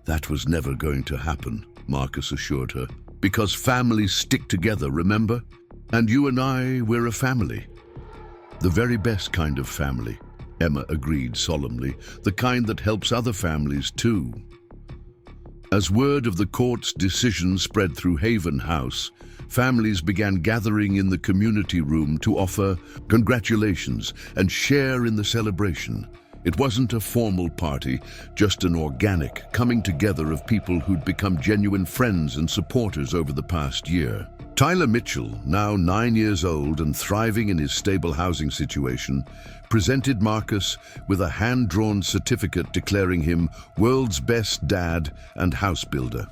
"That was never going to happen," Marcus assured her. "Because families stick together, remember? And you and I, we're a family. The very best kind of family," Emma agreed solemnly, "the kind that helps other families too." As word of the court's decision spread through Haven House, families began gathering in the community room to offer congratulations and share in the celebration. It wasn't a formal party, just an organic coming together of people who'd become genuine friends and supporters over the past year. Tyler Mitchell, now 9 years old and thriving in his stable housing situation, presented Marcus with a hand-drawn certificate declaring him world's best dad and house builder.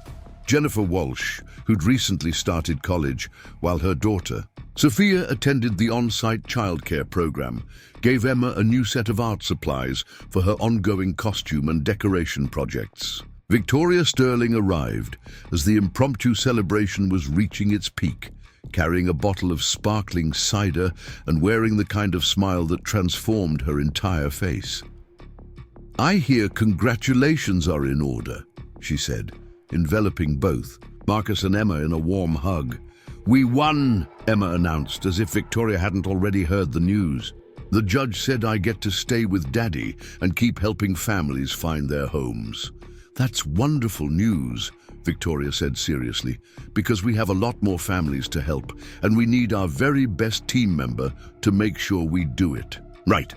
Jennifer Walsh, who'd recently started college, while her daughter, Sophia, attended the on-site childcare program, gave Emma a new set of art supplies for her ongoing costume and decoration projects. Victoria Sterling arrived as the impromptu celebration was reaching its peak, carrying a bottle of sparkling cider and wearing the kind of smile that transformed her entire face. "I hear congratulations are in order," she said, enveloping both, Marcus and Emma, in a warm hug. "We won," Emma announced, as if Victoria hadn't already heard the news. "The judge said I get to stay with Daddy and keep helping families find their homes." "That's wonderful news," Victoria said seriously, "because we have a lot more families to help, and we need our very best team member to make sure we do it." "Right."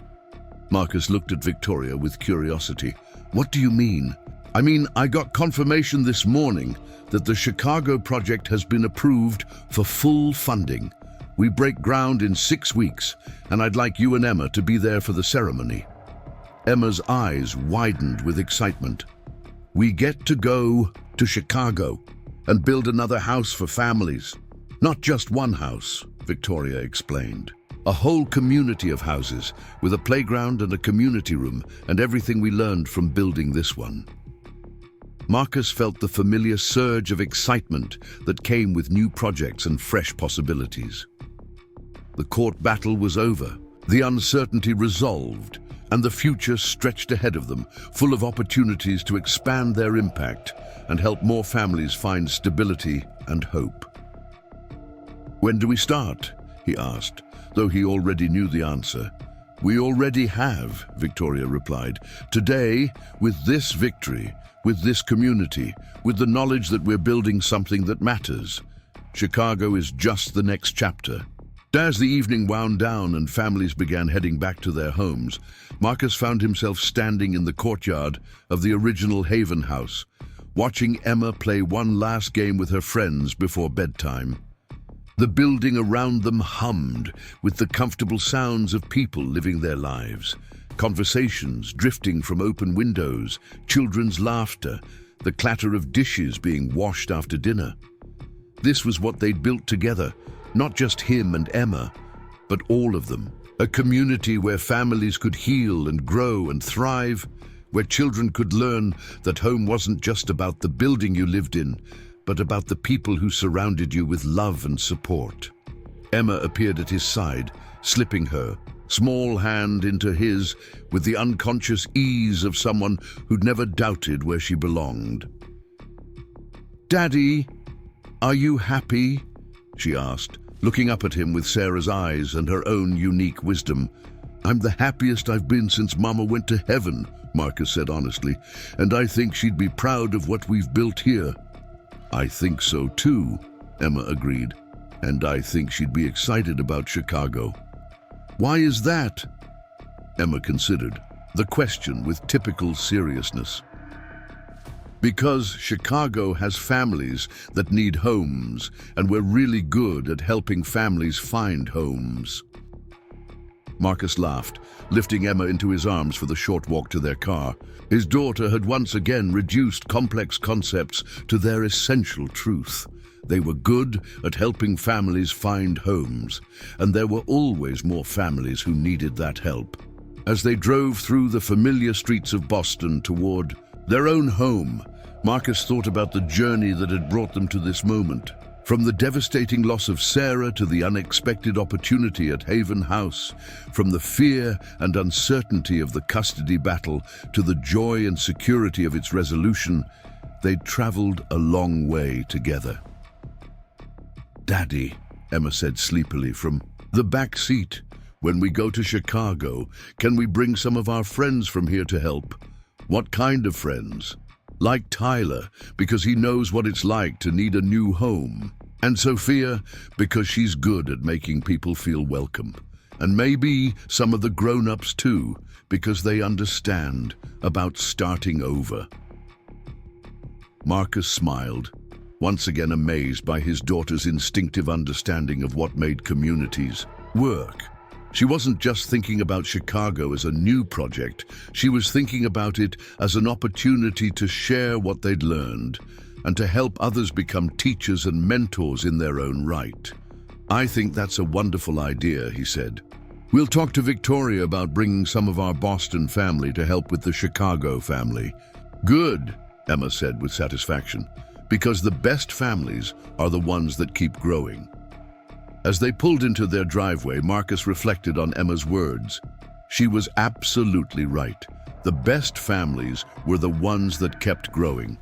Marcus looked at Victoria with curiosity. "What do you mean?" "I mean, I got confirmation this morning that the Chicago project has been approved for full funding. We break ground in 6 weeks, and I'd like you and Emma to be there for the ceremony." Emma's eyes widened with excitement. "We get to go to Chicago and build another house for families. Not just one house," Victoria explained. "A whole community of houses with a playground and a community room and everything we learned from building this one." Marcus felt the familiar surge of excitement that came with new projects and fresh possibilities. The court battle was over, the uncertainty resolved, and the future stretched ahead of them, full of opportunities to expand their impact and help more families find stability and hope. "When do we start?" he asked, though he already knew the answer. "We already have," Victoria replied. "Today, with this victory, with this community, with the knowledge that we're building something that matters. Chicago is just the next chapter. As the evening wound down and families began heading back to their homes, Marcus found himself standing in the courtyard of the original Haven house, watching Emma play one last game with her friends before bedtime. The building around them hummed with the comfortable sounds of people living their lives, conversations drifting from open windows, children's laughter, the clatter of dishes being washed after dinner. This was what they'd built together, not just him and Emma, but all of them. A community where families could heal and grow and thrive, where children could learn that home wasn't just about the building you lived in, but about the people who surrounded you with love and support. Emma appeared at his side, slipping her small hand into his with the unconscious ease of someone who'd never doubted where she belonged. "Daddy, are you happy?" she asked, looking up at him with Sarah's eyes and her own unique wisdom. "I'm the happiest I've been since Mama went to heaven," Marcus said honestly, "and I think she'd be proud of what we've built here." "I think so too," Emma agreed, "and I think she'd be excited about Chicago." "Why is that?" Emma considered the question with typical seriousness. "Because Chicago has families that need homes, and we're really good at helping families find homes." Marcus laughed, lifting Emma into his arms for the short walk to their car. His daughter had once again reduced complex concepts to their essential truth. They were good at helping families find homes, and there were always more families who needed that help. As they drove through the familiar streets of Boston toward their own home, Marcus thought about the journey that had brought them to this moment. From the devastating loss of Sarah to the unexpected opportunity at Haven House, from the fear and uncertainty of the custody battle to the joy and security of its resolution, they'd traveled a long way together. "Daddy," Emma said sleepily from the back seat, "when we go to Chicago, can we bring some of our friends from here to help?" "What kind of friends?" "Like Tyler, because he knows what it's like to need a new home. And Sophia, because she's good at making people feel welcome. And maybe some of the grown-ups too, because they understand about starting over." Marcus smiled, once again amazed by his daughter's instinctive understanding of what made communities work. She wasn't just thinking about Chicago as a new project, she was thinking about it as an opportunity to share what they'd learned and to help others become teachers and mentors in their own right. "I think that's a wonderful idea," he said. "We'll talk to Victoria about bringing some of our Boston family to help with the Chicago family." "Good," Emma said with satisfaction, "because the best families are the ones that keep growing." As they pulled into their driveway, Marcus reflected on Emma's words. She was absolutely right. The best families were the ones that kept growing,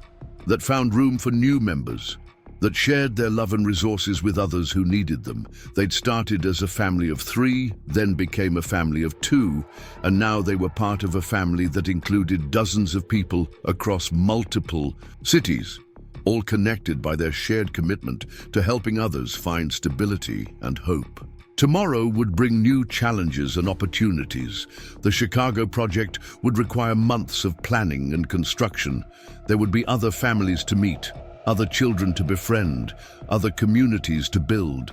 that found room for new members, that shared their love and resources with others who needed them. They'd started as a family of 3, then became a family of 2, and now they were part of a family that included dozens of people across multiple cities, all connected by their shared commitment to helping others find stability and hope. Tomorrow would bring new challenges and opportunities. The Chicago project would require months of planning and construction. There would be other families to meet, other children to befriend, other communities to build.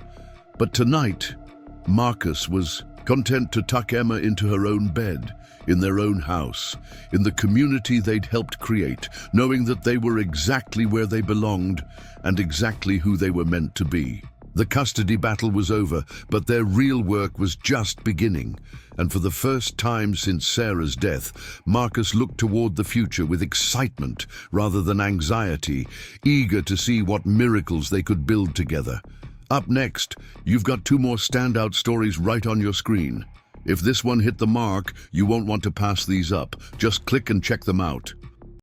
But tonight, Marcus was content to tuck Emma into her own bed, in their own house, in the community they'd helped create, knowing that they were exactly where they belonged and exactly who they were meant to be. The custody battle was over, but their real work was just beginning. And for the first time since Sarah's death, Marcus looked toward the future with excitement rather than anxiety, eager to see what miracles they could build together. Up next, you've got 2 more standout stories right on your screen. If this one hit the mark, you won't want to pass these up. Just click and check them out.